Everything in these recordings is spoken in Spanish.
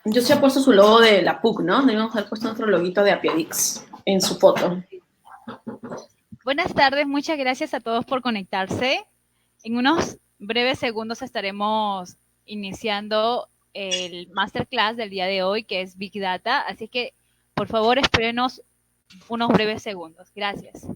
Yo sí he puesto su logo de la PUC, ¿no? Debemos haber puesto nuestro loguito de Apiadix en su foto. Buenas tardes, muchas gracias a todos por conectarse. En unos breves segundos estaremos iniciando el masterclass del día de hoy, que es Big Data, así que por favor espérenos unos breves segundos. Gracias.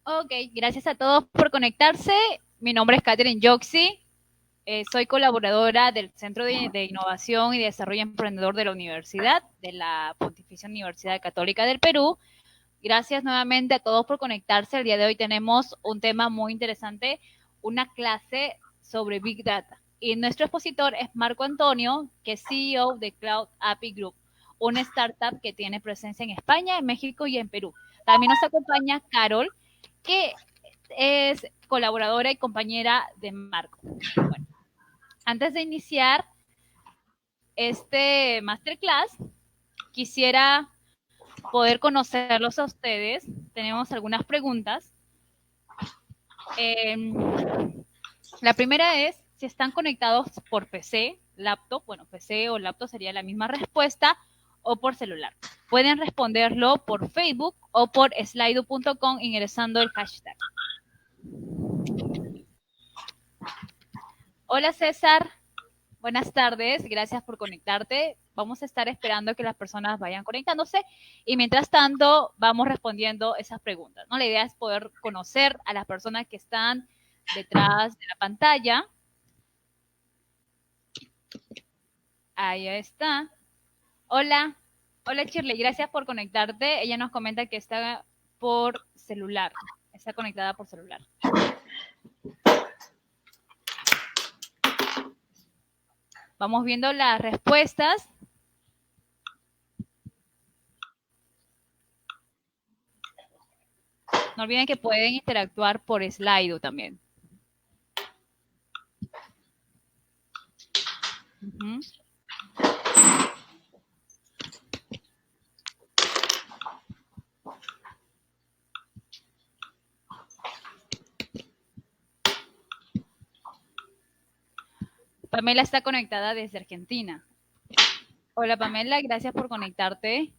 Ok, gracias a todos por conectarse. Mi nombre es Catherine Yoxi. Soy colaboradora del Centro de Innovación y Desarrollo Emprendedor de la Universidad, de la Pontificia Universidad Católica del Perú. Gracias nuevamente a todos por conectarse. El día de hoy tenemos un tema muy interesante, una clase sobre Big Data. Y nuestro expositor es Marco Antonio, que es CEO de Cloud API Group, una startup que tiene presencia en España, en México y en Perú. También nos acompaña Carol, que es colaboradora y compañera de Marco. Bueno, antes de iniciar este masterclass, quisiera poder conocerlos a ustedes. Tenemos algunas preguntas. La primera es si están conectados por PC, laptop, bueno, PC o laptop sería la misma respuesta, o por celular. Pueden responderlo por Facebook o por slido.com ingresando el hashtag. Hola César, buenas tardes, gracias por conectarte. Vamos a estar esperando que las personas vayan conectándose y mientras tanto vamos respondiendo esas preguntas, ¿no? La idea es poder conocer a las personas que están detrás de la pantalla. Ahí está. Hola, hola Shirley, gracias por conectarte. Ella nos comenta que está por celular, está conectada por celular. Vamos viendo las respuestas. No olviden que pueden interactuar por Slido también. Pamela está conectada desde Argentina. Hola Pamela, gracias por conectarte.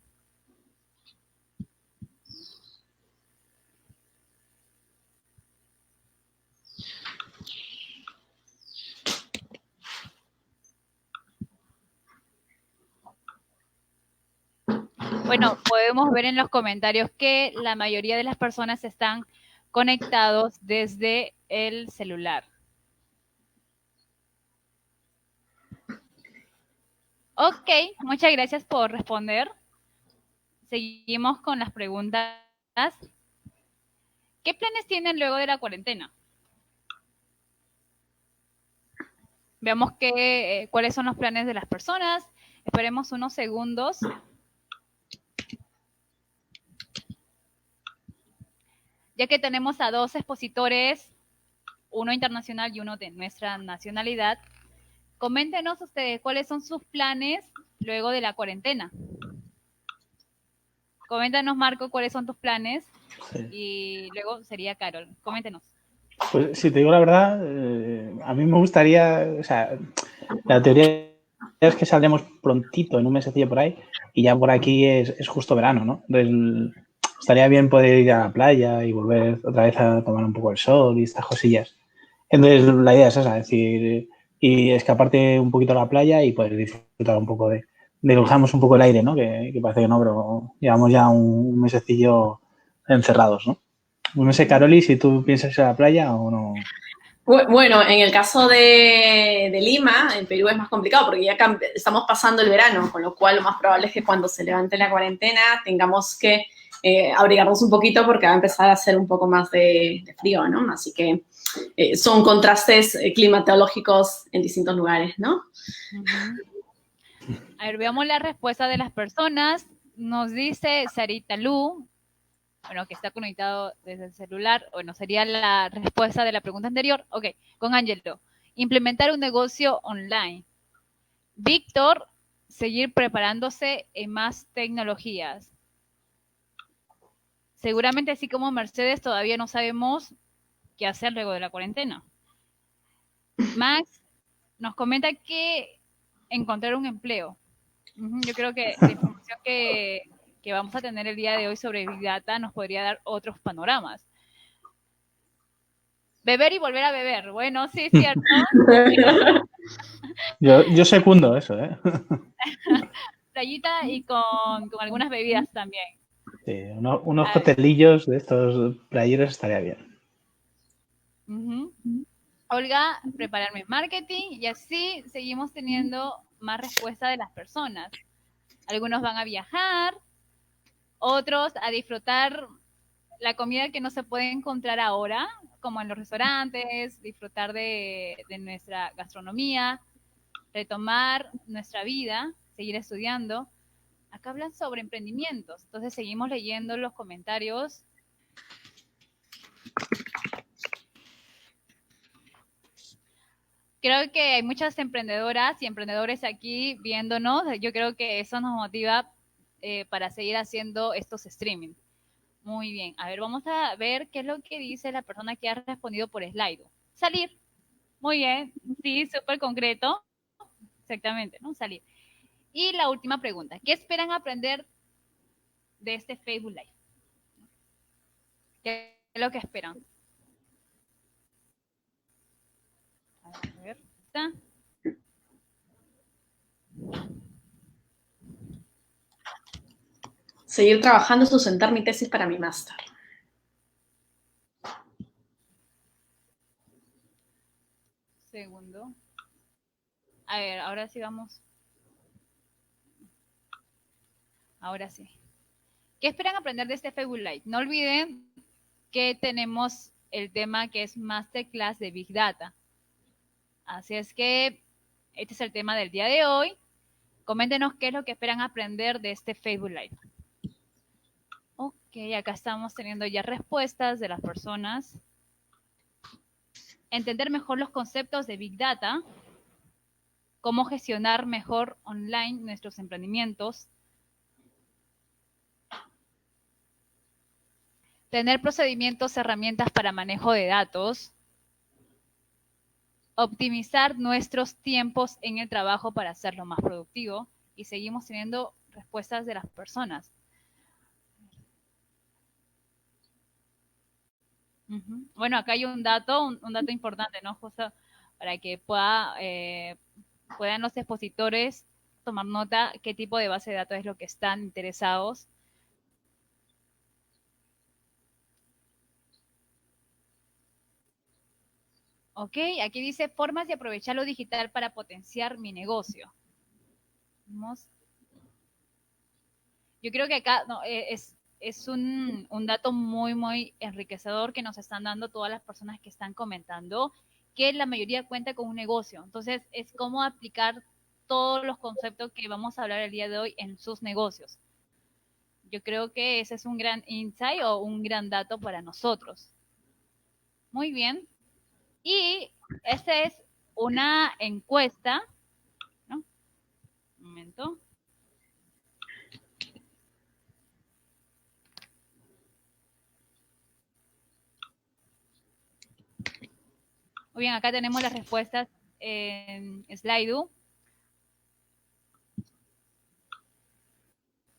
Bueno, podemos ver en los comentarios que la mayoría de las personas están conectados desde el celular. Ok, muchas gracias por responder. Seguimos con las preguntas. ¿Qué planes tienen luego de la cuarentena? Veamos cuáles son los planes de las personas. Esperemos unos segundos. Ya que tenemos a dos expositores, uno internacional y uno de nuestra nacionalidad, coméntenos ustedes cuáles son sus planes luego de la cuarentena. Coméntanos, Marco, cuáles son tus planes. Sí. Y luego sería Carol. Coméntenos. Pues si te digo la verdad, a mí me gustaría, o sea, la teoría es que saldremos prontito, en un mesecillo por ahí, y ya por aquí es justo verano, ¿no? Entonces, estaría bien poder ir a la playa y volver otra vez a tomar un poco el sol y estas cosillas. Entonces, la idea es esa, es decir, y escaparte un poquito a la playa y poder disfrutar un poco de que usamos un poco el aire, ¿no? Que parece que no, pero llevamos ya un mesecillo encerrados, ¿no? No sé, Caroli, si tú piensas ir a la playa o no. Bueno, en el caso de Lima, en Perú es más complicado porque ya estamos pasando el verano, con lo cual lo más probable es que cuando se levante la cuarentena tengamos que abrigarnos un poquito porque va a empezar a hacer un poco más de frío, ¿no? Así que son contrastes climatológicos en distintos lugares, ¿no? A ver, veamos la respuesta de las personas. Nos dice Sarita Lu, bueno, que está conectado desde el celular. Bueno, sería la respuesta de la pregunta anterior. Ok, con Angelo. Implementar un negocio online. Víctor, seguir preparándose en más tecnologías. Seguramente así como Mercedes todavía no sabemos qué hacer luego de la cuarentena. Max nos comenta que encontrar un empleo. Yo creo que la información que vamos a tener el día de hoy sobre Big Data nos podría dar otros panoramas. Beber y volver a beber. Bueno, sí, es cierto. Yo secundo eso, ¿eh? Playita y con algunas bebidas también. Sí, unos cotelillos de estos playeros estaría bien. Olga, prepararme marketing y así seguimos teniendo más respuesta de las personas. Algunos van a viajar, otros a disfrutar la comida que no se puede encontrar ahora, como en los restaurantes, disfrutar de nuestra gastronomía, retomar nuestra vida, seguir estudiando. Acá hablan sobre emprendimientos, entonces seguimos leyendo los comentarios. Creo que hay muchas emprendedoras y emprendedores aquí viéndonos. Yo creo que eso nos motiva para seguir haciendo estos streaming. Muy bien. A ver, vamos a ver qué es lo que dice la persona que ha respondido por Slido. Salir. Muy bien. Sí, súper concreto. Exactamente, ¿no? Salir. Y la última pregunta. ¿Qué esperan aprender de este Facebook Live? ¿Qué es lo que esperan? A ver, ¿está? Seguir trabajando, sustentar mi tesis para mi máster. Segundo. A ver, ahora sí vamos. Ahora sí. ¿Qué esperan aprender de este Facebook Live? No olviden que tenemos el tema que es Masterclass de Big Data. Así es que este es el tema del día de hoy. Coméntenos qué es lo que esperan aprender de este Facebook Live. Ok, acá estamos teniendo ya respuestas de las personas. Entender mejor los conceptos de Big Data. Cómo gestionar mejor online nuestros emprendimientos. Tener procedimientos, herramientas para manejo de datos. Optimizar nuestros tiempos en el trabajo para hacerlo más productivo. Y seguimos teniendo respuestas de las personas. Bueno, acá hay un dato importante, ¿no? Justo para que puedan los expositores tomar nota qué tipo de base de datos es lo que están interesados. Ok, aquí dice formas de aprovechar lo digital para potenciar mi negocio. Vamos. Yo creo que acá no, es un dato muy, muy enriquecedor que nos están dando todas las personas que están comentando, que la mayoría cuenta con un negocio. Entonces, es cómo aplicar todos los conceptos que vamos a hablar el día de hoy en sus negocios. Yo creo que ese es un gran insight o un gran dato para nosotros. Muy bien. Y esta es una encuesta, ¿no? Un momento. Muy bien, acá tenemos las respuestas en Slido.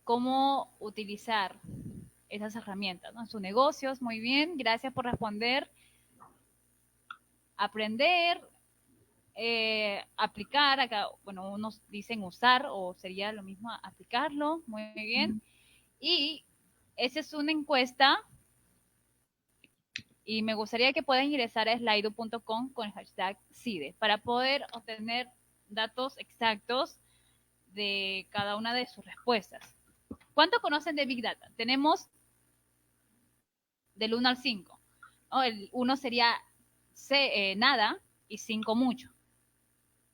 Cómo utilizar esas herramientas, ¿no? En sus negocios. Muy bien, gracias por responder. Aprender, aplicar, acá, bueno, unos dicen usar o sería lo mismo aplicarlo, muy bien. Y esa es una encuesta y me gustaría que puedan ingresar a slido.com con el hashtag CIDE para poder obtener datos exactos de cada una de sus respuestas. ¿Cuánto conocen de Big Data? Tenemos del 1 al 5. ¿No? El 1 sería nada y 5 mucho.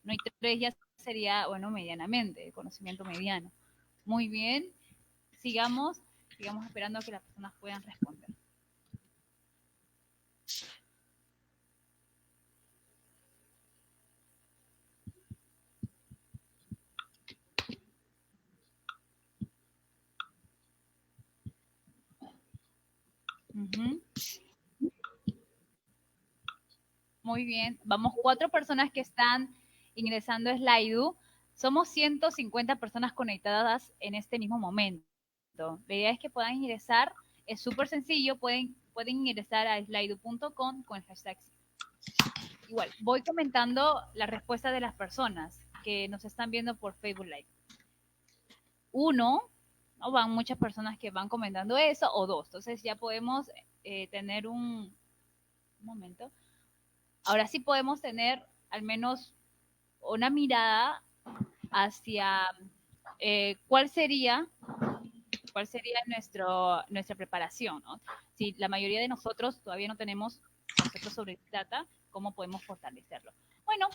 ¿No? Y 3 ya sería, bueno, medianamente, conocimiento mediano. Muy bien, sigamos esperando a que las personas puedan responder. Uh-huh. Muy bien, vamos 4 personas que están ingresando a Slido. Somos 150 personas conectadas en este mismo momento. La idea es que puedan ingresar, es súper sencillo, pueden ingresar a slido.com con el hashtag. Igual, voy comentando la respuesta de las personas que nos están viendo por Facebook Live. 1, ¿no? Van muchas personas que van comentando eso, o 2. Entonces ya podemos tener un momento. Ahora sí podemos tener al menos una mirada hacia cuál sería nuestra preparación, ¿no? Si la mayoría de nosotros todavía no tenemos conceptos sobre Big Data, ¿cómo podemos fortalecerlo? Bueno,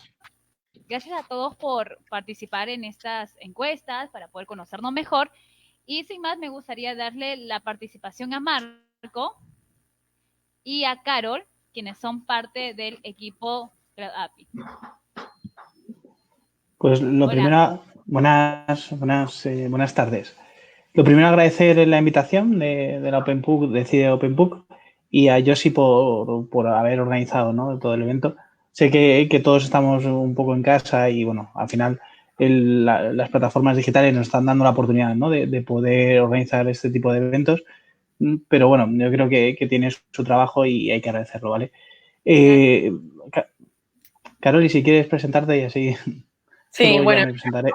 gracias a todos por participar en estas encuestas para poder conocernos mejor. Y sin más, me gustaría darle la participación a Marco y a Carol, quienes son parte del equipo Cloud API. Pues lo primero, buenas tardes. Lo primero, agradecer la invitación de la OpenPUC, de CIDE OpenPUC, y a Josi por haber organizado, ¿no?, todo el evento. Sé que todos estamos un poco en casa y, bueno, al final las plataformas digitales nos están dando la oportunidad, ¿no?, de poder organizar este tipo de eventos. Pero, bueno, yo creo que tiene su trabajo y hay que agradecerlo, ¿vale? Carol, y si quieres presentarte y así... Sí, bueno. Ya me presentaré.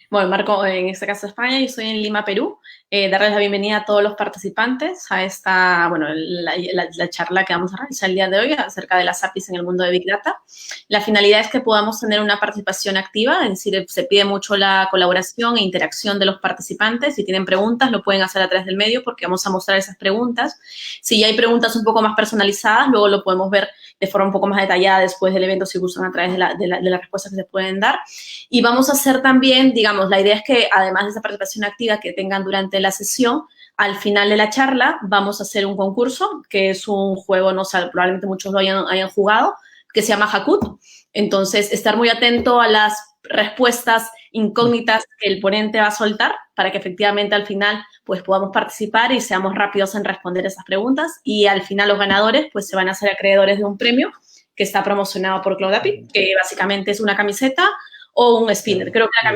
Bueno, Marco, en este caso España, yo estoy en Lima, Perú. Darles la bienvenida a todos los participantes a esta, bueno, la charla que vamos a realizar el día de hoy acerca de las APIs en el mundo de Big Data. La finalidad es que podamos tener una participación activa, es decir, se pide mucho la colaboración e interacción de los participantes. Si tienen preguntas, lo pueden hacer a través del medio porque vamos a mostrar esas preguntas. Si ya hay preguntas un poco más personalizadas, luego lo podemos ver de forma un poco más detallada después del evento si gustan a través de las respuestas que se pueden dar. Y vamos a hacer también, digamos, la idea es que además de esa participación activa que tengan durante la sesión, al final de la charla vamos a hacer un concurso, que es un juego, no sé, probablemente muchos lo hayan jugado, que se llama Hakoot. Entonces, estar muy atento a las respuestas incógnitas que el ponente va a soltar para que efectivamente al final pues podamos participar y seamos rápidos en responder esas preguntas. Y al final los ganadores pues se van a ser acreedores de un premio que está promocionado por Cloud API, que básicamente es una camiseta o un spinner. Creo que la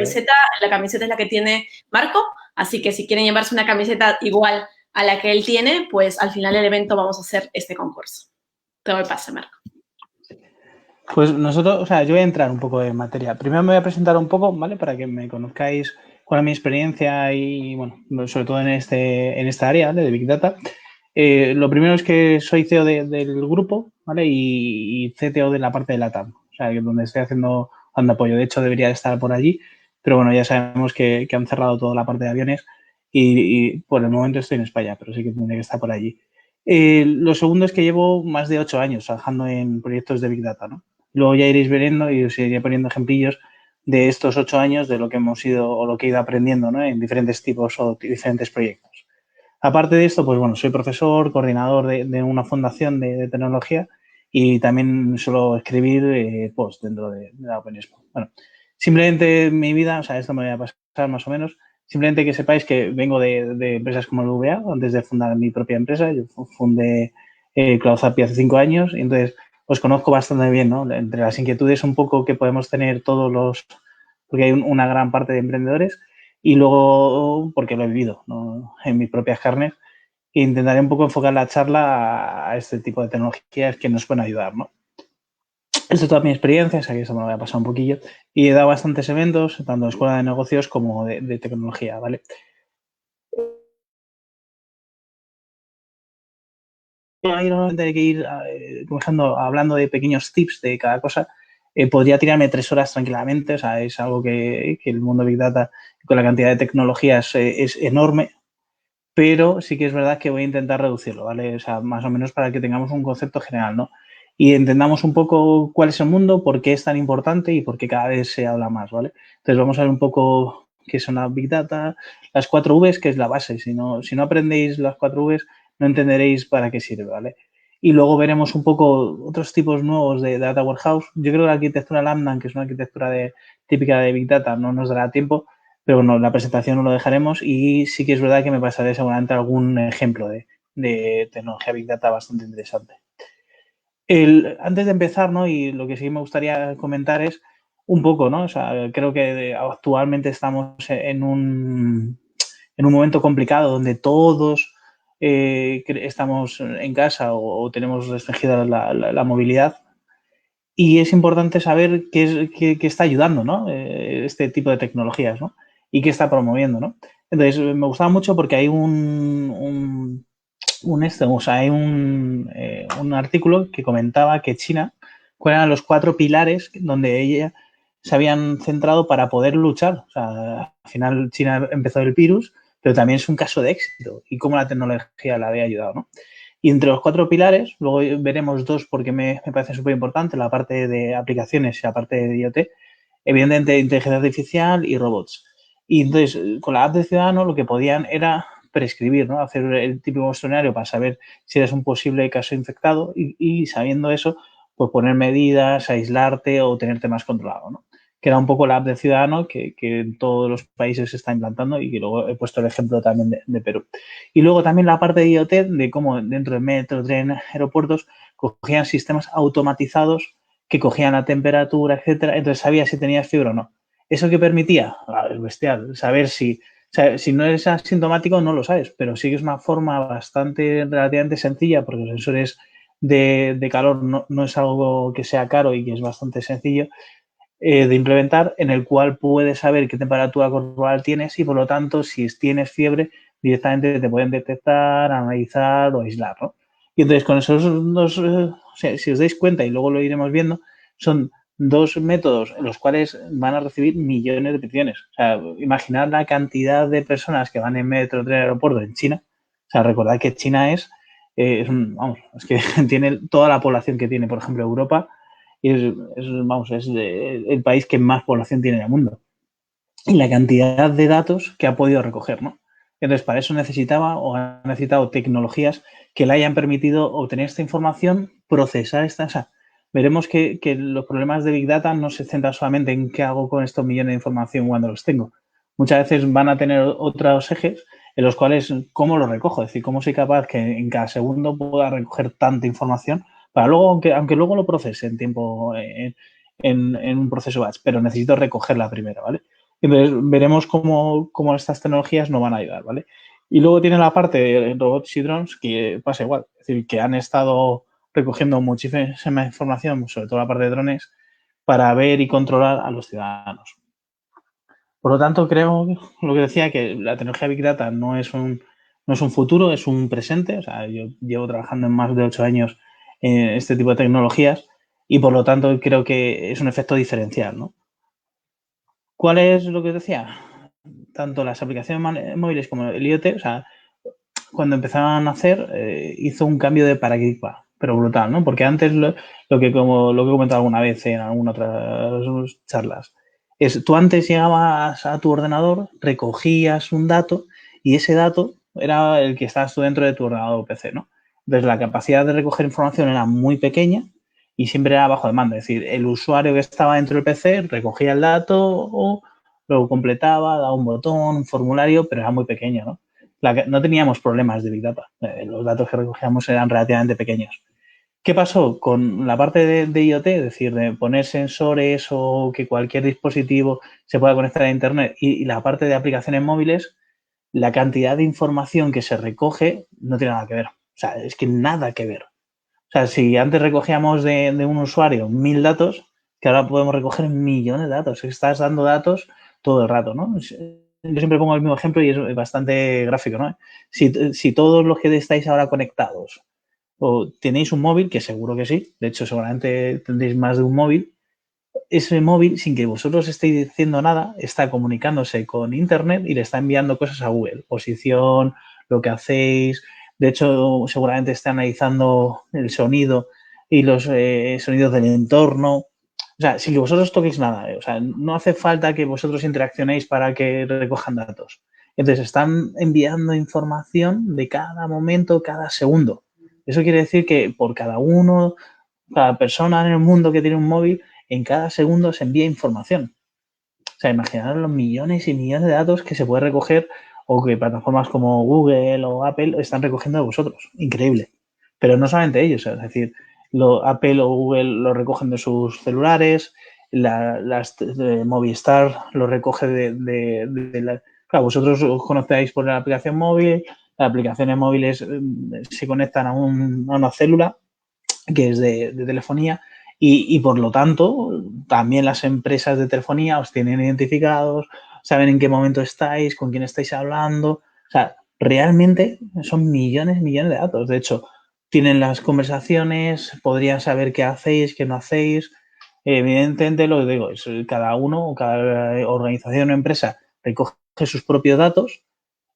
camiseta es la que tiene Marco, así que si quieren llevarse una camiseta igual a la que él tiene, pues al final del evento vamos a hacer este concurso. Te doy pase, Marco. Pues nosotros, o sea, yo voy a entrar un poco en materia. Primero me voy a presentar un poco, ¿vale? Para que me conozcáis cuál es mi experiencia y, bueno, sobre todo en esta área, ¿vale?, de Big Data. Lo primero es que soy CEO del grupo, ¿vale? Y CTO de la parte de LATAM, o sea, que donde estoy dando apoyo. De hecho, debería estar por allí, pero bueno, ya sabemos que han cerrado toda la parte de aviones y por el momento estoy en España, pero sí que tendré que estar por allí. Lo segundo es que llevo más de 8 años trabajando en proyectos de Big Data, ¿no? Luego ya iréis viendo y os iré poniendo ejemplillos de estos 8 años, de lo que hemos ido o lo que he ido aprendiendo, ¿no?, en diferentes tipos o diferentes proyectos. Aparte de esto, pues bueno, soy profesor, coordinador de una fundación de tecnología y también suelo escribir posts dentro de la Open Expo. Bueno, simplemente mi vida, o sea, esto me voy a pasar más o menos, simplemente que sepáis que vengo de empresas como el VA, antes de fundar mi propia empresa. Yo fundé Cloud API hace 5 años y entonces os conozco bastante bien, ¿no? Entre las inquietudes un poco que podemos tener todos los, porque hay una gran parte de emprendedores, y luego porque lo he vivido, ¿no?, en mis propias carnes, e intentaré un poco enfocar la charla a este tipo de tecnologías que nos pueden ayudar, ¿no? Esto es toda mi experiencia, o sea que eso me lo voy a pasar un poquillo. Y he dado bastantes eventos, tanto de escuela de negocios como de tecnología, ¿vale? Hay que ir hablando de pequeños tips de cada cosa. Podría tirarme 3 horas tranquilamente, o sea, es algo que el mundo Big Data, con la cantidad de tecnologías, es enorme. pero sí que es verdad que voy a intentar reducirlo, ¿vale? O sea, más o menos para que tengamos un concepto general, ¿no? Y entendamos un poco cuál es el mundo, por qué es tan importante y por qué cada vez se habla más, ¿vale? Entonces vamos a ver un poco qué son las Big Data, las 4 Vs, que es la base. Si no aprendéis las 4 Vs, no entenderéis para qué sirve, ¿vale? Y luego veremos un poco otros tipos nuevos de Data Warehouse. Yo creo que la arquitectura Lambda, que es una arquitectura típica de Big Data, no nos dará tiempo, pero bueno, la presentación no lo dejaremos y sí que es verdad que me pasaré seguramente algún ejemplo de tecnología Big Data bastante interesante. Antes de empezar, ¿no? Y lo que sí me gustaría comentar es un poco, ¿no? O sea, creo que actualmente estamos en un momento complicado donde todos estamos en casa o tenemos restringida la movilidad y es importante saber qué está ayudando, ¿no? Este tipo de tecnologías, ¿no? Y qué está promoviendo, ¿no? Entonces, me gustaba mucho porque hay hay un artículo que comentaba que China, cuáles eran los 4 pilares donde ella se habían centrado para poder luchar. O sea, al final China empezó el virus, pero también es un caso de éxito y cómo la tecnología la había ayudado, ¿no? Y entre los 4 pilares, luego veremos 2 porque me parece súper importante, la parte de aplicaciones y la parte de IoT, evidentemente inteligencia artificial y robots. Y entonces, con la app de Ciudadano lo que podían era prescribir, ¿no? Hacer el típico cuestionario para saber si eres un posible caso infectado y sabiendo eso, pues poner medidas, aislarte o tenerte más controlado, ¿no? Que era un poco la app de Ciudadano que en todos los países se está implantando y que luego he puesto el ejemplo también de Perú. Y luego también la parte de IoT, de cómo dentro de metro, tren, aeropuertos, cogían sistemas automatizados que cogían la temperatura, etcétera, entonces sabía si tenías fiebre o no. ¿Eso qué permitía? Es bestial, saber si no eres asintomático no lo sabes, pero sí que es una forma bastante relativamente sencilla porque los sensores de calor no es algo que sea caro y que es bastante sencillo de implementar, en el cual puedes saber qué temperatura corporal tienes y por lo tanto si tienes fiebre directamente te pueden detectar, analizar o aislar, ¿no? Y entonces con esos dos, si os dais cuenta y luego lo iremos viendo, son 2 métodos en los cuales van a recibir millones de peticiones. O sea, imaginar la cantidad de personas que van en metro, tren, aeropuerto en China. O sea, recordad que China es que tiene toda la población que tiene, por ejemplo, Europa y es el país que más población tiene en el mundo. Y la cantidad de datos que ha podido recoger, ¿no? Entonces, para eso necesitaba o ha necesitado tecnologías que le hayan permitido obtener esta información, procesar esta. O sea, veremos que los problemas de Big Data no se centran solamente en qué hago con estos millones de información cuando los tengo. Muchas veces van a tener otros ejes en los cuales cómo lo recojo, es decir, cómo soy capaz que en cada segundo pueda recoger tanta información para luego, aunque luego lo procese en tiempo, en un proceso batch, pero necesito recogerla primero, ¿vale? Entonces, veremos cómo estas tecnologías nos van a ayudar, ¿vale? Y luego tiene la parte de robots y drones que pasa igual, es decir, que han estado recogiendo muchísima información, sobre todo la parte de drones, para ver y controlar a los ciudadanos. Por lo tanto, creo, lo que decía, que la tecnología Big Data no es un futuro, es un presente. O sea, yo llevo trabajando en más de 8 años en este tipo de tecnologías y, por lo tanto, creo que es un efecto diferencial, ¿no? ¿Cuál es lo que decía? Tanto las aplicaciones móviles como el IoT, o sea, cuando empezaron a hacer, hizo un cambio de paradigma, pero brutal, ¿no? Porque antes lo que he comentado alguna vez en algunas otras charlas, tú antes llegabas a tu ordenador, recogías un dato y ese dato era el que estabas tú dentro de tu ordenador o PC, ¿no? Entonces la capacidad de recoger información era muy pequeña y siempre era bajo demanda. Es decir, el usuario que estaba dentro del PC recogía el dato o lo completaba, daba un botón, un formulario, pero era muy pequeño, ¿no? No teníamos problemas de Big Data. Los datos que recogíamos eran relativamente pequeños. ¿Qué pasó con la parte de IoT? Es decir, de poner sensores o que cualquier dispositivo se pueda conectar a Internet y la parte de aplicaciones móviles, la cantidad de información que se recoge no tiene nada que ver. O sea, es que nada que ver. O sea, si antes recogíamos de un usuario 1000 datos, que ahora podemos recoger millones de datos. Estás dando datos todo el rato, ¿no? Yo siempre pongo el mismo ejemplo y es bastante gráfico, ¿no? Si todos los que estáis ahora conectados o tenéis un móvil, que seguro que sí, de hecho seguramente tendréis más de un móvil, ese móvil, sin que vosotros estéis diciendo nada, está comunicándose con Internet y le está enviando cosas a Google, posición, lo que hacéis. De hecho, seguramente está analizando el sonido y los sonidos del entorno. O sea, sin que vosotros toquéis nada, o sea, no hace falta que vosotros interaccionéis para que recojan datos. Entonces, están enviando información de cada momento, cada segundo. Eso quiere decir que por cada persona en el mundo que tiene un móvil, en cada segundo se envía información. O sea, imaginaros los millones y millones de datos que se puede recoger o que plataformas como Google o Apple están recogiendo de vosotros. Increíble. Pero no solamente ellos, es decir, Apple o Google lo recogen de sus celulares, Movistar lo recoge de la... Claro, vosotros os conectáis por la aplicación móvil, las aplicaciones móviles se conectan a una célula que es de telefonía y por lo tanto también las empresas de telefonía os tienen identificados, saben en qué momento estáis, con quién estáis hablando. O sea, realmente son millones de datos. De hecho, tienen las conversaciones, podrían saber qué hacéis, qué no hacéis. Evidentemente, lo que digo es cada uno o cada organización o empresa recoge sus propios datos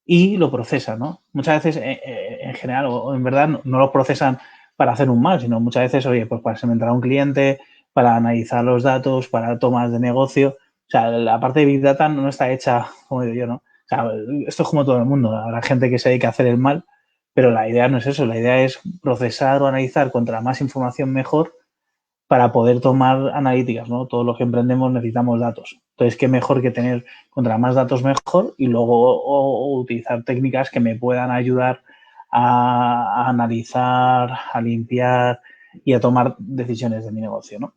y lo procesa, ¿no? Muchas veces, en general, o en verdad, no los procesan para hacer un mal, sino muchas veces, oye, pues para segmentar a un cliente, para analizar los datos, para tomas de negocio. O sea, la parte de Big Data no está hecha, como digo yo, ¿no? O sea, esto es como todo el mundo. Habrá gente que se dedica a hacer el mal, pero la idea no es eso. La idea es procesar o analizar contra más información mejor para poder tomar analíticas, ¿no? Todos los que emprendemos necesitamos datos. Entonces, qué mejor que tener contra más datos mejor y luego o utilizar técnicas que me puedan ayudar a analizar, a limpiar y a tomar decisiones de mi negocio, ¿no?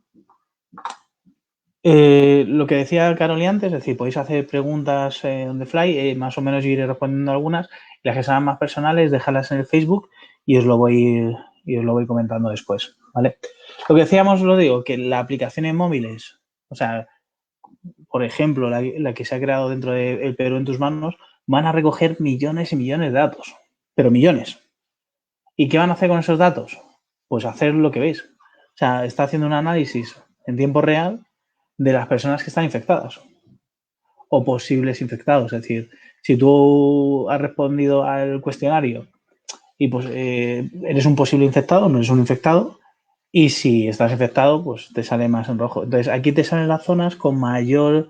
Lo que decía Caroli antes, es decir, podéis hacer preguntas on the fly, más o menos yo iré respondiendo algunas, y las que sean más personales, déjalas en el Facebook y os lo voy comentando después, ¿vale? Lo que decíamos, lo digo, que la aplicación en móviles, o sea, por ejemplo, la que se ha creado dentro del Perú en tus manos, van a recoger millones y millones de datos, pero millones. ¿Y qué van a hacer con esos datos? Pues hacer lo que veis. O sea, está haciendo un análisis en tiempo real de las personas que están infectadas o posibles infectados. Es decir, si tú has respondido al cuestionario y pues eres un posible infectado, no eres un infectado, y si estás infectado, pues te sale más en rojo. Entonces, aquí te salen las zonas con mayor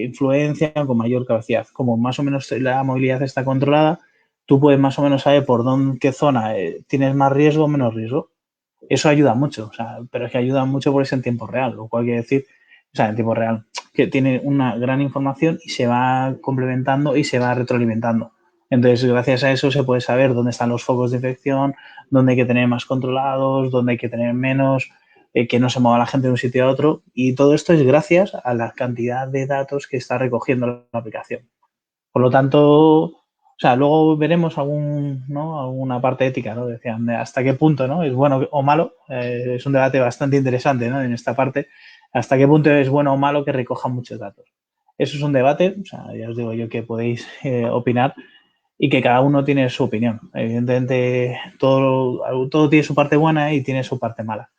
influencia, con mayor capacidad. Como más o menos la movilidad está controlada, tú puedes más o menos saber por qué zona tienes más riesgo o menos riesgo. Eso ayuda mucho, o sea, pero es que ayuda mucho por eso en tiempo real, lo cual quiere decir, o sea, en tiempo real, que tiene una gran información y se va complementando y se va retroalimentando. Entonces, gracias a eso se puede saber dónde están los focos de infección, dónde hay que tener más controlados, dónde hay que tener menos, que no se mueva la gente de un sitio a otro. Y todo esto es gracias a la cantidad de datos que está recogiendo la aplicación. Por lo tanto, o sea, luego veremos alguna parte ética, ¿no? Decían, hasta qué punto, ¿no? Es bueno o malo. Es un debate bastante interesante, ¿no? En esta parte, hasta qué punto es bueno o malo que recojan muchos datos. Eso es un debate, o sea, ya os digo yo que podéis opinar y que cada uno tiene su opinión. Evidentemente, todo tiene su parte buena y tiene su parte mala.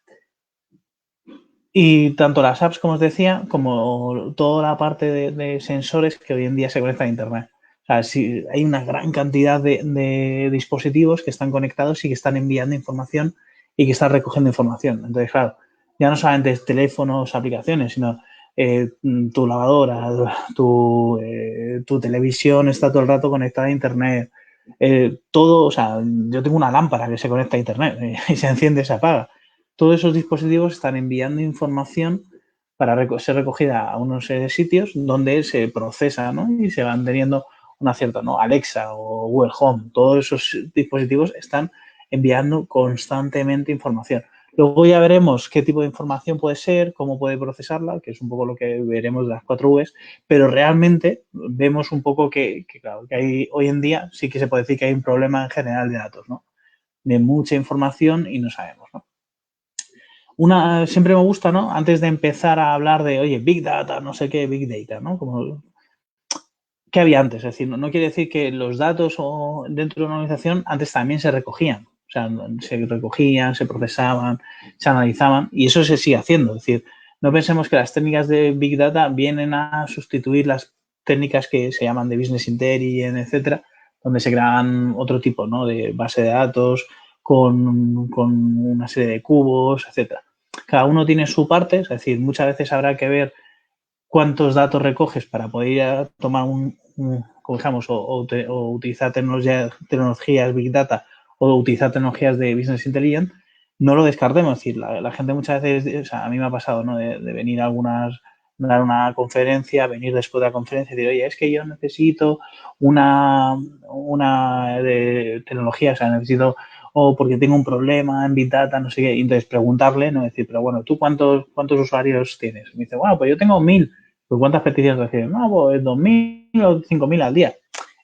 Y tanto las apps, como os decía, como toda la parte de sensores que hoy en día se conectan a Internet. O sea, sí, hay una gran cantidad de dispositivos que están conectados y que están enviando información y que están recogiendo información. Entonces, claro, ya no solamente teléfonos, aplicaciones, sino tu lavadora, tu televisión está todo el rato conectada a Internet. Todo, o sea, yo tengo una lámpara que se conecta a Internet y se enciende y se apaga. Todos esos dispositivos están enviando información para ser recogida a unos sitios donde se procesa, ¿no? Y se van teniendo una cierta, ¿no? Alexa o Google Home, todos esos dispositivos están enviando constantemente información. Luego ya veremos qué tipo de información puede ser, cómo puede procesarla, que es un poco lo que veremos de las 4 Vs, pero realmente vemos un poco que claro, que hay, hoy en día sí que se puede decir que hay un problema en general de datos, ¿no? De mucha información y no sabemos, ¿no? Siempre me gusta, ¿no? Antes de empezar a hablar de, oye, Big Data, no sé qué, Big Data, ¿no? Como, ¿qué había antes? Es decir, no quiere decir que los datos dentro de una organización antes también se recogían. O sea, se recogían, se procesaban, se analizaban y eso se sigue haciendo. Es decir, no pensemos que las técnicas de Big Data vienen a sustituir las técnicas que se llaman de Business Intelligence, etcétera, donde se crean otro tipo, ¿no?, de base de datos con una serie de cubos, etcétera. Cada uno tiene su parte, es decir, muchas veces habrá que ver cuántos datos recoges para poder tomar como digamos, o utilizar tecnologías Big Data o utilizar tecnologías de Business Intelligence. No lo descartemos, es decir, la gente muchas veces, o sea, a mí me ha pasado, ¿no?, de venir a dar una conferencia, venir después de la conferencia y decir, oye, es que yo necesito una de tecnología, o sea, necesito, o porque tengo un problema en Big Data, no sé qué, y entonces preguntarle, no decir, pero bueno, ¿tú cuántos usuarios tienes? Y me dice, bueno, pues yo tengo 1000. Pues ¿cuántas peticiones recibes? No, pues 2000 o 5000 al día.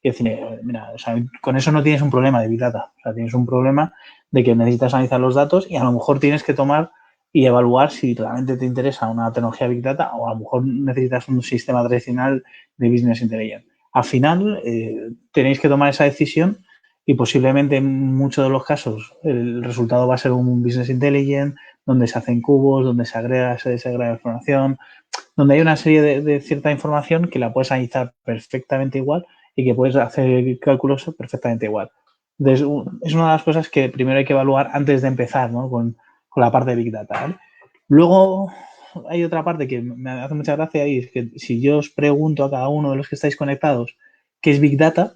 Y decir, mira, o sea, con eso no tienes un problema de Big Data, o sea, tienes un problema de que necesitas analizar los datos y a lo mejor tienes que tomar y evaluar si realmente te interesa una tecnología Big Data o a lo mejor necesitas un sistema tradicional de Business Intelligence. Al final, tenéis que tomar esa decisión y posiblemente en muchos de los casos el resultado va a ser un Business Intelligence donde se hacen cubos, donde se agrega, se desagrega información, donde hay una serie de cierta información que la puedes analizar perfectamente igual y que puedes hacer cálculos perfectamente igual. Entonces, es una de las cosas que primero hay que evaluar antes de empezar, ¿no?, con la parte de Big Data, ¿vale? Luego hay otra parte que me hace mucha gracia y es que si yo os pregunto a cada uno de los que estáis conectados qué es Big Data,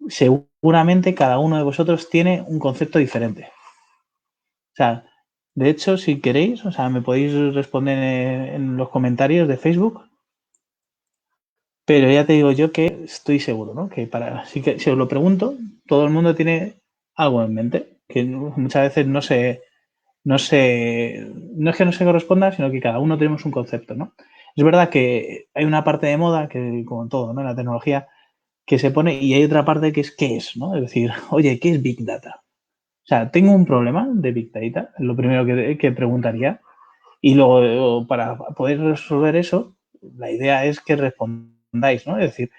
seguramente cada uno de vosotros tiene un concepto diferente. O sea, de hecho, si queréis, o sea, me podéis responder en los comentarios de Facebook, pero ya te digo yo que estoy seguro, ¿no?, que si os lo pregunto, todo el mundo tiene algo en mente, que muchas veces no es que no se corresponda, sino que cada uno tenemos un concepto, ¿no? Es verdad que hay una parte de moda, que como todo, ¿no?, en la tecnología, que se pone y hay otra parte que es ¿qué es?, ¿no? Es decir, oye, ¿qué es Big Data? O sea, tengo un problema de Big Data, es lo primero que preguntaría. Y luego, para poder resolver eso, la idea es que respondáis, ¿no? Es decir,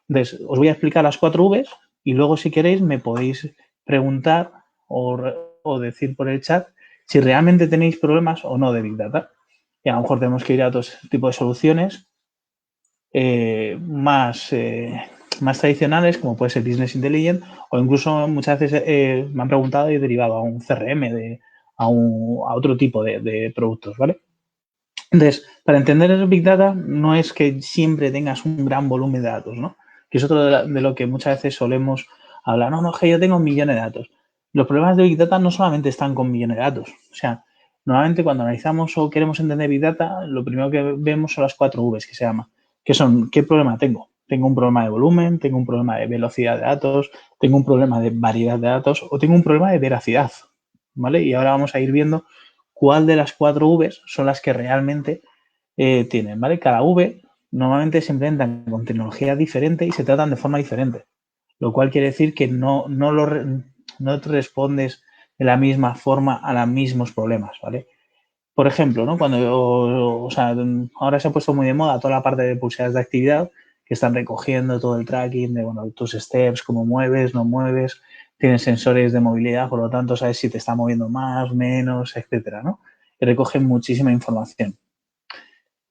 entonces, os voy a explicar las 4 Vs y luego, si queréis, me podéis preguntar o decir por el chat si realmente tenéis problemas o no de Big Data. Y a lo mejor tenemos que ir a otros tipos de soluciones más tradicionales, como puede ser Business Intelligence, o incluso muchas veces me han preguntado y he derivado a un CRM, a otro tipo de productos, ¿vale? Entonces, para entender el Big Data no es que siempre tengas un gran volumen de datos, ¿no? Que es otro de lo que muchas veces solemos hablar. No, es que yo tengo millones de datos. Los problemas de Big Data no solamente están con millones de datos. O sea, normalmente cuando analizamos o queremos entender Big Data, lo primero que vemos son las 4 Vs que se llama. Que son, ¿qué problema tengo? Tengo un problema de volumen, tengo un problema de velocidad de datos, tengo un problema de variedad de datos o tengo un problema de veracidad, ¿vale? Y ahora vamos a ir viendo cuál de las 4 Vs son las que realmente tienen, ¿vale? Cada V normalmente se implementan con tecnología diferente y se tratan de forma diferente, lo cual quiere decir que no te respondes de la misma forma a los mismos problemas, ¿vale? Por ejemplo, ¿no?, ahora se ha puesto muy de moda toda la parte de pulseras de actividad que están recogiendo todo el tracking de, bueno, tus steps, cómo mueves, no mueves, tienen sensores de movilidad, por lo tanto, sabes si te está moviendo más, menos, etcétera, ¿no? Y recogen muchísima información.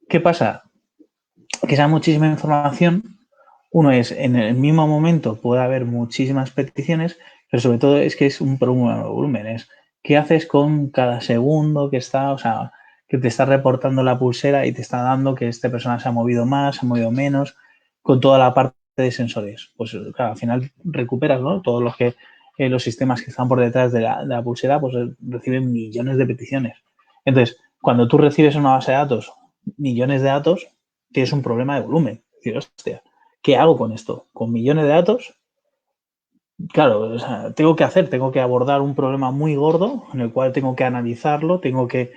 ¿Qué pasa? Que esa muchísima información, uno es, en el mismo momento puede haber muchísimas peticiones, pero sobre todo es que es un problema de volumen. Es qué haces con cada segundo que está, o sea, que te está reportando la pulsera y te está dando que esta persona se ha movido más, se ha movido menos, con toda la parte de sensores. Pues claro, al final recuperas, ¿no?, todos los sistemas que están por detrás de la pulsera, pues reciben millones de peticiones. Entonces, cuando tú recibes una base de datos, millones de datos, tienes un problema de volumen. Es decir, hostia, ¿qué hago con esto? Con millones de datos, claro, o sea, tengo que abordar un problema muy gordo en el cual tengo que analizarlo, tengo que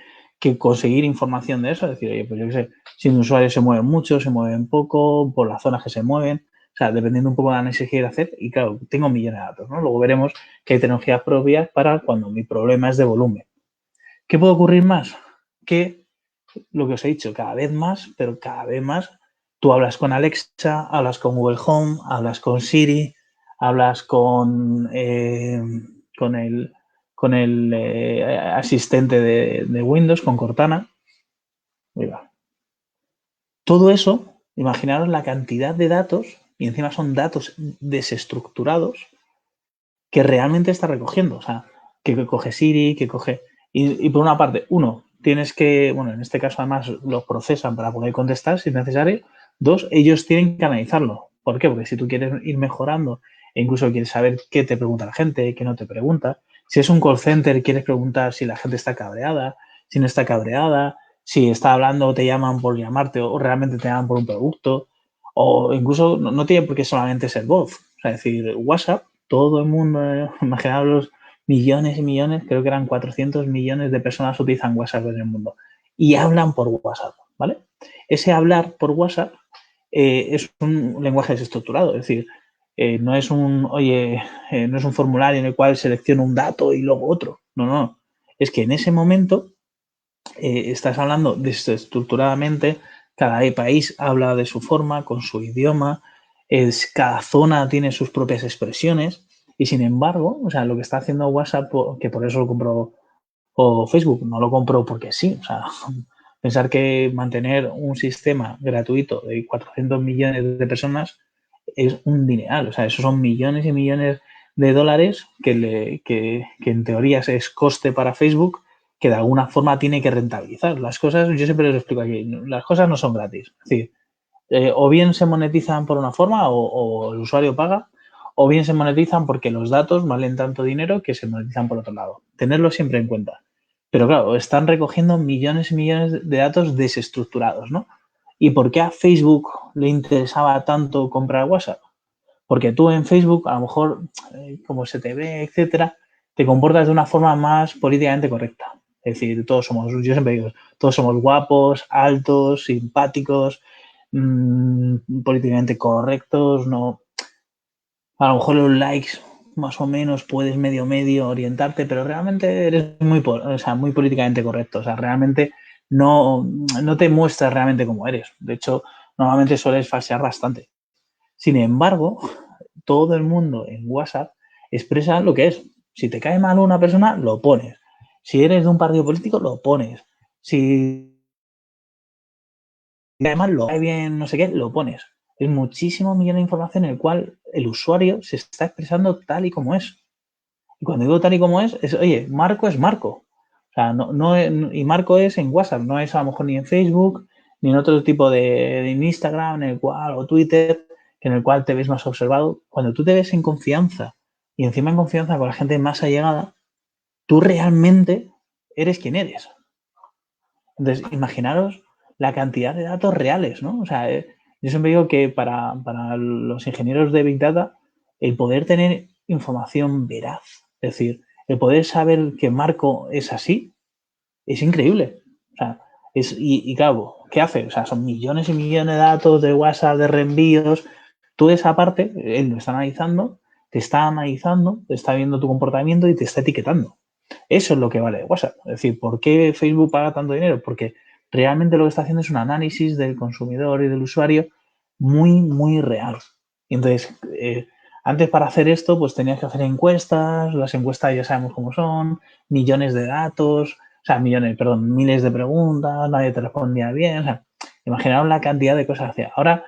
conseguir información de eso. Es decir, oye, pues yo qué sé, si un usuario se mueve mucho, se mueven poco, por las zonas que se mueven, o sea, dependiendo un poco de la necesidad que quiera hacer, y claro, tengo millones de datos, ¿no? Luego veremos que hay tecnologías propias para cuando mi problema es de volumen. ¿Qué puede ocurrir más? Que lo que os he dicho, cada vez más, pero cada vez más, tú hablas con Alexa, hablas con Google Home, hablas con Siri, hablas con el asistente de Windows, con Cortana. Mira. Todo eso, imaginaros la cantidad de datos y encima son datos desestructurados que realmente está recogiendo. O sea, que coge Siri, que coge... Y por una parte, uno, tienes que, bueno, en este caso además los procesan para poder contestar si es necesario. Dos, ellos tienen que analizarlo. ¿Por qué? Porque si tú quieres ir mejorando e incluso quieres saber qué te pregunta la gente, qué no te pregunta. Si es un call center, quieres preguntar si la gente está cabreada, si no está cabreada, si está hablando o te llaman por llamarte o realmente te llaman por un producto. O incluso no tiene por qué solamente ser voz. O sea, es decir, WhatsApp, todo el mundo, imaginaos los millones y millones, creo que eran 400 millones de personas utilizan WhatsApp en el mundo y hablan por WhatsApp, ¿vale? Ese hablar por WhatsApp es un lenguaje desestructurado, es decir, no es un, oye, no es un formulario en el cual selecciono un dato y luego otro, no. Es que en ese momento estás hablando desestructuradamente, cada país habla de su forma, con su idioma, cada zona tiene sus propias expresiones y sin embargo, o sea, lo que está haciendo WhatsApp, que por eso lo compró o Facebook, no lo compró porque sí, o sea, pensar que mantener un sistema gratuito de 400 millones de personas es un dineral, o sea, esos son millones y millones de dólares que en teoría es coste para Facebook, que de alguna forma tiene que rentabilizar. Las cosas, yo siempre les explico aquí, las cosas no son gratis. Es decir, o bien se monetizan por una forma o el usuario paga, o bien se monetizan porque los datos valen tanto dinero que se monetizan por otro lado. Tenerlo siempre en cuenta. Pero claro, están recogiendo millones y millones de datos desestructurados, ¿no? ¿Y por qué a Facebook le interesaba tanto comprar WhatsApp? Porque tú en Facebook, a lo mejor, como se te ve, etcétera, te comportas de una forma más políticamente correcta. Es decir, todos somos, yo siempre digo, todos somos guapos, altos, simpáticos, políticamente correctos, no. A lo mejor los likes más o menos puedes medio orientarte, pero realmente eres muy políticamente correcto. O sea, realmente no te muestras realmente como eres. De hecho, normalmente sueles falsear bastante. Sin embargo, todo el mundo en WhatsApp expresa lo que es. Si te cae mal una persona, lo pones. Si eres de un partido político, lo pones. Si te cae mal, lo cae bien, no sé qué, lo pones. Es muchísimo millón de información en el cual el usuario se está expresando tal y como es. Y cuando digo tal y como es, oye, Marco es Marco. O sea, y Marco es en WhatsApp, no es a lo mejor ni en Facebook, ni en otro tipo de Instagram, en el cual, o Twitter, en el cual te ves más observado. Cuando tú te ves en confianza y encima en confianza con la gente más allegada, tú realmente eres quien eres. Entonces, imaginaros la cantidad de datos reales, ¿no? O sea, yo siempre digo que para los ingenieros de Big Data, el poder tener información veraz, es decir, el poder saber que Marco es así, es increíble. O sea, y claro, ¿qué hace? O sea, son millones y millones de datos de WhatsApp, de reenvíos. Tú esa parte, él lo está analizando, te está viendo tu comportamiento y te está etiquetando. Eso es lo que vale WhatsApp. Es decir, ¿por qué Facebook paga tanto dinero? Porque realmente lo que está haciendo es un análisis del consumidor y del usuario muy real. Y entonces, antes para hacer esto, pues tenías que hacer encuestas, las encuestas ya sabemos cómo son, millones de datos, o sea, miles de preguntas, nadie te respondía bien, o sea, imaginaos la cantidad de cosas que hacía. Ahora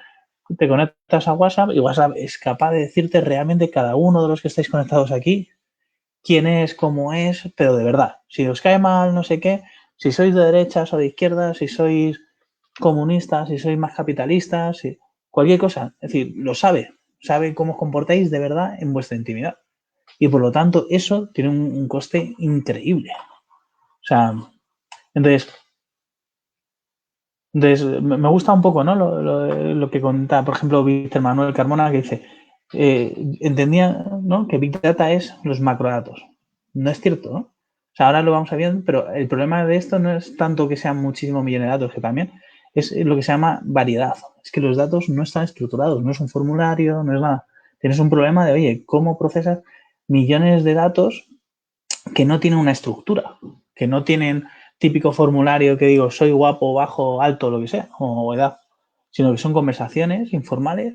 te conectas a WhatsApp y WhatsApp es capaz de decirte realmente cada uno de los que estáis conectados aquí quién es, cómo es, pero de verdad, si os cae mal, no sé qué, si sois de derechas o de izquierdas, si sois comunistas, si sois más capitalistas, cualquier cosa, es decir, lo sabe cómo os comportáis de verdad en vuestra intimidad. Y por lo tanto, eso tiene un coste increíble. O sea, entonces me gusta un poco, ¿no? Lo que contaba, por ejemplo, Víctor Manuel Carmona, que dice, entendía, ¿no?, que Big Data es los macrodatos. No es cierto, ¿no? O sea, ahora lo vamos a ver, pero el problema de esto no es tanto que sean muchísimos millones de datos, que también es lo que se llama variedad. Es que los datos no están estructurados, no es un formulario, no es nada. Tienes un problema de, oye, ¿cómo procesas millones de datos que no tienen una estructura? Que no tienen típico formulario que digo, soy guapo, bajo, alto, lo que sea, o edad, sino que son conversaciones informales,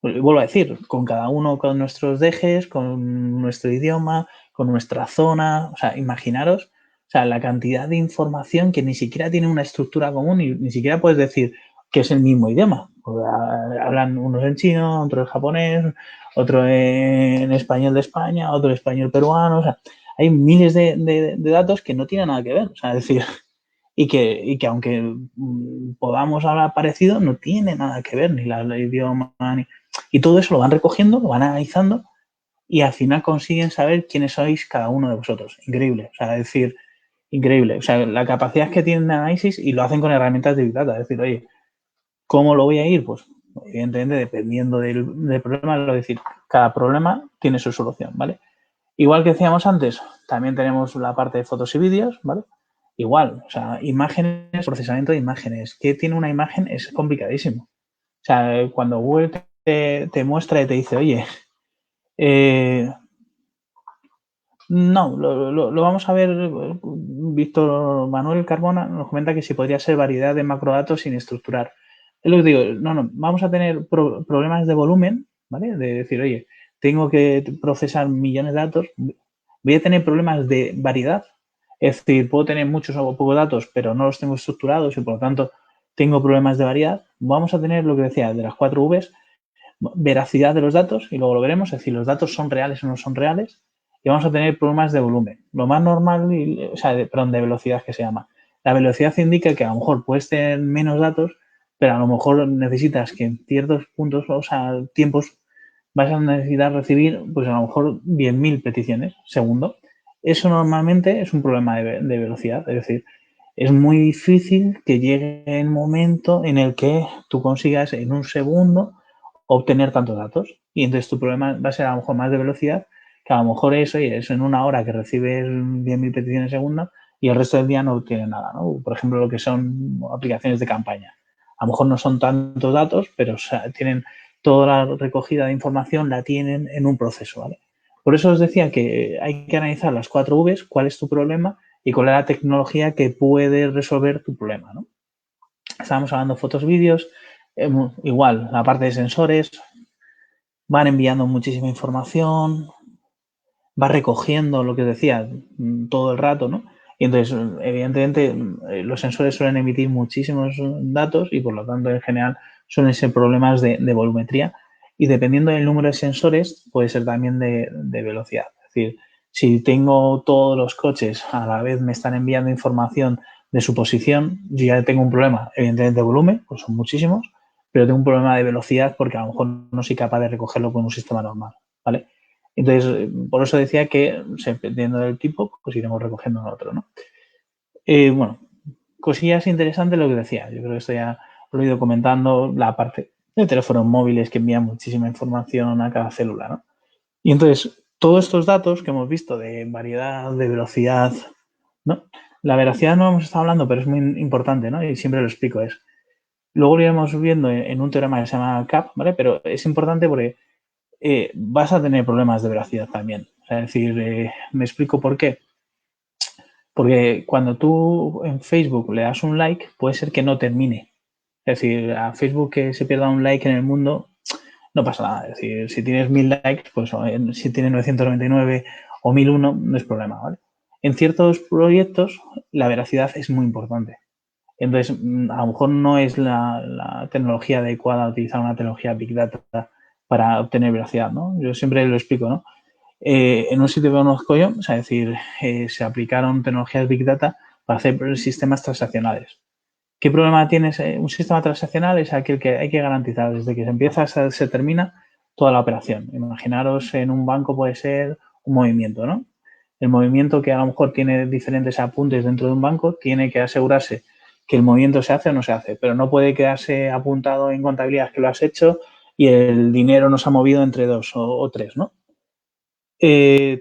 pues, vuelvo a decir, con cada uno con nuestros dejes, con nuestro idioma, con nuestra zona, o sea, imaginaros, o sea, la cantidad de información que ni siquiera tiene una estructura común y ni siquiera puedes decir, que es el mismo idioma. Hablan unos en chino, otros en japonés, otro en español de España, otro en español peruano. O sea, hay miles de datos que no tienen nada que ver. O sea, es decir, y que aunque podamos hablar parecido, no tiene nada que ver, ni el idioma, y todo eso lo van recogiendo, lo van analizando y al final consiguen saber quiénes sois cada uno de vosotros. Increíble. O sea, es decir, increíble. O sea, la capacidad que tienen de análisis y lo hacen con herramientas de Big Data. Es decir, oye, ¿cómo lo voy a ir? Pues evidentemente dependiendo del problema, es decir, cada problema tiene su solución, ¿vale? Igual que decíamos antes, también tenemos la parte de fotos y vídeos, ¿vale? Igual, o sea, imágenes, procesamiento de imágenes. ¿Qué tiene una imagen? Es complicadísimo. O sea, cuando Google te muestra y te dice, oye, no, lo vamos a ver. Víctor Manuel Carbona nos comenta que si podría ser variedad de macrodatos sin estructurar. Es lo que digo, no, vamos a tener problemas de volumen, ¿vale? De decir, oye, tengo que procesar millones de datos, voy a tener problemas de variedad, es decir, puedo tener muchos o pocos datos, pero no los tengo estructurados y por lo tanto tengo problemas de variedad. Vamos a tener lo que decía de las 4 Vs, veracidad de los datos, y luego lo veremos, es decir, los datos son reales o no son reales, y vamos a tener problemas de volumen. Lo más normal, o sea, de velocidad que se llama. La velocidad indica que a lo mejor puedes tener menos datos, pero a lo mejor necesitas que en ciertos puntos, o sea, tiempos, vas a necesitar recibir, pues a lo mejor 10.000 peticiones segundo. Eso normalmente es un problema de velocidad, es decir, es muy difícil que llegue el momento en el que tú consigas en un segundo obtener tantos datos. Y entonces tu problema va a ser a lo mejor más de velocidad, que a lo mejor eso es en una hora que recibes 10.000 peticiones segundo y el resto del día no obtienes nada, ¿no? Por ejemplo, lo que son aplicaciones de campaña. A lo mejor no son tantos datos, pero o sea, tienen toda la recogida de información, la tienen en un proceso, ¿vale? Por eso os decía que hay que analizar las 4 Vs, cuál es tu problema y cuál es la tecnología que puede resolver tu problema, ¿no? Estábamos hablando de fotos, vídeos, igual, la parte de sensores, van enviando muchísima información, va recogiendo lo que os decía todo el rato, ¿no? Y entonces, evidentemente, los sensores suelen emitir muchísimos datos y por lo tanto, en general, suelen ser problemas de volumetría y dependiendo del número de sensores, puede ser también de velocidad. Es decir, si tengo todos los coches a la vez me están enviando información de su posición, yo ya tengo un problema, evidentemente, de volumen, pues son muchísimos, pero tengo un problema de velocidad porque a lo mejor no soy capaz de recogerlo con un sistema normal, ¿vale? Entonces, por eso decía que, dependiendo del tipo, pues iremos recogiendo en otro, ¿no? Bueno, cosillas interesantes lo que decía. Yo creo que esto ya lo he ido comentando, la parte de teléfonos móviles que envían muchísima información a cada célula, ¿no? Y entonces, todos estos datos que hemos visto de variedad, de velocidad, ¿no? La velocidad no hemos estado hablando, pero es muy importante, ¿no? Y siempre lo explico, luego lo iremos viendo en un teorema que se llama CAP, ¿vale? Pero es importante porque vas a tener problemas de veracidad también. O sea, es decir, me explico por qué. Porque cuando tú en Facebook le das un like, puede ser que no termine. Es decir, a Facebook que se pierda un like en el mundo, no pasa nada. Es decir, si tienes 1000 likes, pues si tienes 999 o 1001, no es problema, ¿vale? En ciertos proyectos, la veracidad es muy importante. Entonces, a lo mejor no es la tecnología adecuada utilizar una tecnología Big Data para obtener veracidad, ¿no? Yo siempre lo explico, ¿no? En un sitio que conozco yo, o sea, es decir, se aplicaron tecnologías Big Data para hacer sistemas transaccionales. ¿Qué problema tienes? Un sistema transaccional es aquel que hay que garantizar desde que se empieza hasta se termina toda la operación. Imaginaros en un banco puede ser un movimiento, ¿no? El movimiento que a lo mejor tiene diferentes apuntes dentro de un banco tiene que asegurarse que el movimiento se hace o no se hace, pero no puede quedarse apuntado en contabilidad que lo has hecho y el dinero no se ha movido entre 2 o 3, ¿no?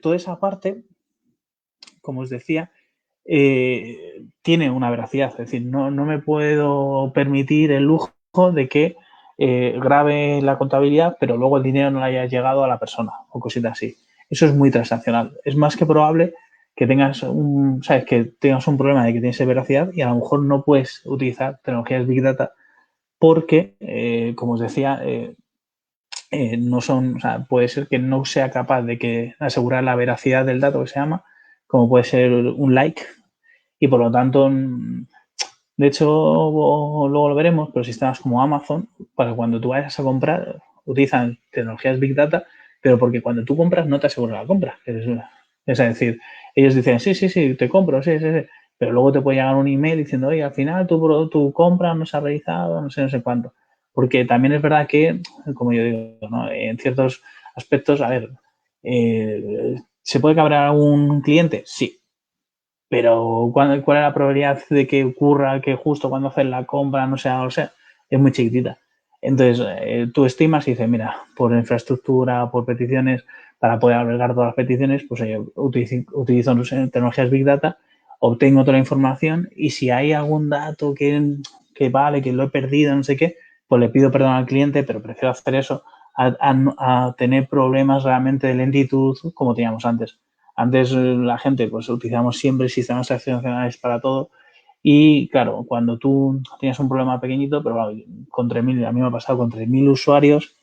Toda esa parte, como os decía, tiene una veracidad. Es decir, no me puedo permitir el lujo de que grabe la contabilidad, pero luego el dinero no le haya llegado a la persona o cositas así. Eso es muy transaccional. Es más que probable que tengas un problema de que tienes veracidad y a lo mejor no puedes utilizar tecnologías Big Data porque, como os decía, no son, o sea, puede ser que no sea capaz de asegurar la veracidad del dato que se llama, como puede ser un like, y por lo tanto no De hecho, luego lo veremos, pero sistemas como Amazon, para cuando tú vayas a comprar, utilizan tecnologías Big Data, pero porque cuando tú compras no te asegura la compra. Es decir, ellos dicen, sí, te compro, sí, pero luego te puede llegar un email diciendo, oye, al final tu compra no se ha realizado, no sé cuánto. Porque también es verdad que, como yo digo, ¿no? En ciertos aspectos, a ver, ¿se puede cabrear a un cliente? Sí. Pero ¿cuál es la probabilidad de que ocurra que justo cuando haces la compra no sea, o sea, es muy chiquitita. Entonces, tú estimas y dices, mira, por infraestructura, por peticiones, para poder albergar todas las peticiones, pues yo utilizo tecnologías Big Data, obtengo toda la información y si hay algún dato que vale, que lo he perdido, no sé qué, pues le pido perdón al cliente, pero prefiero hacer eso a tener problemas realmente de lentitud como teníamos antes. Antes la gente pues utilizamos siempre sistemas transaccionales para todo y claro, cuando tú tienes un problema pequeñito, pero claro, con 3.000, a mí me ha pasado con 3.000 usuarios,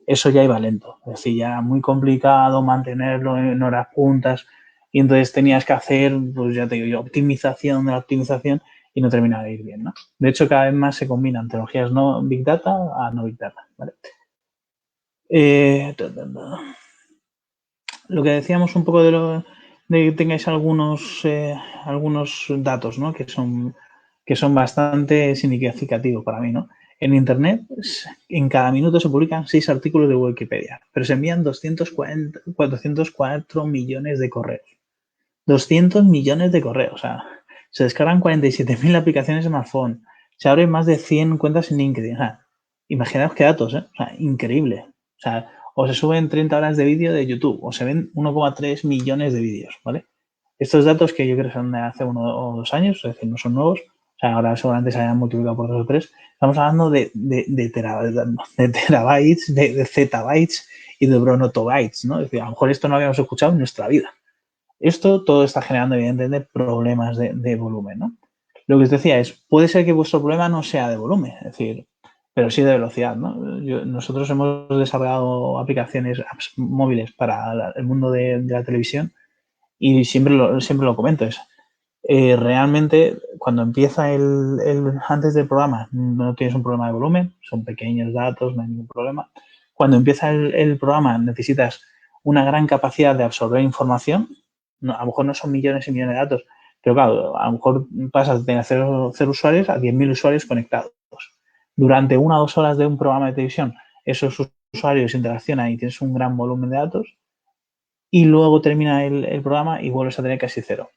eso ya iba lento. Es decir, ya muy complicado mantenerlo en horas puntas y entonces tenías que hacer, pues ya te digo yo, optimización de la optimización y no terminaba de ir bien, ¿no? De hecho, cada vez más se combinan tecnologías no Big Data a no Big Data, ¿vale? Lo que decíamos un poco de que tengáis algunos datos, ¿no? que son bastante significativos para mí, ¿no? En Internet, en cada minuto se publican 6 artículos de Wikipedia, pero se envían 404 millones de correos. 200 millones de correos, o sea, se descargan 47.000 aplicaciones en smartphone, se abren más de 100 cuentas en LinkedIn. O sea, imaginaos qué datos, ¿eh? O sea, increíble. O sea, o se suben 30 horas de vídeo de YouTube, o se ven 1,3 millones de vídeos, ¿vale? Estos datos que yo creo que son de hace 1 o 2 años, es decir, no son nuevos, o sea, ahora seguramente se hayan multiplicado por 2 o 3, estamos hablando de terabytes, de zettabytes y de bronotobytes, ¿no? Es decir, a lo mejor esto no habíamos escuchado en nuestra vida. Esto todo está generando, evidentemente, problemas de volumen, ¿no? Lo que os decía es, puede ser que vuestro problema no sea de volumen, es decir, pero sí de velocidad, ¿no? Nosotros hemos desarrollado aplicaciones, apps móviles para el mundo de la televisión y siempre lo comento, realmente cuando empieza antes del programa no tienes un problema de volumen, son pequeños datos, no hay ningún problema. Cuando empieza el programa necesitas una gran capacidad de absorber información, a lo mejor no son millones y millones de datos, pero claro, a lo mejor pasas de 0 usuarios a 10.000 usuarios conectados. Durante 1 o 2 horas de un programa de televisión, esos usuarios interaccionan y tienes un gran volumen de datos y luego termina el programa y vuelves a tener casi 0.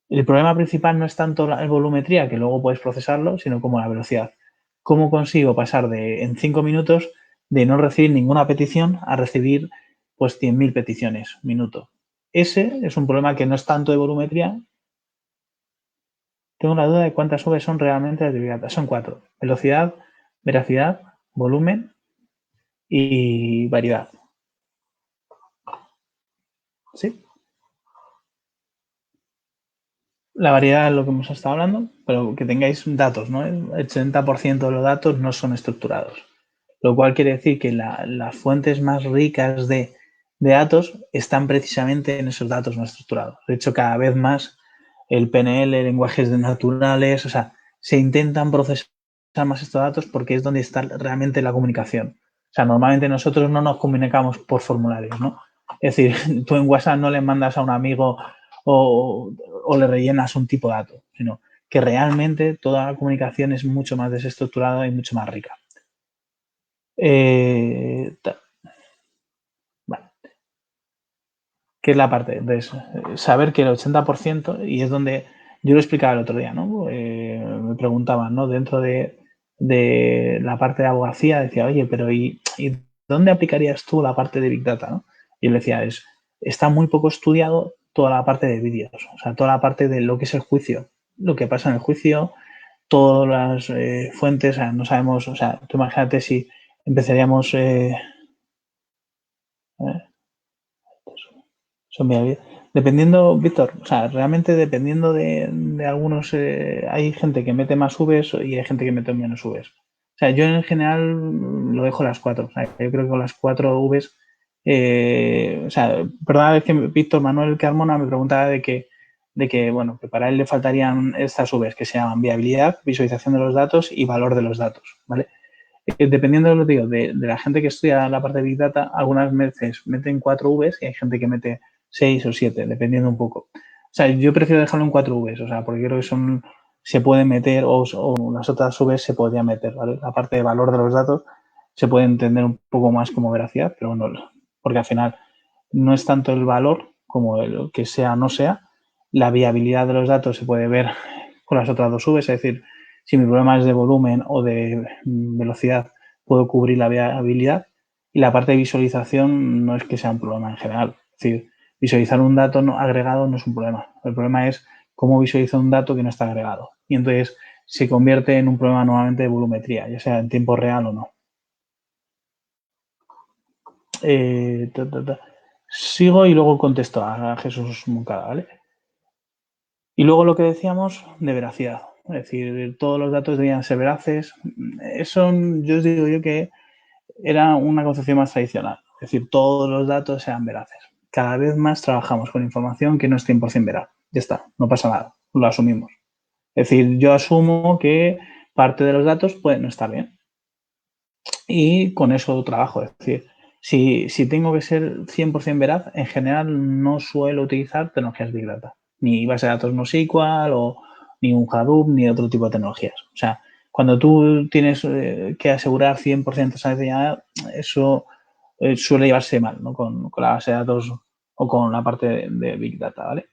El problema principal no es tanto la volumetría, que luego puedes procesarlo, sino como la velocidad. ¿Cómo consigo pasar en 5 minutos de no recibir ninguna petición a recibir pues 100.000 peticiones minuto? Ese es un problema que no es tanto de volumetría. Tengo la duda de cuántas V son realmente las de Big Data. Son 4. Velocidad, veracidad, volumen y variedad. ¿Sí? La variedad es lo que hemos estado hablando, pero que tengáis datos, ¿no? El 80% de los datos no son estructurados, lo cual quiere decir que las fuentes más ricas de datos están precisamente en esos datos no estructurados. De hecho, cada vez más el PNL, lenguajes naturales, o sea, se intentan procesar más estos datos porque es donde está realmente la comunicación. O sea, normalmente nosotros no nos comunicamos por formularios, ¿no? Es decir, tú en WhatsApp no le mandas a un amigo o le rellenas un tipo de dato, sino que realmente toda la comunicación es mucho más desestructurada y mucho más rica. Vale. ¿Qué es la parte? Entonces, saber que el 80%, y es donde yo lo explicaba el otro día, ¿no? Me preguntaban, ¿no? Dentro de la parte de abogacía, decía, oye, pero ¿y dónde aplicarías tú la parte de Big Data, ¿no? Y yo le decía, está muy poco estudiado toda la parte de vídeos, o sea, toda la parte de lo que es el juicio, lo que pasa en el juicio, todas las fuentes, o sea, no sabemos, o sea, tú imagínate si empezaríamos... dependiendo, Víctor, o sea, realmente dependiendo de algunos, hay gente que mete más Vs y hay gente que mete menos Vs. O sea, yo en general lo dejo las 4. O sea, yo creo que con las 4 Vs, o sea, perdón, es que Víctor Manuel Carmona me preguntaba de que de que, bueno, que para él le faltarían estas Vs que se llaman viabilidad, visualización de los datos y valor de los datos, ¿vale? Dependiendo de lo que digo, de la gente que estudia la parte de Big Data, algunas veces meten 4 Vs y hay gente que mete 6 o 7, dependiendo un poco. O sea, yo prefiero dejarlo en 4 Vs, o sea, porque creo que se pueden meter o las otras Vs se podrían meter, ¿vale? La parte de valor de los datos se puede entender un poco más como veracidad, pero no, porque al final no es tanto el valor como el que sea o no sea. La viabilidad de los datos se puede ver con las otras 2 Vs, es decir, si mi problema es de volumen o de velocidad, puedo cubrir la viabilidad. Y la parte de visualización no es que sea un problema en general. Es decir, visualizar un dato no agregado no es un problema. El problema es cómo visualizo un dato que no está agregado. Y entonces se convierte en un problema nuevamente de volumetría, ya sea en tiempo real o no. Sigo y luego contesto a Jesús Moncada, ¿vale? Y luego lo que decíamos de veracidad. Es decir, todos los datos debían ser veraces. Eso yo os digo yo que era una concepción más tradicional. Es decir, todos los datos sean veraces. Cada vez más trabajamos con información que no es 100% veraz. Ya está, no pasa nada, lo asumimos. Es decir, yo asumo que parte de los datos pueden no estar bien. Y con eso trabajo. Es decir, si tengo que ser 100% veraz, en general no suelo utilizar tecnologías Big Data. Ni base de datos NoSQL o ni un Hadoop ni otro tipo de tecnologías. O sea, cuando tú tienes que asegurar 100% esa necesidad, eso suele llevarse mal, ¿no? Con la base de datos o con la parte de Big Data, ¿vale?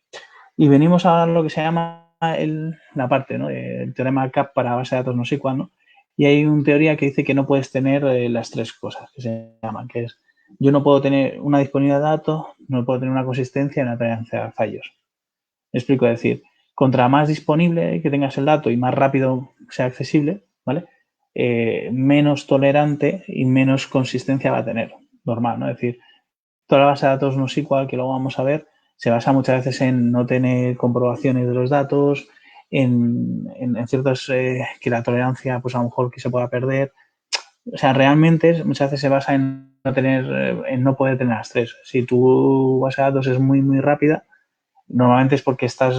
Y venimos a lo que se llama la parte, ¿no? El teorema CAP para base de datos NoSQL, ¿no? Y hay una teoría que dice que no puedes tener las 3 cosas que se llaman, que es yo no puedo tener una disponibilidad de datos, no puedo tener una consistencia y una tolerancia a fallos. Me explico, es decir, contra más disponible que tengas el dato y más rápido sea accesible, ¿vale? Menos tolerante y menos consistencia va a tener, normal, ¿no? Es decir, toda la base de datos NoSQL que luego vamos a ver se basa muchas veces en no tener comprobaciones de los datos, en ciertos que la tolerancia pues a lo mejor que se pueda perder. O sea, realmente muchas veces se basa en no poder tener las 3. Si tu base de datos es muy, muy rápida, normalmente es porque estás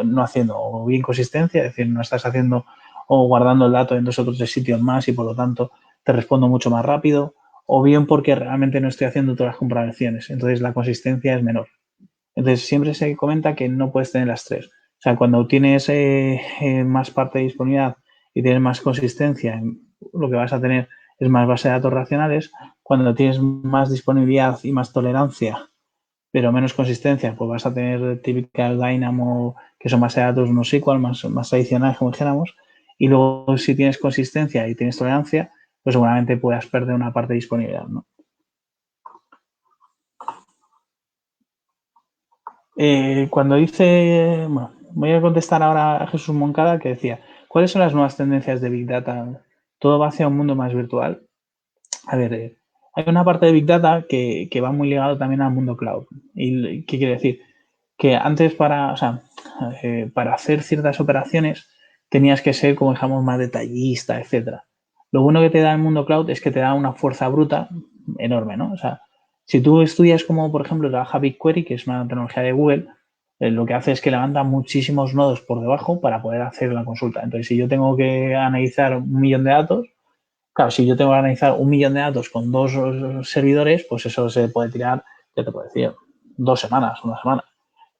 no haciendo o bien consistencia, es decir, no estás haciendo o guardando el dato en 2 o 3 sitios más y por lo tanto te respondo mucho más rápido, o bien porque realmente no estoy haciendo todas las comprobaciones, entonces la consistencia es menor. Entonces siempre se comenta que no puedes tener las 3. O sea, cuando tienes más parte de disponibilidad y tienes más consistencia, lo que vas a tener es más base de datos racionales. Cuando tienes más disponibilidad y más tolerancia, pero menos consistencia, pues vas a tener típicas Dynamo, que son base de datos NoSQL, más tradicionales, como dijéramos. Y luego, si tienes consistencia y tienes tolerancia, pues seguramente puedas perder una parte de disponibilidad, ¿no? Cuando dice, bueno, voy a contestar ahora a Jesús Moncada que decía, ¿cuáles son las nuevas tendencias de Big Data? ¿Todo va hacia un mundo más virtual? A ver, hay una parte de Big Data que va muy ligado también al mundo cloud. ¿Y qué quiere decir? Que antes para hacer ciertas operaciones tenías que ser, como digamos, más detallista, etcétera. Lo bueno que te da el mundo cloud es que te da una fuerza bruta enorme, ¿no? O sea, si tú estudias como, por ejemplo, trabaja BigQuery, que es una tecnología de Google, lo que hace es que levanta muchísimos nodos por debajo para poder hacer la consulta. Entonces, si yo tengo que analizar 1 millón de datos, claro, si yo tengo que analizar 1 millón de datos con 2 servidores, pues eso se puede tirar, ya te puedo decir, 2 semanas, 1 semana.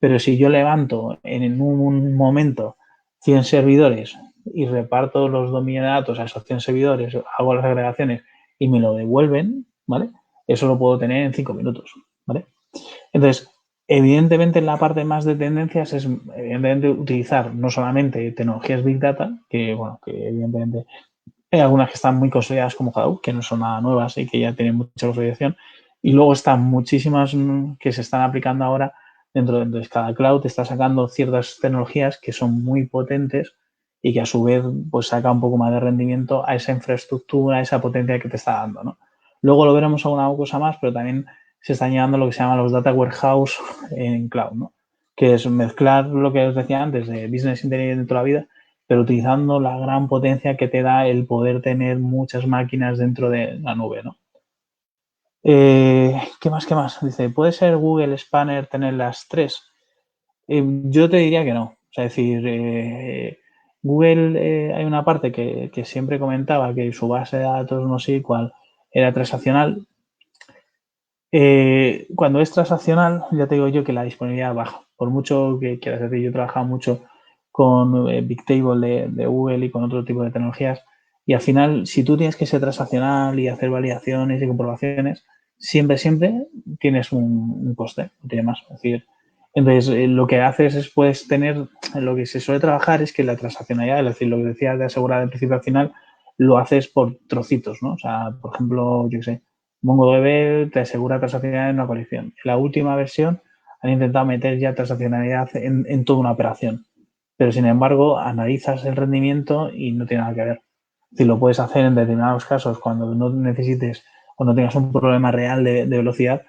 Pero si yo levanto en un momento 100 servidores y reparto los 2 millones de datos a esos 100 servidores, hago las agregaciones y me lo devuelven, ¿vale? Eso lo puedo tener en 5 minutos, ¿vale? Entonces, evidentemente en la parte más de tendencias es evidentemente utilizar no solamente tecnologías Big Data, que bueno, que evidentemente hay algunas que están muy consolidadas como Hadoop, que no son nada nuevas y que ya tienen mucha consolidación, y luego están muchísimas que se están aplicando ahora dentro de entonces cada cloud está sacando ciertas tecnologías que son muy potentes y que a su vez pues saca un poco más de rendimiento a esa infraestructura, a esa potencia que te está dando, ¿no? Luego lo veremos alguna cosa más, pero también se están llevando lo que se llama los data warehouse en cloud, ¿no? Que es mezclar lo que os decía antes de business intelligence de toda la vida, pero utilizando la gran potencia que te da el poder tener muchas máquinas dentro de la nube, ¿no? ¿Qué más? Dice, ¿puede ser Google Spanner tener las 3? Yo te diría que no. O sea, es decir, Google, hay una parte que siempre comentaba que su base de datos, no sé cuál, era transaccional. Cuando es transaccional, ya te digo yo que la disponibilidad baja. Por mucho que quieras decir, yo he trabajado mucho con Bigtable de Google y con otro tipo de tecnologías. Y al final, si tú tienes que ser transaccional y hacer validaciones y comprobaciones, siempre tienes un coste, no tiene más. Es decir, entonces lo que haces es puedes tener, lo que se suele trabajar es que la transaccionalidad, es decir, lo que decías de asegurar del principio al final, lo haces por trocitos, ¿no? O sea, por ejemplo, yo qué sé, MongoDB te asegura transaccionalidad en una colección. En la última versión han intentado meter ya transaccionalidad en toda una operación. Pero sin embargo, analizas el rendimiento y no tiene nada que ver. Si lo puedes hacer en determinados casos cuando no necesites o no tengas un problema real de velocidad,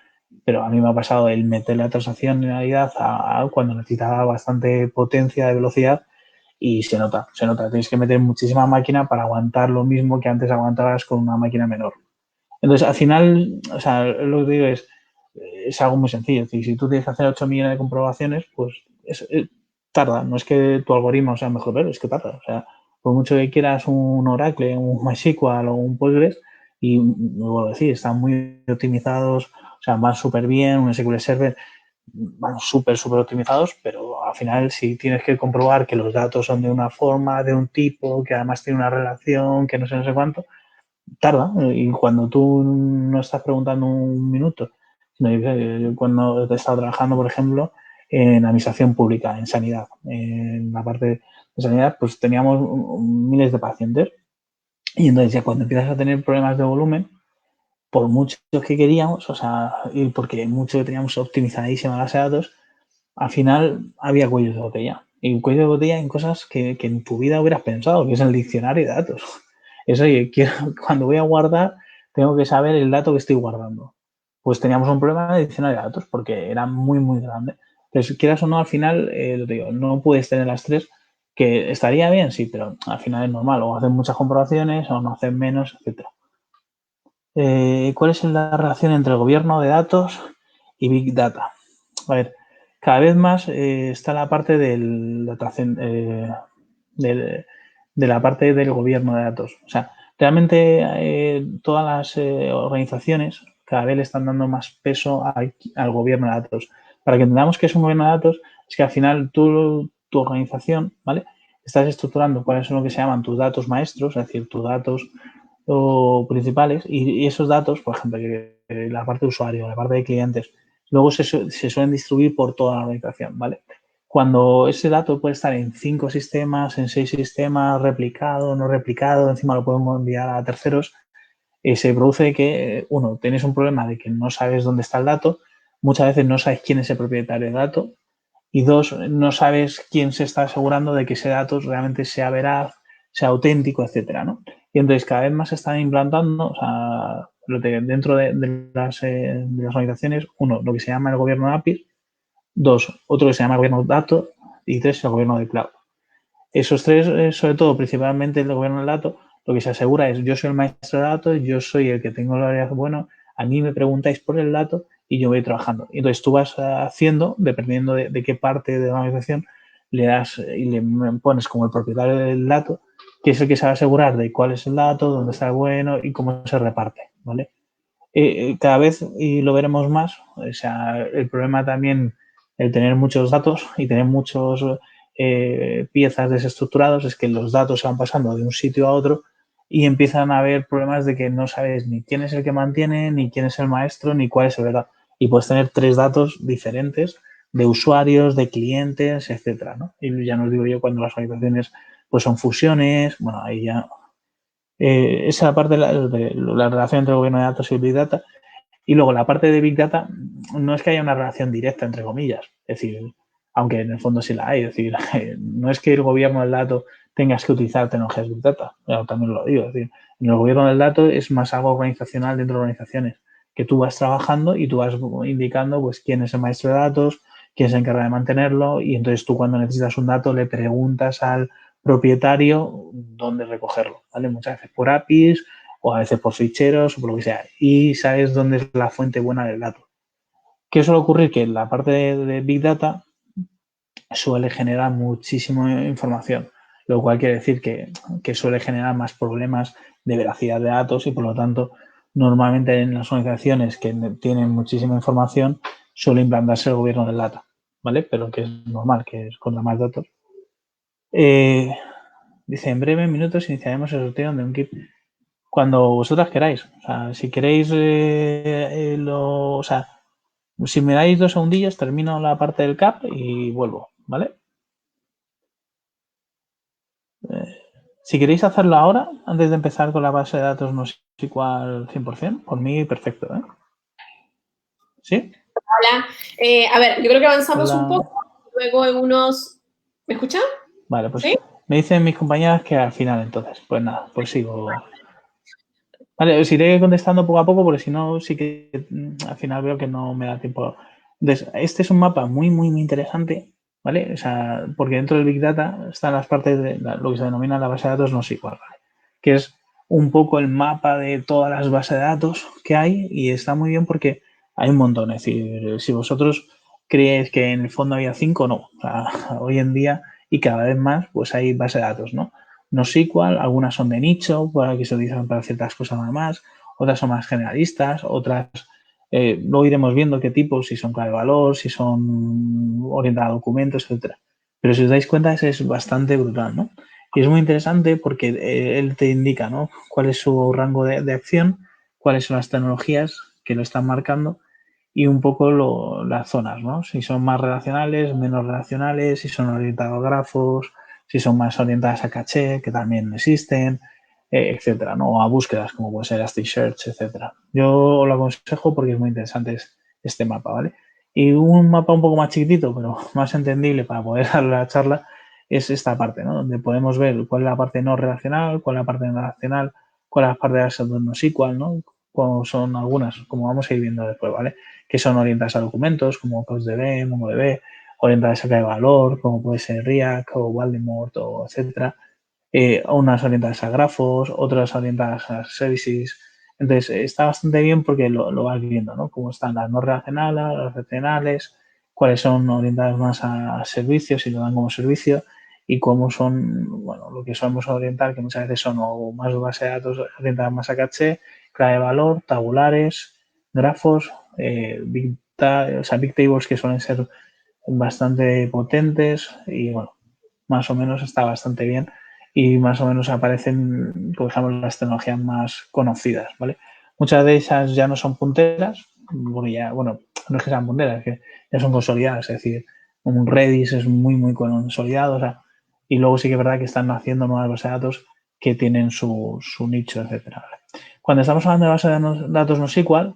pero a mí me ha pasado el meter la transaccionalidad a cuando necesitaba bastante potencia de velocidad y se nota. Tienes que meter muchísima máquina para aguantar lo mismo que antes aguantabas con una máquina menor. Entonces, al final, o sea, lo que digo es algo muy sencillo. Es decir, si tú tienes que hacer 8 millones de comprobaciones, pues tarda. No es que tu algoritmo sea mejor, pero es que tarda. O sea, por mucho que quieras un Oracle, un MySQL o un Postgres, y vuelvo a decir, están muy optimizados, o sea, van súper bien, un SQL Server, van súper optimizados, pero al final si tienes que comprobar que los datos son de una forma, de un tipo, que además tiene una relación, que no sé cuánto, tarda. Y cuando tú no estás preguntando un minuto, sino yo cuando he estado trabajando, por ejemplo, en administración pública, en sanidad, en la parte de sanidad, pues teníamos miles de pacientes. Y entonces ya cuando empiezas a tener problemas de volumen, por mucho que queríamos, o sea, y porque mucho que teníamos optimizadísima la base de datos, al final había cuellos de botella. Y cuellos de botella en cosas que en tu vida hubieras pensado, que es el diccionario de datos. Es, oye, cuando voy a guardar, tengo que saber el dato que estoy guardando. Pues teníamos un problema de diccionario de datos porque era muy grande. Entonces, quieras o no, al final, te digo, no puedes tener las tres, que estaría bien, sí, pero al final es normal. O hacen muchas comprobaciones o no hacen menos, etcétera. ¿Cuál es la relación entre el gobierno de datos y Big Data? A ver, cada vez más está la parte de la parte del gobierno de datos. O sea, realmente todas las organizaciones cada vez le están dando más peso al gobierno de datos. Para que entendamos que es un gobierno de datos, es que al final tu organización, ¿vale? Estás estructurando cuáles son lo que se llaman tus datos maestros, es decir, tus datos principales y esos datos, por ejemplo, la parte de usuario, la parte de clientes, luego se suelen distribuir por toda la organización, ¿vale? Cuando ese dato puede estar en 5 sistemas, en 6 sistemas, replicado, no replicado, encima lo podemos enviar a terceros, se produce que, uno, tienes un problema de que no sabes dónde está el dato, muchas veces no sabes quién es el propietario del dato, y dos, no sabes quién se está asegurando de que ese dato realmente sea veraz, sea auténtico, etcétera, ¿no? Y entonces cada vez más se están implantando, o sea, dentro de las organizaciones, uno, lo que se llama el gobierno de APIs, dos, otro que se llama el gobierno de datos y tres, el gobierno de cloud. Esos tres, sobre todo, principalmente el gobierno del dato, lo que se asegura es yo soy el maestro de datos, yo soy el que tengo la realidad, bueno, a mí me preguntáis por el dato y yo voy trabajando. Y entonces tú vas haciendo, dependiendo de qué parte de la organización, le das y le pones como el propietario del dato, que es el que se va a asegurar de cuál es el dato, dónde está el bueno y cómo se reparte, ¿vale? Cada vez, y lo veremos más, o sea, el problema también, el tener muchos datos y tener muchos piezas desestructurados, es que los datos se van pasando de un sitio a otro y empiezan a haber problemas de que no sabes ni quién es el que mantiene, ni quién es el maestro, ni cuál es el verdad. Y puedes tener 3 datos diferentes de usuarios, de clientes, etcétera, ¿no? Y ya no os digo yo cuando las organizaciones pues son fusiones, bueno, ahí ya esa parte de la relación entre el gobierno de datos y el Big Data. Y luego la parte de Big Data, no es que haya una relación directa, entre comillas. Es decir, aunque en el fondo sí la hay. Es decir, no es que el gobierno del dato tengas que utilizar tecnologías Big Data. Yo también lo digo. Es decir, en el gobierno del dato es más algo organizacional dentro de organizaciones, que tú vas trabajando y tú vas indicando pues quién es el maestro de datos, quién se encarga de mantenerlo, y entonces tú cuando necesitas un dato le preguntas al propietario dónde recogerlo, ¿vale? Muchas veces por APIs o a veces por ficheros o por lo que sea, y sabes dónde es la fuente buena del dato. ¿Qué suele ocurrir? Que en la parte de Big Data suele generar muchísima información, lo cual quiere decir que suele generar más problemas de veracidad de datos y, por lo tanto, normalmente en las organizaciones que tienen muchísima información suele implantarse el gobierno del data, ¿vale? Pero que es normal, que es contra más datos. Dice, en breves minutos iniciaremos el sorteo de un kit cuando vosotras queráis. O sea, si queréis, o sea, si me dais 2 segundillos, termino la parte del CAP y vuelvo, ¿vale? Si queréis hacerlo ahora, antes de empezar con la base de datos NoSQL 100%, por mí perfecto, ¿eh? ¿Sí? Hola. A ver, yo creo que avanzamos Hola. un poco. Luego en unos... ¿Me escuchan? Vale, pues ¿Sí? me dicen mis compañeras que al final, entonces. Pues nada, pues sigo. Vale, os iré contestando poco a poco porque si no, sí que al final veo que no me da tiempo. Entonces, este es un mapa muy, muy, muy interesante, ¿vale? O sea, porque dentro del Big Data están las partes de lo que se denomina la base de datos NoSQL, ¿vale? Que es un poco el mapa de todas las bases de datos que hay y está muy bien porque hay un montón. Es decir, si vosotros creéis que en el fondo había 5, no. O sea, hoy en día y cada vez más, pues hay base de datos, ¿no? NoSQL, algunas son de nicho, para que se utilizan para ciertas cosas nada más, otras son más generalistas, otras luego iremos viendo qué tipos, si son clave valor, si son orientadas a documentos, etcétera. Pero si os dais cuenta, ese es bastante brutal, ¿no? Y es muy interesante porque él te indica, ¿no? Cuál es su rango de acción, cuáles son las tecnologías que lo están marcando y un poco las zonas, ¿no? Si son más relacionales, menos relacionales, si son orientados a grafos, si son más orientadas a caché, que también existen, etcétera, ¿no? O a búsquedas, como puede ser Elasticsearch, etcétera. Yo lo aconsejo porque es muy interesante este mapa, ¿vale? Y un mapa un poco más chiquitito, pero más entendible para poder dar la charla, es esta parte, ¿no? Donde podemos ver cuál es la parte no relacional, cuál es la parte no relacional, cuál es la parte de las NoSQL, ¿no? Como son algunas, como vamos a ir viendo después, ¿vale? Que son orientadas a documentos, como CouchDB, MongoDB, orientadas a clave de valor, como puede ser React o Voldemort, o etcétera. Unas orientadas a grafos, otras orientadas a services. Entonces, está bastante bien porque lo vas viendo, ¿no? Cómo están las no relacionales, las relacionales, cuáles son orientadas más a servicios y lo dan como servicio y cómo son, bueno, lo que solemos orientar, que muchas veces son o más base de datos orientadas más a caché, clave de valor, tabulares, grafos, big tables que suelen ser bastante potentes y, bueno, más o menos está bastante bien y más o menos aparecen, por ejemplo, las tecnologías más conocidas, ¿vale? Muchas de esas ya no son punteras, bueno, no es que sean punteras, es que ya son consolidadas, es decir, un Redis es muy, muy consolidado, o sea, y luego sí que es verdad que están haciendo nuevas bases de datos que tienen su nicho, etcétera. ¿Vale? Cuando estamos hablando de bases de datos NoSQL,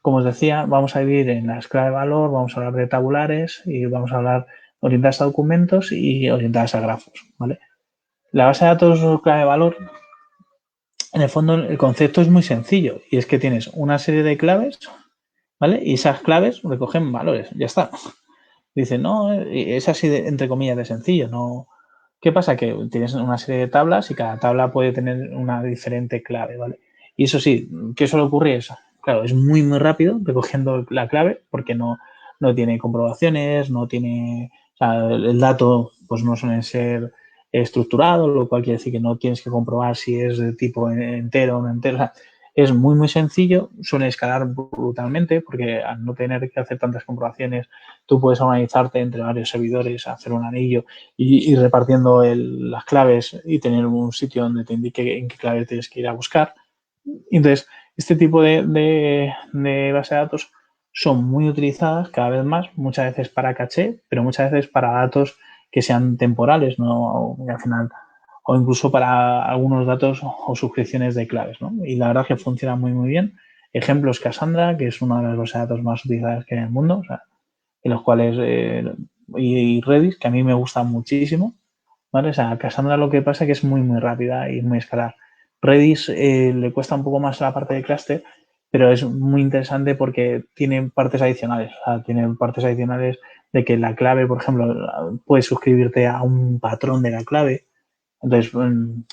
como os decía, vamos a dividir en las clave de valor, vamos a hablar de tabulares y vamos a hablar orientadas a documentos y orientadas a grafos, ¿vale? La base de datos clave de valor, en el fondo, el concepto es muy sencillo y es que tienes una serie de claves, ¿vale? Y esas claves recogen valores, ya está. Dicen, no, es así de, entre comillas, de sencillo, no. ¿Qué pasa? Que tienes una serie de tablas y cada tabla puede tener una diferente clave, ¿vale? Y eso sí, ¿qué suele ocurrir? Eso, claro, es muy, muy rápido recogiendo la clave porque no tiene comprobaciones, no tiene, o sea, el dato pues no suele ser estructurado, lo cual quiere decir que no tienes que comprobar si es de tipo entero o no entero. O sea, es muy, muy sencillo, suele escalar brutalmente porque al no tener que hacer tantas comprobaciones, tú puedes organizarte entre varios servidores, hacer un anillo y ir repartiendo las claves y tener un sitio donde te indique en qué clave tienes que ir a buscar. Entonces, este tipo de base de datos son muy utilizadas cada vez más, muchas veces para caché, pero muchas veces para datos que sean temporales, ¿no? Al final, o incluso para algunos datos o suscripciones de claves, ¿no? Y la verdad es que funciona muy, muy bien. Ejemplos, Cassandra, que es una de las bases de datos más utilizadas que hay en el mundo, o sea, en los cuales, y Redis, que a mí me gusta muchísimo, ¿vale? O sea, Cassandra lo que pasa es que es muy, muy rápida y muy escalar. Redis le cuesta un poco más la parte de clúster, pero es muy interesante porque tiene partes adicionales. O sea, tiene partes adicionales de que la clave, por ejemplo, puedes suscribirte a un patrón de la clave. Entonces,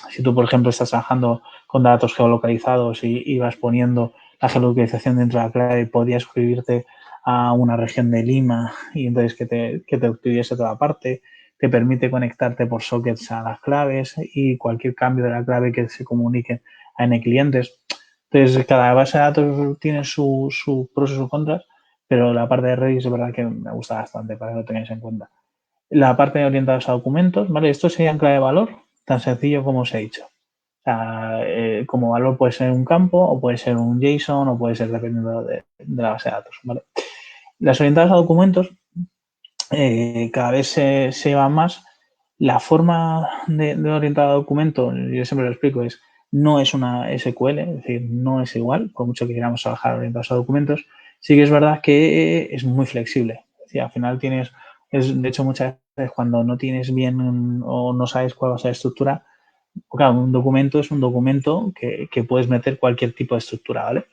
si tú, por ejemplo, estás trabajando con datos geolocalizados y vas poniendo la geolocalización dentro de la clave, podrías suscribirte a una región de Lima y entonces que te obtuviese toda parte. Te permite conectarte por sockets a las claves y cualquier cambio de la clave que se comunique a N clientes. Entonces, cada base de datos tiene sus pros y sus contras, pero la parte de Redis es verdad que me gusta bastante para que lo tengáis en cuenta. La parte orientada a documentos, ¿vale? Esto sería en clave de valor, tan sencillo como os he dicho. O sea, como valor puede ser un campo o puede ser un JSON o puede ser dependiendo de la base de datos, ¿vale? Las orientadas a documentos cada vez se lleva más. La forma de orientar a documento, yo siempre lo explico, no es una SQL, es decir, no es igual, por mucho que queramos trabajar orientados a documentos. Sí que es verdad que es muy flexible. Es decir, al final de hecho, muchas veces cuando no tienes bien o no sabes cuál va a ser la estructura, claro, un documento es un documento que puedes meter cualquier tipo de estructura, ¿vale?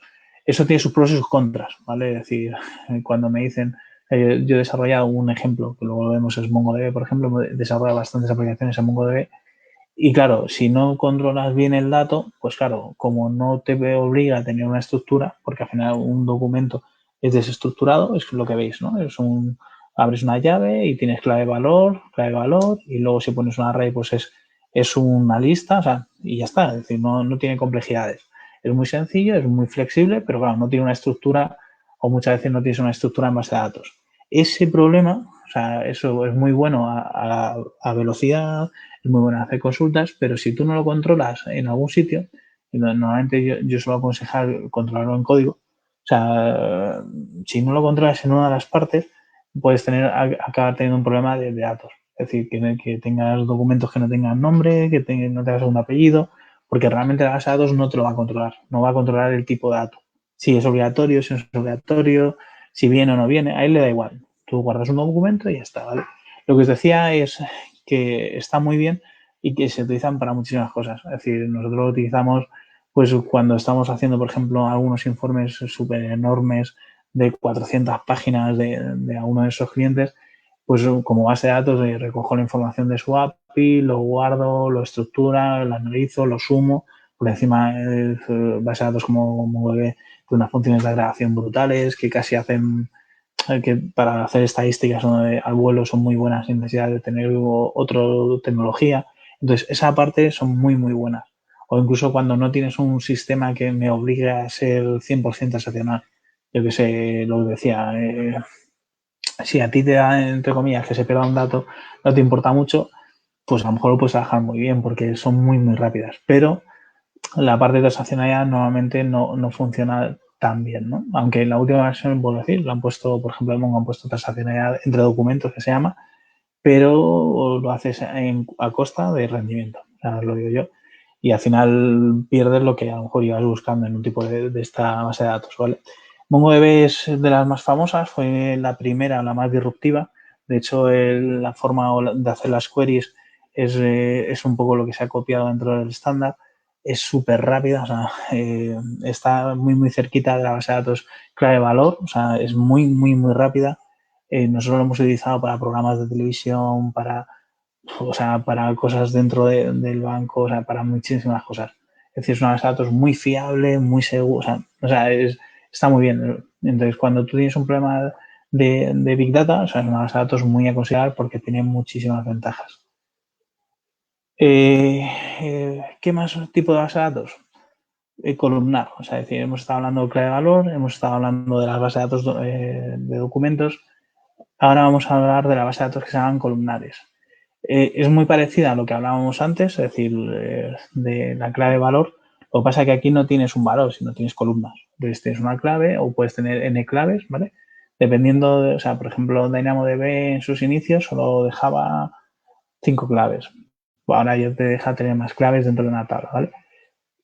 Eso tiene sus pros y sus contras, ¿vale? Es decir, cuando me dicen, yo he desarrollado un ejemplo, que luego lo vemos, es MongoDB, por ejemplo, he desarrollado bastantes aplicaciones en MongoDB y claro, si no controlas bien el dato, pues claro, como no te obliga a tener una estructura, porque al final un documento es desestructurado, es lo que veis, ¿no? Abres una llave y tienes clave valor, y luego si pones un array, pues es una lista, o sea, y ya está, es decir, no tiene complejidades. Es muy sencillo, es muy flexible, pero claro, no tiene una estructura o muchas veces no tienes una estructura en base a datos. Ese problema, o sea, eso es muy bueno a velocidad, es muy bueno hacer consultas, pero si tú no lo controlas en algún sitio, y normalmente yo suelo aconsejar controlarlo en código, o sea, si no lo controlas en una de las partes, puedes acabar teniendo un problema de datos. Es decir, que tengas documentos que no tengan nombre, no tengas un apellido, porque realmente la base de datos no te lo va a controlar, no va a controlar el tipo de dato. Si es obligatorio, si no es obligatorio, si viene o no viene, a él le da igual. Tú guardas un documento y ya está, ¿vale? Lo que os decía es que está muy bien y que se utilizan para muchísimas cosas. Es decir, nosotros lo utilizamos pues cuando estamos haciendo, por ejemplo, algunos informes súper enormes de 400 páginas de uno de esos clientes, pues como base de datos recojo la información de su API, lo guardo, lo estructura, lo analizo, lo sumo. Por encima, base de datos como MongoDB de unas funciones de agregación brutales que casi hacen que para hacer estadísticas al vuelo son muy buenas sin necesidad de tener otra tecnología. Entonces, esa parte son muy, muy buenas. O incluso cuando no tienes un sistema que me obligue a ser 100% transaccional. Yo que sé, lo que decía, si a ti te da, entre comillas, que se pierda un dato, no te importa mucho, pues a lo mejor lo puedes trabajar muy bien porque son muy, muy rápidas. Pero la parte de transaccionalidad normalmente no funciona tan bien, ¿no? Aunque en la última versión, puedo decir, lo han puesto, por ejemplo, en Mongo han puesto transaccionalidad entre documentos, que se llama, pero lo haces a costa de rendimiento, o sea, lo digo yo. Y al final pierdes lo que a lo mejor ibas buscando en un tipo de esta base de datos, ¿vale? MongoDB es de las más famosas, fue la primera, la más disruptiva. De hecho, la forma de hacer las queries es un poco lo que se ha copiado dentro del estándar. Es súper rápida, o sea, está muy, muy cerquita de la base de datos clave valor, o sea, es muy, muy, muy rápida. Nosotros lo hemos utilizado para programas de televisión, para cosas dentro del banco, o sea, para muchísimas cosas. Es decir, es una base de datos muy fiable, muy segura, está muy bien. Entonces, cuando tú tienes un problema de Big Data, o sea, es una base de datos muy a considerar porque tiene muchísimas ventajas. ¿Qué más tipo de base de datos? Columnar, o sea, es decir, hemos estado hablando de clave de valor, hemos estado hablando de las bases de datos de documentos, ahora vamos a hablar de la base de datos que se llaman columnares. Es muy parecida a lo que hablábamos antes, es decir, de la clave de valor. Lo que pasa es que aquí no tienes un valor, sino tienes columnas. Entonces tienes una clave o puedes tener n claves, ¿vale? Dependiendo de, o sea, por ejemplo, DynamoDB en sus inicios solo dejaba 5 claves. Ahora ya te deja tener más claves dentro de una tabla, ¿vale?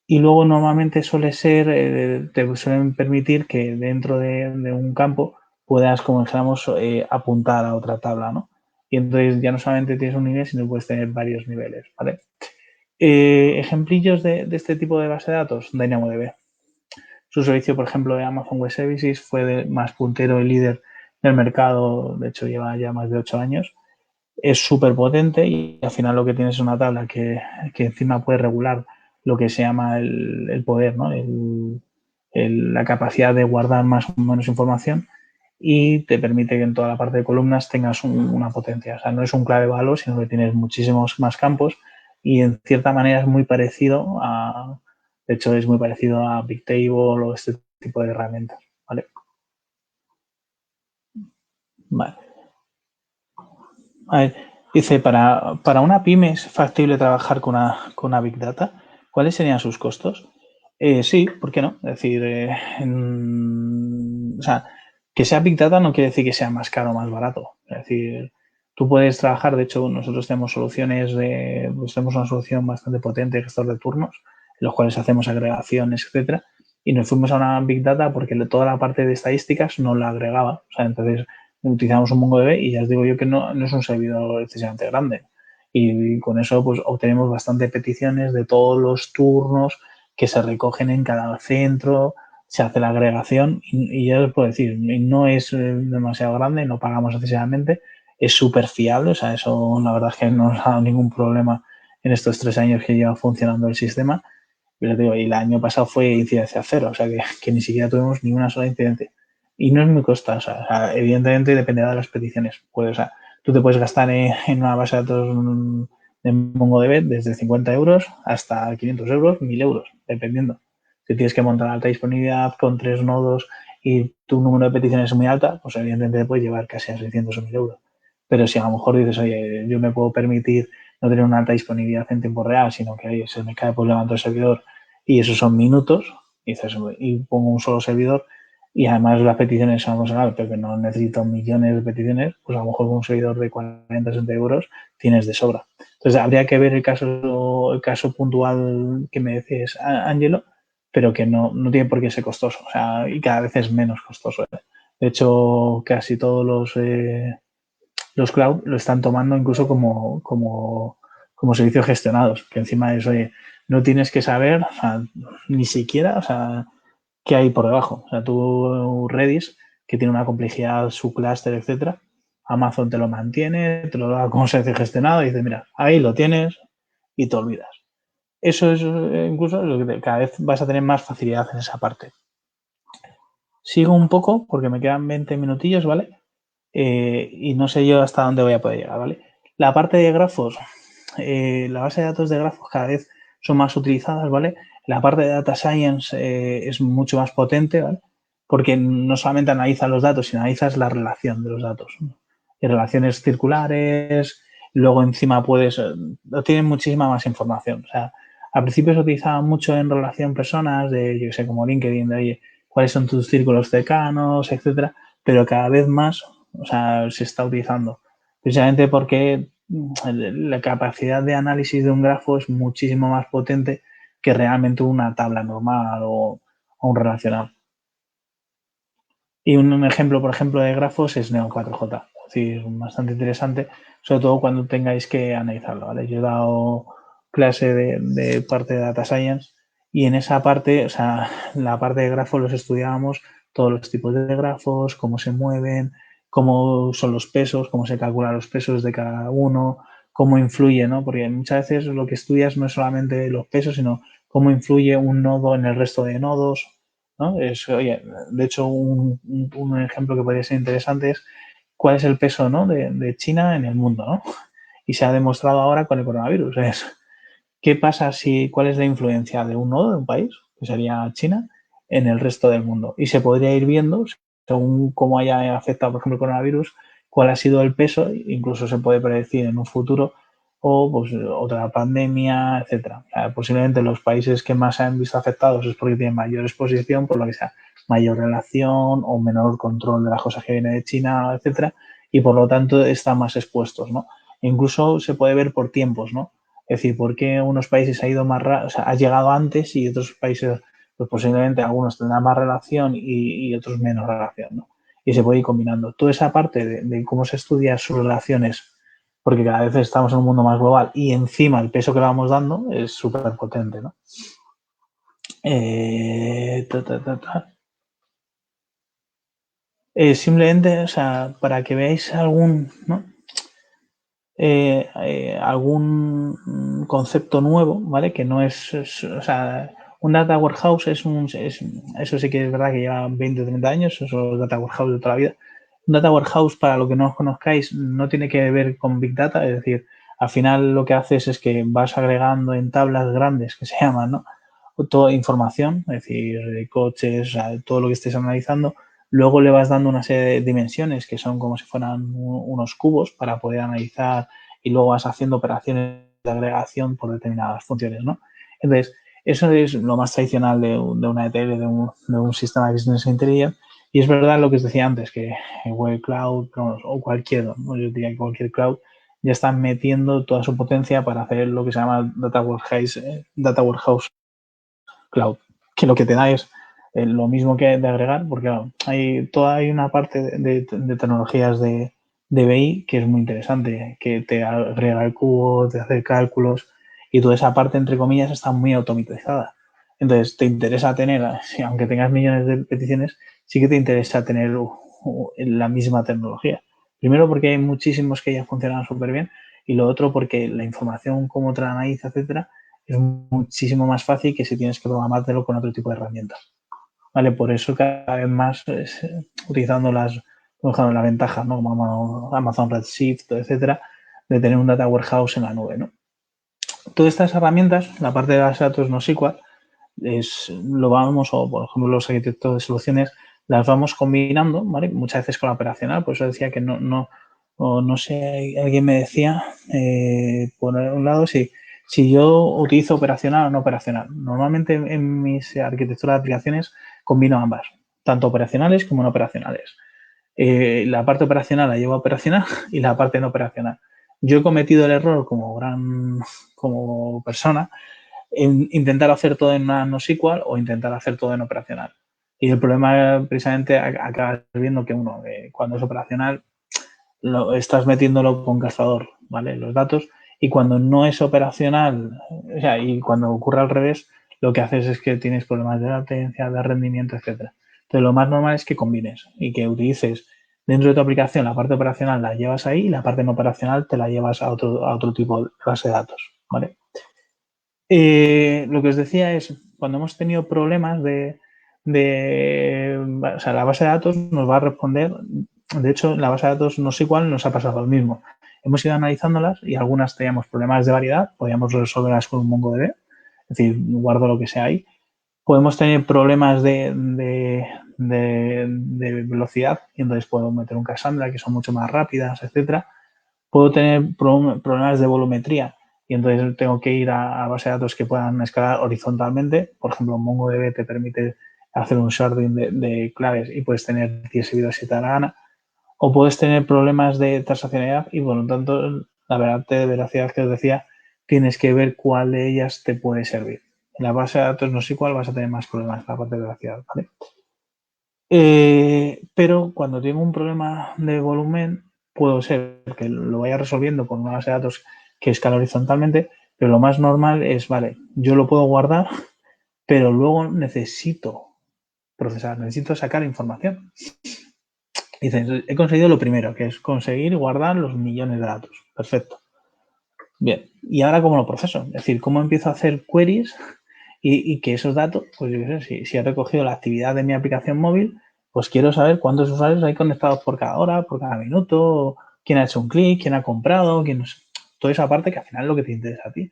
Y luego normalmente suele ser, te suelen permitir que dentro de un campo puedas, como dijéramos, apuntar a otra tabla, ¿no? Y entonces ya no solamente tienes un nivel, sino puedes tener varios niveles, ¿vale? Ejemplillos de este tipo de base de datos, DynamoDB. Su servicio, por ejemplo, de Amazon Web Services fue más puntero y líder del mercado, de hecho lleva ya más de 8 años. Es súper potente y al final lo que tienes es una tabla que encima puede regular lo que se llama el poder, ¿no? La capacidad de guardar más o menos información y te permite que en toda la parte de columnas tengas una potencia. O sea, no es un clave valor, sino que tienes muchísimos más campos y en cierta manera es muy parecido de hecho, es muy parecido a Bigtable o este tipo de herramientas, ¿vale? Vale. A ver, dice, para una pyme es factible trabajar con una Big Data. ¿Cuáles serían sus costos? Sí, ¿por qué no? Es decir, o sea, que sea Big Data no quiere decir que sea más caro o más barato. Es decir, tú puedes trabajar, de hecho, nosotros tenemos soluciones pues tenemos una solución bastante potente de gestor de turnos, en los cuales hacemos agregaciones, etcétera, y nos fuimos a una Big Data porque toda la parte de estadísticas no la agregaba. O sea, entonces utilizamos un MongoDB y ya os digo yo que no es un servidor excesivamente grande. Y con eso pues obtenemos bastante peticiones de todos los turnos que se recogen en cada centro, se hace la agregación y ya os puedo decir, no es demasiado grande, no pagamos excesivamente, es súper fiable, o sea, eso la verdad es que no nos ha dado ningún problema en estos 3 años que lleva funcionando el sistema. Y el año pasado fue incidencia cero, o sea que ni siquiera tuvimos ni una sola incidencia. Y no es muy costosa, o sea, evidentemente dependerá de las peticiones. Pues, o sea, tú te puedes gastar en una base de datos de MongoDB desde 50 euros hasta 500 euros, 1000 euros, dependiendo. Si tienes que montar alta disponibilidad con 3 nodos y tu número de peticiones es muy alta, pues evidentemente te puedes llevar casi a 600 o 1000 euros. Pero si a lo mejor dices, oye, yo me puedo permitir no tener una alta disponibilidad en tiempo real, sino que oye, se me cae, pues levanto el servidor y esos son minutos, y pongo un solo servidor y además las peticiones son considerables, pero que no necesito millones de peticiones, pues a lo mejor con un servidor de 40 o 60 euros tienes de sobra. Entonces habría que ver el caso puntual que me decís, Ángelo, pero que no tiene por qué ser costoso, o sea, y cada vez es menos costoso. De hecho, casi todos los cloud lo están tomando incluso como servicios gestionados, que encima es, oye, no tienes que saber, o sea, ni siquiera, o sea, qué hay por debajo. O sea, tú Redis, que tiene una complejidad, su clúster, etcétera, Amazon te lo mantiene, te lo da como servicio gestionado y dice, mira, ahí lo tienes y te olvidas. Eso es incluso lo que cada vez vas a tener más facilidad en esa parte. Sigo un poco porque me quedan 20 minutillos, ¿vale? Y no sé yo hasta dónde voy a poder llegar, ¿vale? La parte de grafos, la base de datos de grafos cada vez son más utilizadas, ¿vale? La parte de data science es mucho más potente, ¿vale? Porque no solamente analiza los datos, sino analizas la relación de los datos, ¿no? Y relaciones circulares, luego encima tienen muchísima más información. O sea, al principio se utilizaba mucho en relación personas, yo que sé, como LinkedIn, de oye, cuáles son tus círculos cercanos, etcétera, pero cada vez más, o sea, se está utilizando. Precisamente porque la capacidad de análisis de un grafo es muchísimo más potente que realmente una tabla normal o un relacional. Y un ejemplo, por ejemplo, de grafos es Neo4j. Es decir, bastante interesante, sobre todo cuando tengáis que analizarlo, ¿vale? Yo he dado clase de parte de Data Science y en esa parte, o sea, la parte de grafos los estudiábamos todos los tipos de grafos, cómo se mueven, cómo son los pesos, cómo se calculan los pesos de cada uno, cómo influye, ¿no? Porque muchas veces lo que estudias no es solamente los pesos, sino cómo influye un nodo en el resto de nodos, ¿no? Oye, de hecho, un ejemplo que podría ser interesante es cuál es el peso, ¿no? de China en el mundo, ¿no? Y se ha demostrado ahora con el coronavirus. ¿Qué pasa cuál es la influencia de un nodo de un país, que sería China, en el resto del mundo? Y se podría ir viendo, según cómo haya afectado, por ejemplo, el coronavirus, cuál ha sido el peso, incluso se puede predecir en un futuro, o pues otra pandemia, etcétera. O sea, posiblemente los países que más se han visto afectados es porque tienen mayor exposición, por lo que sea, mayor relación o menor control de las cosas que vienen de China, etcétera, y por lo tanto están más expuestos, ¿no? Incluso se puede ver por tiempos, ¿no? Es decir, ¿por qué unos países ha ido más o sea, ha llegado antes y otros países, pues posiblemente algunos tendrán más relación y otros menos relación, ¿no? Y se puede ir combinando. Toda esa parte de cómo se estudia sus relaciones, porque cada vez estamos en un mundo más global y encima el peso que le vamos dando es súper potente, ¿no? Simplemente, o sea, para que veáis algún, ¿no? Algún concepto nuevo, ¿vale? Que no o sea, un data warehouse eso sí que es verdad que lleva 20 o 30 años, esos data warehouse de toda la vida, Un data warehouse, para lo que no os conozcáis, no tiene que ver con Big Data, es decir, al final lo que haces es que vas agregando en tablas grandes, que se llaman, ¿no? Toda información, es decir, de coches, o sea, todo lo que estés analizando, luego le vas dando una serie de dimensiones que son como si fueran unos cubos para poder analizar y luego vas haciendo operaciones de agregación por determinadas funciones, ¿no? Entonces, eso es lo más tradicional de una ETL, de un sistema de Business Intelligence. Y es verdad lo que os decía antes, que Google Cloud o cualquier, ¿no? Yo diría que cualquier cloud ya están metiendo toda su potencia para hacer lo que se llama Data Warehouse Cloud, que lo que te da es lo mismo que de agregar, porque claro, hay una parte de tecnologías de BI que es muy interesante, que te agrega el cubo, te hace cálculos y toda esa parte, entre comillas, está muy automatizada. Entonces, te interesa tener, aunque tengas millones de peticiones, sí que te interesa tener la misma tecnología. Primero porque hay muchísimos que ya funcionan súper bien y lo otro porque la información, cómo te la analiza, etcétera, es muchísimo más fácil que si tienes que programártelo con otro tipo de herramientas. ¿Vale? Por eso cada vez más utilizando la ventaja, ¿no? Como Amazon Redshift, etcétera, de tener un data warehouse en la nube, ¿no? Todas estas herramientas, la parte de base de datos NoSQL, o por ejemplo los arquitectos de soluciones, las vamos combinando, ¿vale? Muchas veces con la operacional, por eso decía que no sé, alguien me decía, por un lado, si yo utilizo operacional o no operacional. Normalmente en mis arquitecturas de aplicaciones combino ambas, tanto operacionales como no operacionales. La parte operacional la llevo operacional y la parte no operacional. Yo he cometido el error como persona en intentar hacer todo en una NoSQL o intentar hacer todo en operacional. Y el problema precisamente acabas viendo que cuando es operacional estás metiéndolo con cazador, ¿vale? Los datos. Y cuando no es operacional, o sea, y cuando ocurre al revés, lo que haces es que tienes problemas de latencia, de rendimiento, etcétera. Entonces, lo más normal es que combines y que utilices dentro de tu aplicación la parte operacional la llevas ahí y la parte no operacional te la llevas a otro tipo de base de datos, ¿vale? Lo que os decía es, cuando hemos tenido problemas o sea, la base de datos nos va a responder. De hecho, la base de datos no sé cuál nos ha pasado lo mismo. Hemos ido analizándolas y algunas teníamos problemas de variedad, podíamos resolverlas con un MongoDB, es decir, guardo lo que sea ahí. Podemos tener problemas de velocidad y entonces puedo meter un Cassandra que son mucho más rápidas, etcétera. Puedo tener problemas de volumetría y entonces tengo que ir a base de datos que puedan escalar horizontalmente. Por ejemplo, MongoDB te permite hacer un sharding de claves y puedes tener 10 servidores si te da la gana. O puedes tener problemas de transaccionalidad y, por lo tanto, la veracidad que os decía, tienes que ver cuál de ellas te puede servir. En la base de datos no sé cuál vas a tener más problemas en la parte de veracidad, ¿vale? Pero cuando tengo un problema de volumen, puedo ser que lo vaya resolviendo con una base de datos que escala horizontalmente, pero lo más normal es, vale, yo lo puedo guardar, pero luego necesito procesar, necesito sacar información. Y dices, he conseguido lo primero, que es conseguir guardar los millones de datos. Perfecto. Bien, ¿y ahora cómo lo proceso? Es decir, ¿cómo empiezo a hacer queries y que esos datos, pues yo qué sé, si he recogido la actividad de mi aplicación móvil, pues quiero saber cuántos usuarios hay conectados por cada hora, por cada minuto, quién ha hecho un clic, quién ha comprado, toda esa parte que al final es lo que te interesa a ti,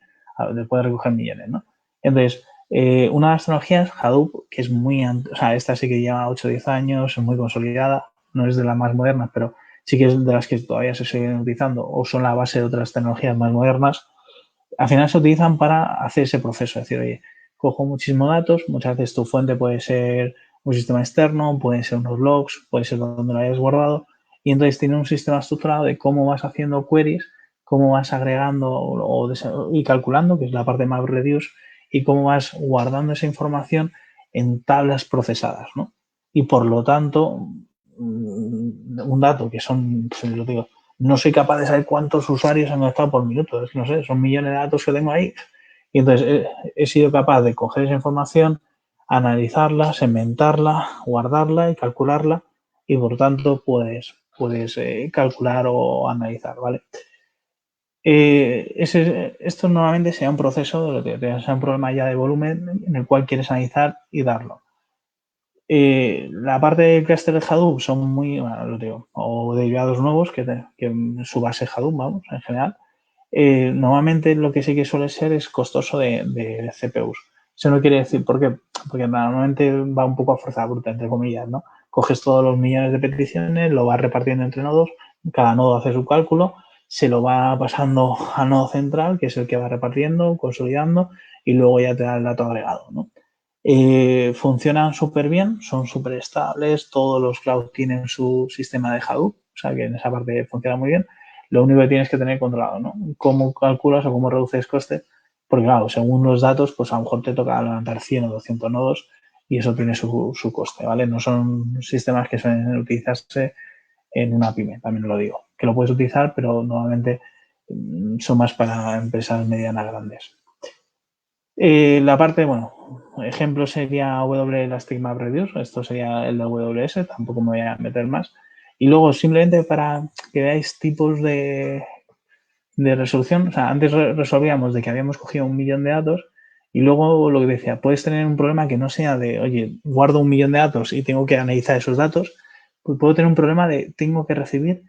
después de recoger millones, ¿no? Entonces, una de las tecnologías, Hadoop, que es o sea, esta sí que lleva 8 o 10 años, es muy consolidada, no es de las más modernas, pero sí que es de las que todavía se siguen utilizando o son la base de otras tecnologías más modernas. Al final se utilizan para hacer ese proceso, es decir, oye, cojo muchísimos datos, muchas veces tu fuente puede ser un sistema externo, pueden ser unos logs, puede ser donde lo hayas guardado, y entonces tiene un sistema estructurado de cómo vas haciendo queries, cómo vas agregando y calculando, que es la parte más reduce, y cómo vas guardando esa información en tablas procesadas, ¿no? Y por lo tanto, un dato que son, pues lo digo, no soy capaz de saber cuántos usuarios han estado por minuto, es que no sé, son millones de datos que tengo ahí. Y entonces he sido capaz de coger esa información, analizarla, segmentarla, guardarla y calcularla y por tanto puedes calcular o analizar, ¿vale? Esto normalmente sea un proceso de lo que sea un problema ya de volumen en el cual quieres analizar y darlo. La parte del clúster de Hadoop son muy, bueno, lo digo, o derivados nuevos que su base es Hadoop, vamos, en general. Normalmente lo que sí que suele ser es costoso de CPUs. Eso no quiere decir, ¿por qué? Porque normalmente va un poco a fuerza bruta, entre comillas, ¿no? Coges todos los millones de peticiones, lo vas repartiendo entre nodos, cada nodo hace su cálculo, se lo va pasando al nodo central, que es el que va repartiendo, consolidando, y luego ya te da el dato agregado, ¿no? Funcionan súper bien, son súper estables, todos los cloud tienen su sistema de Hadoop, o sea que en esa parte funciona muy bien. Lo único que tienes que tener controlado, ¿no? Cómo calculas o cómo reduces coste, porque claro, según los datos, pues a lo mejor te toca levantar 100 o 200 nodos y eso tiene su coste, ¿vale? No son sistemas que suelen utilizarse en una pyme, también lo digo. Que lo puedes utilizar, pero normalmente son más para empresas medianas grandes. La parte, bueno, ejemplo sería W Elastic Map Reduce, esto sería el de AWS, tampoco me voy a meter más. Y luego, simplemente para que veáis tipos de resolución, o sea, antes resolvíamos de que habíamos cogido 1 millón de datos y luego lo que decía, puedes tener un problema que no sea de, oye, guardo 1 millón de datos y tengo que analizar esos datos, pues puedo tener un problema de, tengo que recibir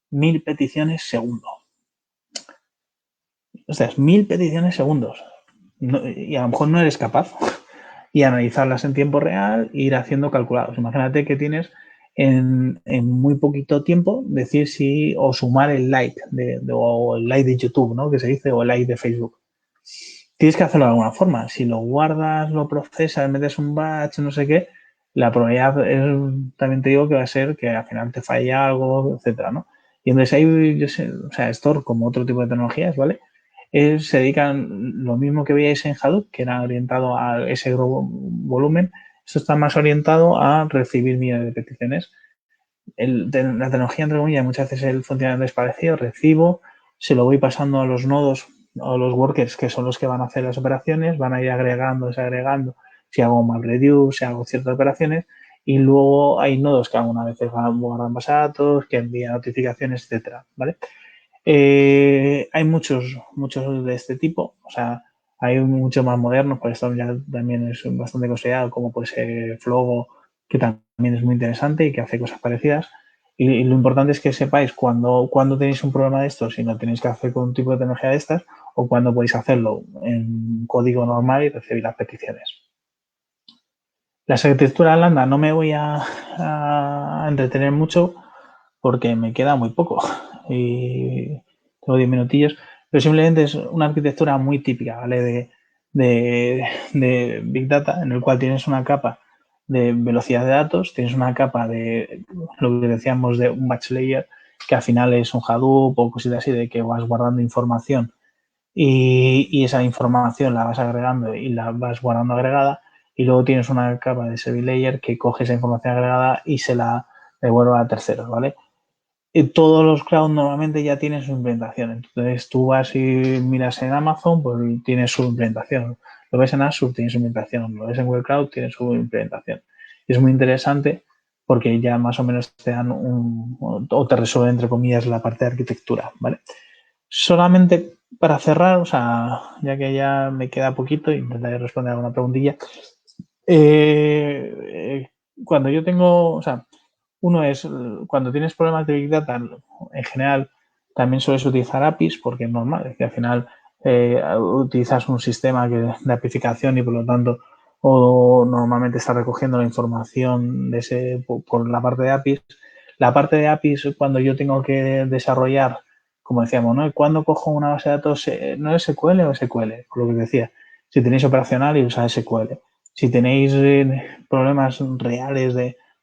1000 peticiones segundo. O sea, 1000 peticiones segundos. No, y a lo mejor no eres capaz y analizarlas en tiempo real e ir haciendo calculados. Imagínate que tienes en muy poquito tiempo decir si o sumar el like o el like de YouTube, ¿no? Que se dice, o el like de Facebook. Tienes que hacerlo de alguna forma. Si lo guardas, lo procesas, metes un batch, no sé qué, la probabilidad también te digo que va a ser que al final te falle algo, etcétera, ¿no? Y entonces ahí, yo sé, o sea, Store, como otro tipo de tecnologías, ¿vale? Se dedican lo mismo que veíais en Hadoop, que era orientado a ese volumen, esto está más orientado a recibir millones de peticiones. La tecnología, entre comillas, muchas veces el funcionamiento es parecido, recibo, se lo voy pasando a los nodos o los workers, que son los que van a hacer las operaciones, van a ir agregando, desagregando, si hago map reduce, si hago ciertas operaciones, y luego hay nodos que algunas veces guardan base de datos, que envían notificaciones, etcétera, ¿vale? Hay muchos de este tipo, o sea, hay muchos más modernos, por esto ya también es bastante considerado, como puede ser Flogo, que también es muy interesante y que hace cosas parecidas. Y lo importante es que sepáis cuando tenéis un problema de estos y lo tenéis que hacer con un tipo de tecnología de estas o cuando podéis hacerlo en código normal y recibir las peticiones. La arquitectura lambda no me voy a entretener mucho porque me queda muy poco y tengo 10 minutillos, pero simplemente es una arquitectura muy típica, ¿vale? De Big Data, en el cual tienes una capa de velocidad de datos, tienes una capa de lo que decíamos de un batch layer, que al final es un Hadoop o cositas así, de que vas guardando información y esa información la vas agregando y la vas guardando agregada, y luego tienes una capa de service layer que coge esa información agregada y se la devuelve a terceros, ¿vale? Todos los cloud normalmente ya tienen su implementación. Entonces tú vas y miras en Amazon, pues tienes su implementación. Lo ves en Azure, tiene su implementación. Lo ves en Google Cloud, tiene su implementación. Y es muy interesante porque ya más o menos te dan o te resuelve, entre comillas, la parte de arquitectura, ¿vale? Solamente para cerrar, o sea, ya que ya me queda poquito, intentaré responder alguna preguntilla. Cuando yo tengo, o sea, uno es cuando tienes problemas de Big Data, en general también sueles utilizar APIs porque es normal, es que al final utilizas un sistema de apificación y por lo tanto o normalmente está recogiendo la información de ese por la parte de APIs. La parte de APIs, cuando yo tengo que desarrollar, como decíamos, ¿no? Cuando cojo una base de datos, ¿no es SQL o SQL? Por lo que decía, si tenéis operacional y usáis SQL. Si tenéis problemas reales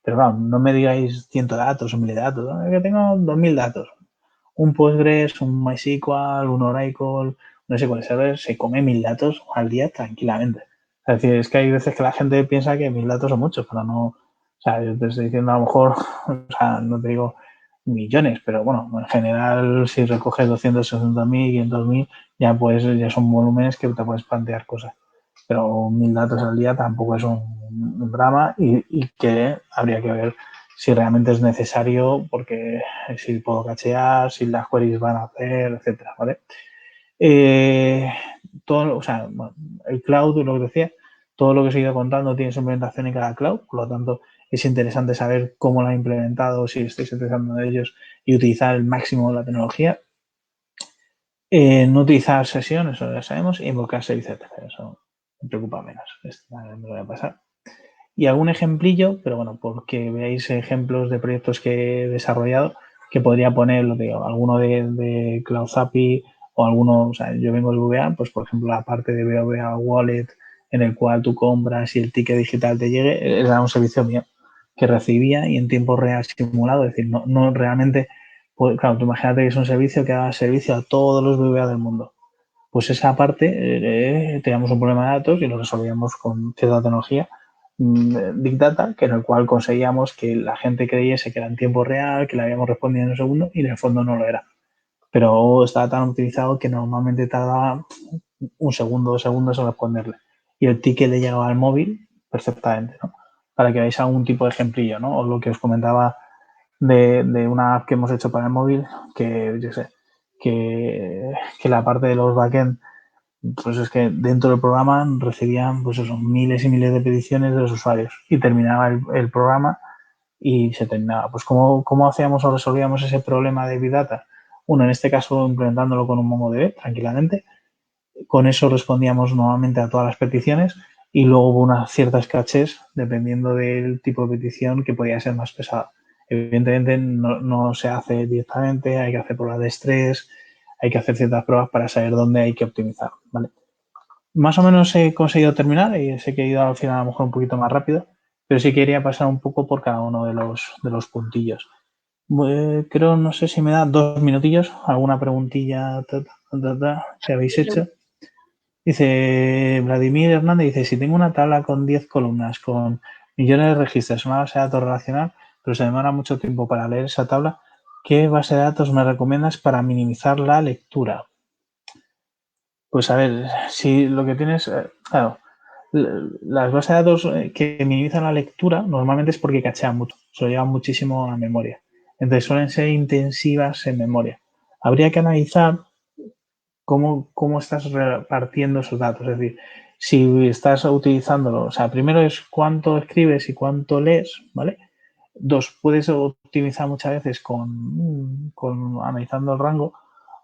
pero claro, no me digáis 100 datos o 1000 datos, ¿no? Es que tengo 2000 datos. Un Postgres, un MySQL, un Oracle, un SQL Server se come 1000 datos al día tranquilamente. Es decir, es que hay veces que la gente piensa que 1000 datos son muchos, pero no. O sea, yo te estoy diciendo a lo mejor, o sea, no te digo millones, pero bueno, en general, si recoges 260.000, 500.000, ya son volúmenes que te puedes plantear cosas. Pero 1000 datos al día tampoco es un drama y que habría que ver si realmente es necesario, porque si puedo cachear, si las queries van a hacer, etcétera, ¿vale? Todo, o sea, bueno, el cloud, lo que decía, todo lo que os he ido contando tiene su implementación en cada cloud, por lo tanto es interesante saber cómo lo han implementado, si estáis utilizando de ellos y utilizar el máximo de la tecnología. No utilizar sesión, eso ya sabemos, y invocar servicios de terceros, eso me preocupa menos, me lo voy a pasar. Y algún ejemplillo, pero bueno, porque veáis ejemplos de proyectos que he desarrollado, que podría poner, lo digo, alguno de Cloud API o alguno, o sea, yo vengo del VBA, pues por ejemplo la parte de VBA Wallet en el cual tú compras y el ticket digital te llegue, era un servicio mío que recibía y en tiempo real simulado, es decir, no realmente, pues, claro, tú imagínate que es un servicio que da servicio a todos los VBA del mundo. Pues esa parte teníamos un problema de datos y lo resolvíamos con cierta tecnología, Big Data, que en el cual conseguíamos que la gente creyese que era en tiempo real, que le habíamos respondido en un segundo y en el fondo no lo era. Pero estaba tan optimizado que normalmente tardaba un segundo, 2 segundos en responderle. Y el ticket le llegaba al móvil perfectamente, ¿no? Para que veáis algún tipo de ejemplillo, ¿no? O lo que os comentaba de una app que hemos hecho para el móvil, que yo sé, que la parte de los backend, pues es que dentro del programa recibían pues eso, miles y miles de peticiones de los usuarios y terminaba el programa y se terminaba. Pues ¿cómo hacíamos o resolvíamos ese problema de Big Data? Uno, en este caso, implementándolo con un MongoDB tranquilamente. Con eso respondíamos normalmente a todas las peticiones y luego hubo unas ciertas cachés dependiendo del tipo de petición que podía ser más pesada. Evidentemente no se hace directamente, hay que hacer pruebas de estrés, hay que hacer ciertas pruebas para saber dónde hay que optimizar, ¿vale? Más o menos he conseguido terminar y sé que he ido al final a lo mejor un poquito más rápido, pero sí quería pasar un poco por cada uno de los puntillos. Creo, no sé si me da 2 minutillos, alguna preguntilla que habéis hecho. Dice Vladimir Hernández, dice, si tengo una tabla con 10 columnas, con millones de registros, una base de datos relacional, pero se demora mucho tiempo para leer esa tabla, ¿qué base de datos me recomiendas para minimizar la lectura? Pues a ver, si lo que tienes, claro, las bases de datos que minimizan la lectura normalmente es porque cachean mucho, se lo llevan muchísimo a memoria. Entonces suelen ser intensivas en memoria. Habría que analizar cómo estás repartiendo esos datos. Es decir, si estás utilizándolo, o sea, primero es cuánto escribes y cuánto lees, ¿vale? 2, puedes optimizar muchas veces con analizando el rango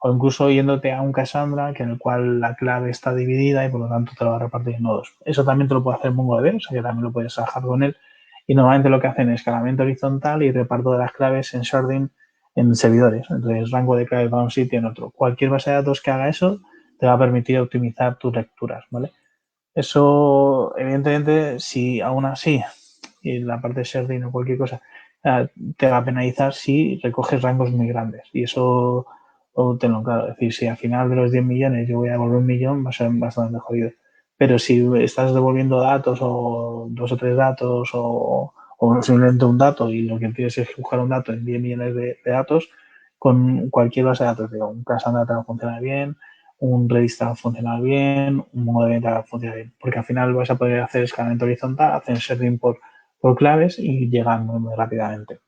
o incluso yéndote a un Cassandra en el cual la clave está dividida y por lo tanto te lo va a repartir en nodos. Eso también te lo puede hacer MongoDB, o sea que también lo puedes trabajar con él. Y normalmente lo que hacen es escalamiento horizontal y reparto de las claves en sharding en servidores. Entonces, rango de clave para un sitio y en otro. Cualquier base de datos que haga eso te va a permitir optimizar tus lecturas, ¿vale? Eso, evidentemente, si aún así, y la parte de sharding o cualquier cosa, te va a penalizar si recoges rangos muy grandes. Y eso, tenlo claro. Es decir, si al final de los 10 millones yo voy a devolver 1 millón, va a ser bastante jodido. Pero si estás devolviendo datos o 2 o 3 datos o simplemente un dato y lo que tienes es buscar un dato en 10 millones de datos, con cualquier base de datos, digo, un Cassandra te va a funcionar bien, un Redis te va a funcionar bien, un MongoDB te va a funcionar bien, porque al final vas a poder hacer escalamiento horizontal, hacer sharding por claves y llegar muy rápidamente.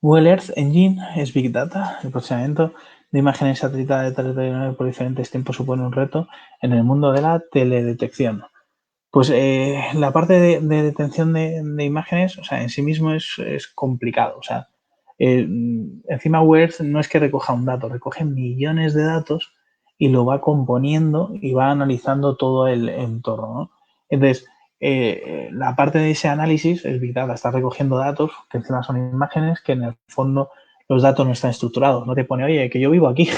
Google Earth Engine es Big Data. El procesamiento de imágenes satelitales de territorio por diferentes tiempos supone un reto en el mundo de la teledetección. Pues la parte de detención de imágenes, o sea, en sí mismo es complicado. O sea, encima Google Earth no es que recoja un dato, recoge millones de datos y lo va componiendo y va analizando todo el entorno, ¿no? Entonces, la parte de ese análisis es Big Data, está recogiendo datos que encima son imágenes que en el fondo los datos no están estructurados, no te pone, oye, que yo vivo aquí.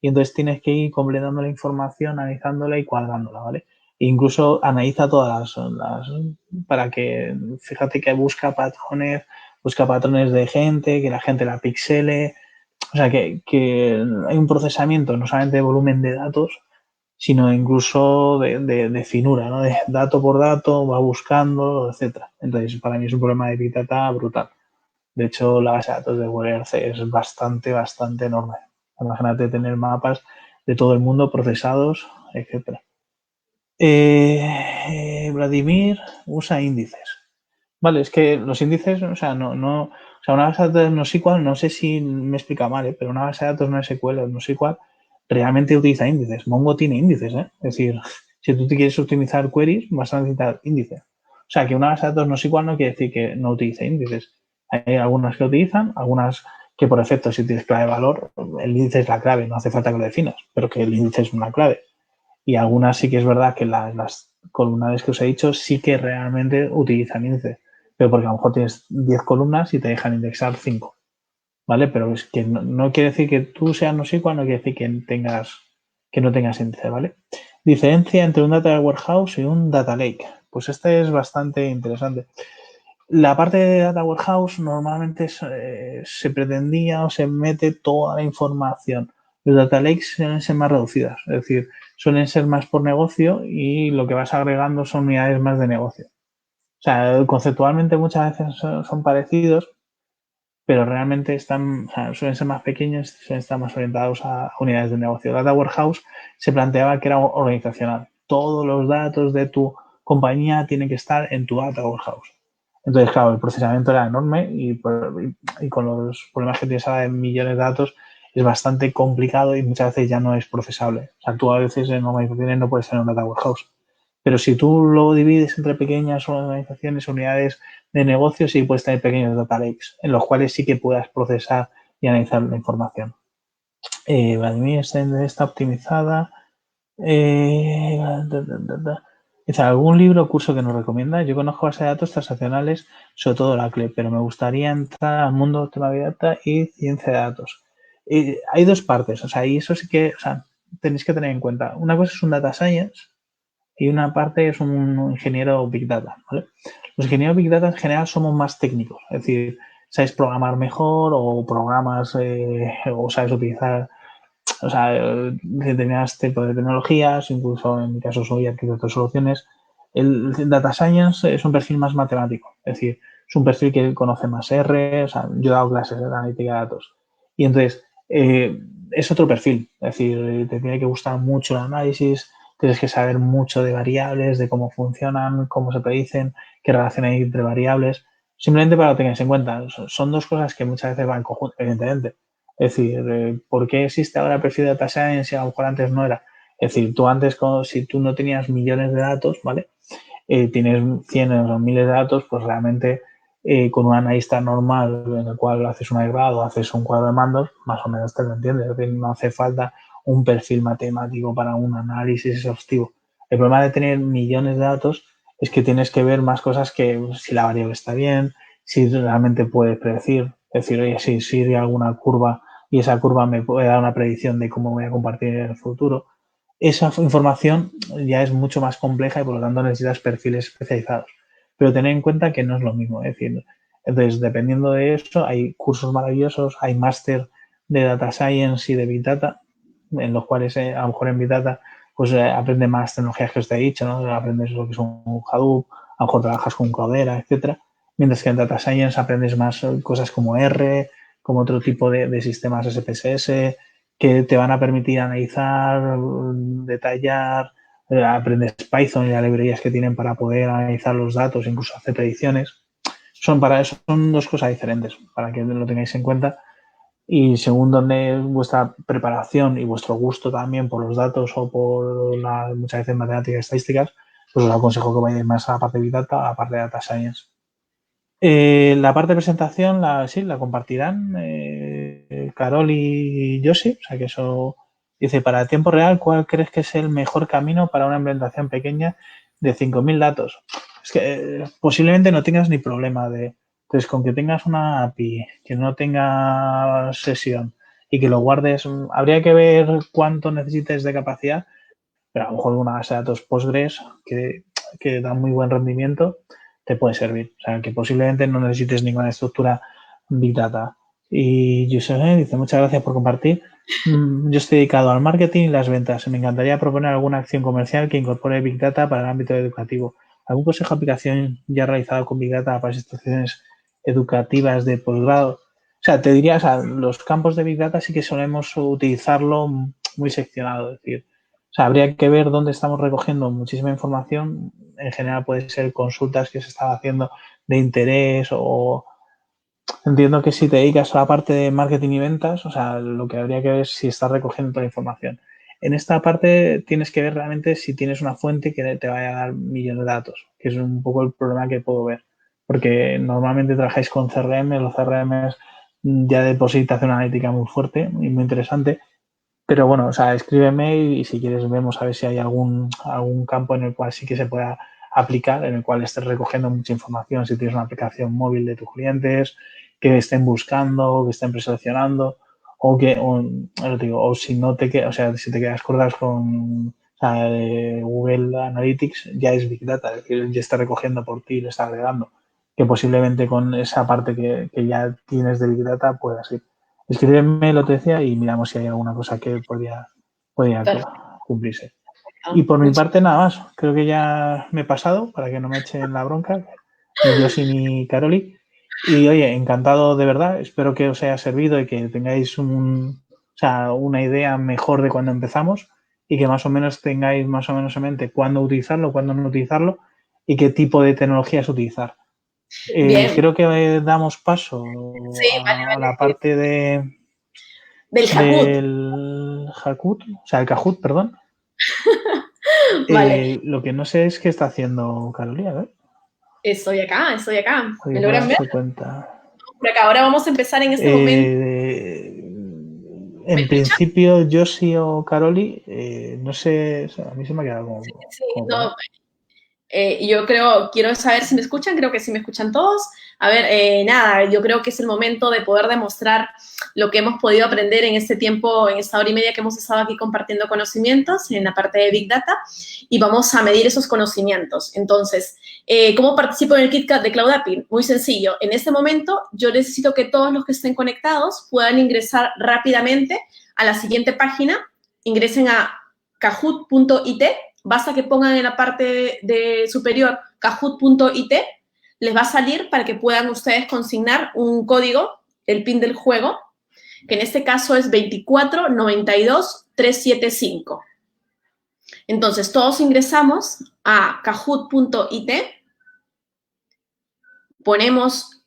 Y entonces tienes que ir completando la información, analizándola y cuadrándola, ¿vale? E incluso analiza todas las para que, fíjate que busca patrones de gente, que la gente la pixele, o sea, que hay un procesamiento no solamente de volumen de datos, sino incluso de finura, ¿no? De dato por dato, va buscando, etcétera. Entonces, para mí es un problema de Big Data brutal. De hecho, la base de datos de Google Earth es bastante enorme. Imagínate tener mapas de todo el mundo procesados, etcétera. Vladimir usa índices. Vale, es que los índices, o sea, o sea, una base de datos NoSQL, no sé si me explica mal, pero una base de datos NoSQL o NoSQL realmente utiliza índices. Mongo tiene índices, ¿eh? Es decir, Si tú te quieres optimizar queries, vas a necesitar índices. O sea, que una base de datos no es igual no quiere decir que no utilice índices. Hay algunas que utilizan, algunas que por efecto, si tienes clave de valor, el índice es la clave, no hace falta que lo definas, pero que el índice es una clave. Y algunas sí que es verdad que las columnades que os he dicho sí que realmente utilizan índices, pero porque a lo mejor tienes 10 columnas y te dejan indexar 5, ¿vale? Pero es que no quiere decir que tú seas NoSQL, no quiere decir que no tengas índice, ¿vale? Diferencia entre un data warehouse y un data lake. Pues este es bastante interesante. La parte de Data Warehouse normalmente se pretendía o se mete toda la información. Los Data Lakes suelen ser más reducidas, es decir, suelen ser más por negocio y lo que vas agregando son unidades más de negocio. O sea, conceptualmente muchas veces son parecidos, pero realmente están, o sea, suelen ser más pequeños, suelen estar más orientados a unidades de negocio. Data Warehouse se planteaba que era organizacional. Todos los datos de tu compañía tienen que estar en tu Data Warehouse. Entonces, claro, el procesamiento era enorme y con los problemas que tienes ahora de millones de datos es bastante complicado y muchas veces ya no es procesable. O sea, tú a veces en organizaciones no puedes tener un Data Warehouse. Pero si tú lo divides entre pequeñas organizaciones, unidades de negocio, sí puedes tener pequeños data lakes en los cuales sí que puedas procesar y analizar la información. Vladimir está optimizada. Dice, ¿algún libro o curso que nos recomienda? Yo conozco bases de datos transaccionales, sobre todo Oracle, pero me gustaría entrar al mundo de tema de data y ciencia de datos. Hay dos partes, o sea, y eso sí que, o sea, tenéis que tener en cuenta. Una cosa es un data science y una parte es un ingeniero Big Data, ¿vale? Los ingenieros Big Data en general somos más técnicos, es decir, sabes programar mejor o programas o sabes utilizar, o sea, determinados tipos de tecnologías, incluso en mi caso soy arquitecto de soluciones. El Data Science es un perfil más matemático, es decir, es un perfil que conoce más R, o sea, yo he dado clases de analítica de datos. Y entonces, es otro perfil, es decir, te tiene que gustar mucho el análisis, tienes que saber mucho de variables, de cómo funcionan, cómo se predicen, qué relación hay entre variables. Simplemente para que lo tengáis en cuenta, son dos cosas que muchas veces van en conjunto, evidentemente. Es decir, ¿por qué existe ahora el perfil de Data Science y a lo mejor antes no era? Es decir, tú antes, si tú no tenías millones de datos, ¿vale? Tienes cientos o miles de datos, pues realmente con un analista normal en el cual haces un grado, haces un cuadro de mandos, más o menos te lo entiendes. Es decir, no hace falta un perfil matemático para un análisis exhaustivo. El problema de tener millones de datos es que tienes que ver más cosas que si la variable está bien, si realmente puedes predecir. Es decir, oye, si hay alguna curva y esa curva me puede dar una predicción de cómo voy a compartir en el futuro. Esa información ya es mucho más compleja y por lo tanto necesitas perfiles especializados. Pero tener en cuenta que no es lo mismo. Es decir, entonces, dependiendo de eso, hay cursos maravillosos, hay máster de Data Science y de Big Data, en los cuales a lo mejor en Big Data pues aprendes más tecnologías que os he dicho, ¿no? Aprendes lo que es un Hadoop, a lo mejor trabajas con Cloudera, etcétera. Mientras que en Data Science aprendes más cosas como R, como otro tipo de sistemas SPSS, que te van a permitir analizar, detallar, aprendes Python y las librerías que tienen para poder analizar los datos, incluso hacer predicciones. Son dos cosas diferentes, para que lo tengáis en cuenta. Y según donde vuestra preparación y vuestro gusto también por los datos o por muchas veces matemáticas y estadísticas, pues os aconsejo que vayáis más a la parte de Big Data, a la parte de Data Science. La parte de presentación sí, la compartirán Carol y Yoshi, o sea que eso dice, para tiempo real, ¿cuál crees que es el mejor camino para una implementación pequeña de 5.000 datos? Es que posiblemente no tengas ni problema entonces con que tengas una API, que no tenga sesión y que lo guardes, habría que ver cuánto necesites de capacidad, pero a lo mejor una base de datos Postgres que da muy buen rendimiento te puede servir. O sea, que posiblemente no necesites ninguna estructura Big Data. Y Josep dice, muchas gracias por compartir. Yo estoy dedicado al marketing y las ventas. Me encantaría proponer alguna acción comercial que incorpore Big Data para el ámbito educativo. ¿Algún consejo de aplicación ya realizado con Big Data para instituciones educativas de posgrado? O sea, te diría, o sea, los campos de Big Data sí que solemos utilizarlo muy seccionado. Es decir, o sea, habría que ver dónde estamos recogiendo muchísima información. En general puede ser consultas que se están haciendo de interés o entiendo que si te dedicas a la parte de marketing y ventas, o sea, lo que habría que ver es si estás recogiendo toda la información. En esta parte tienes que ver realmente si tienes una fuente que te vaya a dar millones de datos, que es un poco el problema que puedo ver. Porque normalmente trabajáis con CRM, los CRMs ya de por sí te hacen una analítica muy fuerte y muy interesante. Pero bueno, o sea, escríbeme y si quieres vemos a ver si hay algún campo en el cual sí que se pueda aplicar, en el cual estés recogiendo mucha información, si tienes una aplicación móvil de tus clientes, que estén buscando, que estén preseleccionando, o si no te, o sea, si te quedas cortas con Google Analytics, ya es Big Data, que ya está recogiendo por ti y lo está agregando, que posiblemente con esa parte que ya tienes de Big Data pueda ser. Escríbeme lo que decía y miramos si hay alguna cosa que podría cumplirse. Y por mi parte nada más, creo que ya me he pasado para que no me echen la bronca, ni Josi ni Caroli. Y oye, encantado de verdad, espero que os haya servido y que tengáis una idea mejor de cuando empezamos y que más o menos tengáis más o menos en mente cuándo utilizarlo, cuándo no utilizarlo y qué tipo de tecnologías utilizar. Creo que damos paso a la parte del Kahoot, el Kahoot, perdón. Vale. Lo que no sé es qué está haciendo Carolina, ¿ver? Estoy acá. Oye, ¿Me logran ver? Cuenta. Por acá, ahora vamos a empezar en este momento. En principio, Josi o Caroli, no sé, a mí se me ha quedado como... Sí, no, quiero saber si me escuchan, creo que sí me escuchan todos. A ver, nada, yo creo que es el momento de poder demostrar lo que hemos podido aprender en este tiempo, en esta hora y media que hemos estado aquí compartiendo conocimientos en la parte de Big Data y vamos a medir esos conocimientos. Entonces, ¿cómo participo en el KitKat de Cloud API? Muy sencillo. En este momento, yo necesito que todos los que estén conectados puedan ingresar rápidamente a la siguiente página. Ingresen a kahoot.it. Basta que pongan en la parte de superior kahoot.it, les va a salir para que puedan ustedes consignar un código, el PIN del juego, que en este caso es 2492375. Entonces, todos ingresamos a kahoot.it,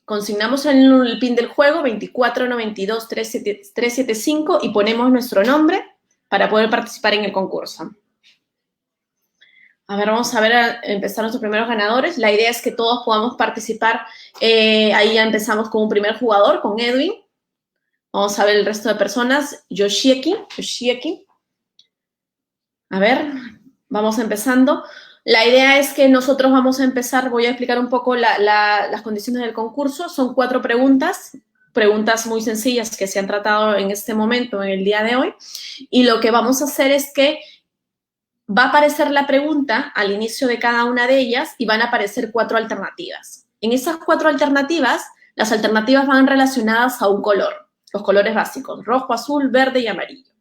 consignamos el PIN del juego, 2492375, y ponemos nuestro nombre para poder participar en el concurso. A ver, vamos a empezar nuestros primeros ganadores. La idea es que todos podamos participar. Ahí ya empezamos con un primer jugador, con Edwin. Vamos a ver el resto de personas. Yoshieki. A ver, vamos empezando. La idea es que nosotros vamos a empezar, voy a explicar un poco las condiciones del concurso. Son 4 preguntas muy sencillas que se han tratado en este momento, en el día de hoy. Y lo que vamos a hacer es que va a aparecer la pregunta al inicio de cada una de ellas y van a aparecer 4 alternativas. En esas 4 alternativas, las alternativas van relacionadas a un color, los colores básicos, rojo, azul, verde y amarillo.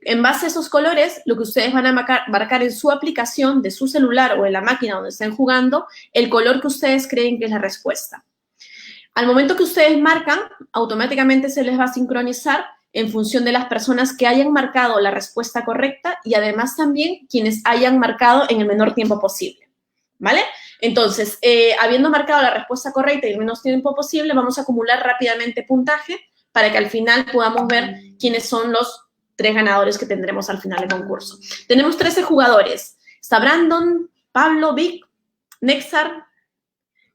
En base a esos colores, lo que ustedes van a marcar en su aplicación de su celular o en la máquina donde estén jugando, el color que ustedes creen que es la respuesta. Al momento que ustedes marcan, automáticamente se les va a sincronizar en función de las personas que hayan marcado la respuesta correcta y además también quienes hayan marcado en el menor tiempo posible, ¿vale? Entonces, habiendo marcado la respuesta correcta y el menos tiempo posible, vamos a acumular rápidamente puntaje para que al final podamos ver quiénes son los 3 ganadores que tendremos al final del concurso. Tenemos 13 jugadores. Está Brandon, Pablo, Vic, Nexar,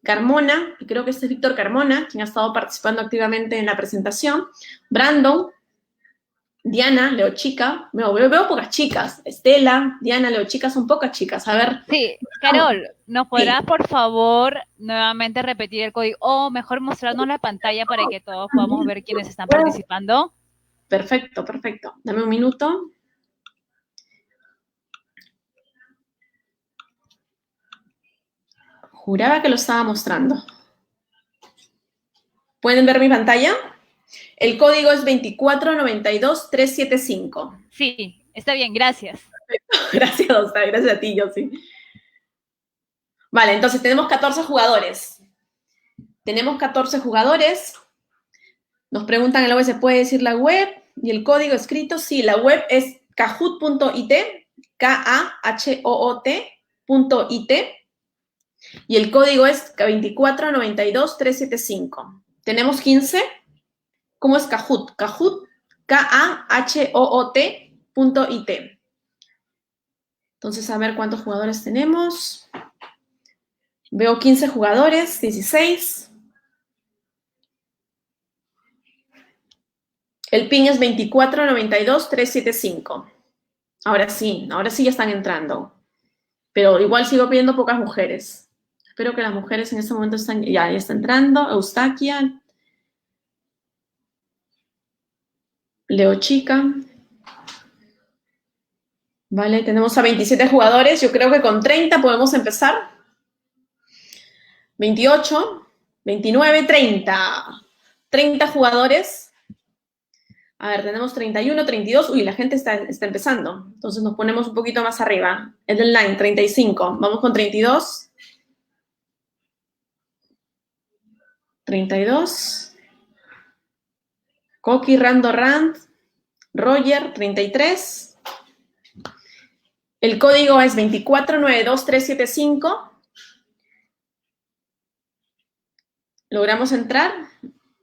Carmona, y creo que este es Víctor Carmona, quien ha estado participando activamente en la presentación, Brandon, Diana, Leo Chica, veo pocas chicas, Estela, Diana, Leo Chica, son pocas chicas, a ver. Sí, Carol, ¿nos podrás por favor nuevamente repetir el código o mejor mostrarnos la pantalla para que todos podamos ver quiénes están participando? Perfecto, dame un minuto. Juraba que lo estaba mostrando. ¿Pueden ver mi pantalla? El código es 2492375. Sí, está bien, gracias. Gracias a ti, Josi. Vale, entonces tenemos 14 jugadores. Nos preguntan en la web, ¿se puede decir la web? Y el código escrito, sí, la web es kahoot.it, Kahoot.it, y el código es 2492375. Tenemos 15. ¿Cómo es Kahoot? Kahoot, Kahoot.it. Entonces, a ver cuántos jugadores tenemos. Veo 15 jugadores, 16. El ping es 2492-375. Ahora sí ya están entrando. Pero igual sigo pidiendo pocas mujeres. Espero que las mujeres en este momento están, ya está entrando. Eustaquia. Leo Chica. Vale, tenemos a 27 jugadores. Yo creo que con 30 podemos empezar. 28, 29, 30. 30 jugadores. A ver, tenemos 31, 32. Uy, la gente está empezando. Entonces nos ponemos un poquito más arriba. Edelline, 35. Vamos con 32. 32. Coqui, Rando, Rand. Roger, 33. El código es 2492375. ¿Logramos entrar?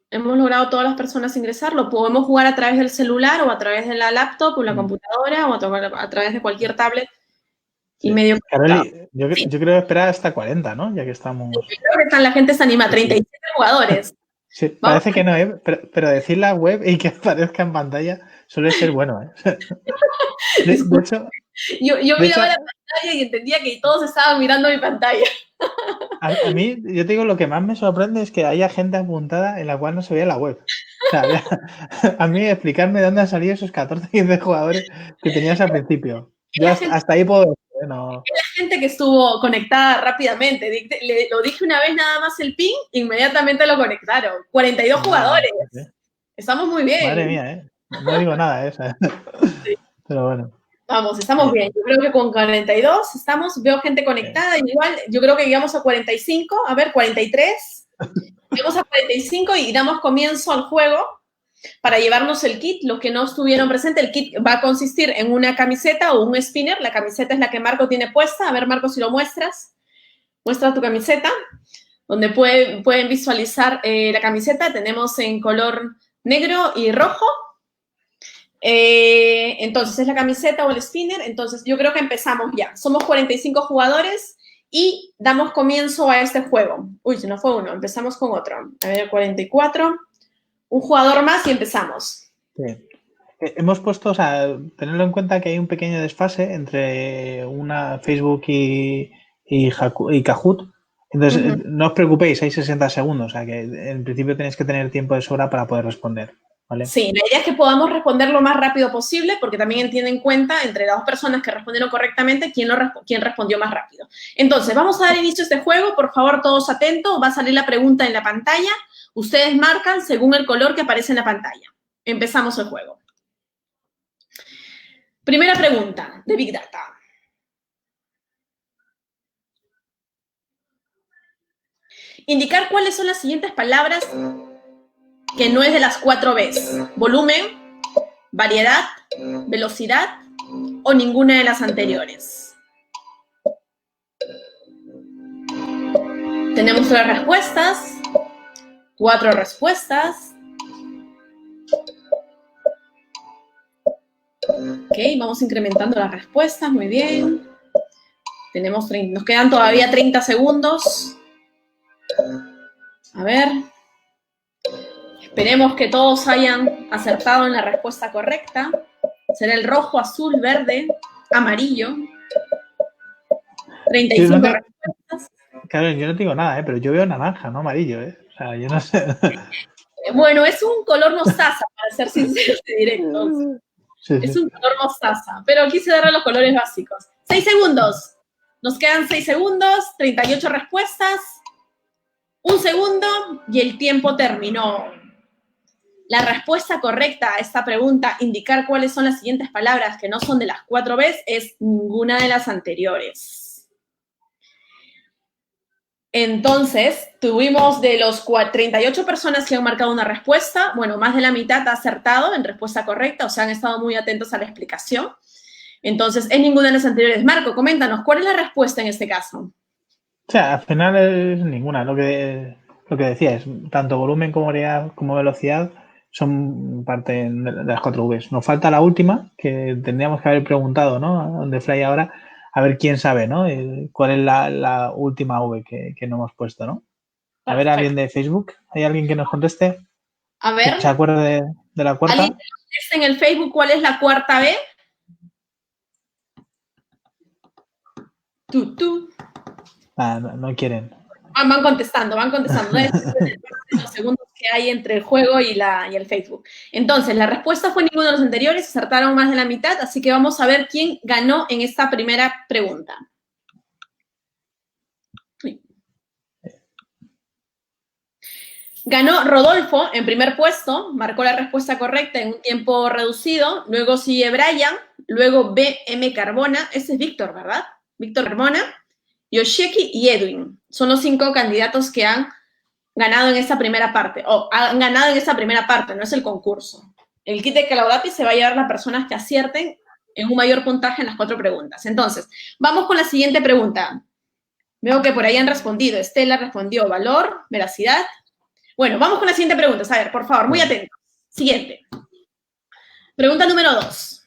Hemos logrado todas las personas ingresar. Lo podemos jugar a través del celular o a través de la laptop o la computadora o a través de cualquier tablet y medio. Caroli, yo creo esperar hasta 40, ¿no? Ya que estamos. Yo creo que la gente se anima. 37 jugadores. Sí, parece que no, ¿eh? Pero decir la web y que aparezca en pantalla suele ser bueno, ¿eh? De hecho, yo miraba la pantalla y entendía que todos estaban mirando mi pantalla. A mí, yo te digo, lo que más me sorprende es que haya gente apuntada en la cual no se veía la web. O sea, a mí explicarme de dónde han salido esos 14, 15 jugadores que tenías al principio. Yo hasta ahí puedo... No. La gente que estuvo conectada rápidamente. Lo dije una vez nada más el ping, inmediatamente lo conectaron. 42 jugadores. Sí. Estamos muy bien. Madre mía, ¿eh? No digo nada, ¿eh? Sí. Pero bueno. Vamos, estamos bien. Yo creo que con 42 estamos, veo gente conectada. Igual, yo creo que llegamos a 45, a ver, 43. Llegamos a 45 y damos comienzo al juego para llevarnos el kit. Los que no estuvieron presentes, el kit va a consistir en una camiseta o un spinner. La camiseta es la que Marco tiene puesta. A ver, Marco, si lo muestras. Muestra tu camiseta, donde pueden visualizar la camiseta. Tenemos en color negro y rojo. Entonces, es la camiseta o el spinner. Entonces, yo creo que empezamos ya. Somos 45 jugadores y damos comienzo a este juego. Uy, se nos fue uno. Empezamos con otro. A ver, 44. Un jugador más y empezamos. Sí. Hemos puesto, o sea, tenerlo en cuenta que hay un pequeño desfase entre una Facebook y Kahoot. Entonces, no os preocupéis, hay 60 segundos. O sea, que en principio tenéis que tener tiempo de sobra para poder responder. ¿Vale? Sí, la idea es que podamos responder lo más rápido posible, porque también tiene en cuenta entre las dos personas que respondieron correctamente quién respondió más rápido. Entonces, vamos a dar inicio a este juego. Por favor, todos atentos. Va a salir la pregunta en la pantalla. Ustedes marcan según el color que aparece en la pantalla. Empezamos el juego. Primera pregunta de Big Data. Indicar cuáles son las siguientes palabras que no es de las 4 Bs. Volumen, variedad, velocidad o ninguna de las anteriores. Tenemos 3 respuestas, 4 respuestas. Ok, vamos incrementando las respuestas, muy bien. Nos quedan todavía 30 segundos. A ver. Esperemos que todos hayan acertado en la respuesta correcta. Será el rojo, azul, verde, amarillo. 35 respuestas. Claro, yo no digo nada, pero yo veo naranja, no amarillo, O sea, yo no sé. Bueno, es un color mostaza, para ser sinceros y directos. Sí. Es un color mostaza, pero quise darle los colores básicos. 6 segundos. Nos quedan 6 segundos, 38 respuestas, 1 segundo y el tiempo terminó. La respuesta correcta a esta pregunta, indicar cuáles son las siguientes palabras que no son de las 4 Bs, es ninguna de las anteriores. Entonces, tuvimos de los 38 personas que han marcado una respuesta, bueno, más de la mitad ha acertado en respuesta correcta, o sea, han estado muy atentos a la explicación. Entonces, es ninguna de las anteriores. Marco, coméntanos, ¿cuál es la respuesta en este caso? O sea, al final es ninguna. Lo que decía es, tanto volumen como velocidad son parte de las 4 Vs. Nos falta la última, que tendríamos que haber preguntado, ¿no? ¿Dónde fly ahora? a ver quién sabe, ¿no? ¿Cuál es la última V que no hemos puesto, ¿no? A ver, ¿alguien de Facebook? ¿Hay alguien que nos conteste? A ver. ¿Se acuerda de la cuarta? ¿Alguien contesta en el Facebook cuál es la cuarta B? Tú. No quieren. Van contestando. Los segundos que hay entre el juego y el Facebook. Entonces, la respuesta fue ninguno de los anteriores, acertaron más de la mitad, así que vamos a ver quién ganó en esta primera pregunta. Ganó Rodolfo en primer puesto, marcó la respuesta correcta en un tiempo reducido, luego sigue Brian, luego BM Carbona, ese es Víctor, ¿verdad? Víctor Carbona, Yoshiki y Edwin. Son los 5 candidatos que han ganado en esta primera parte, no es el concurso. El kit de Calaudapis se va a llevar las personas que acierten en un mayor puntaje en las 4 preguntas. Entonces, vamos con la siguiente pregunta. Veo que por ahí han respondido. Estela respondió valor, veracidad. Bueno, vamos con la siguiente pregunta. A ver, por favor, muy atentos. Siguiente. Pregunta número 2.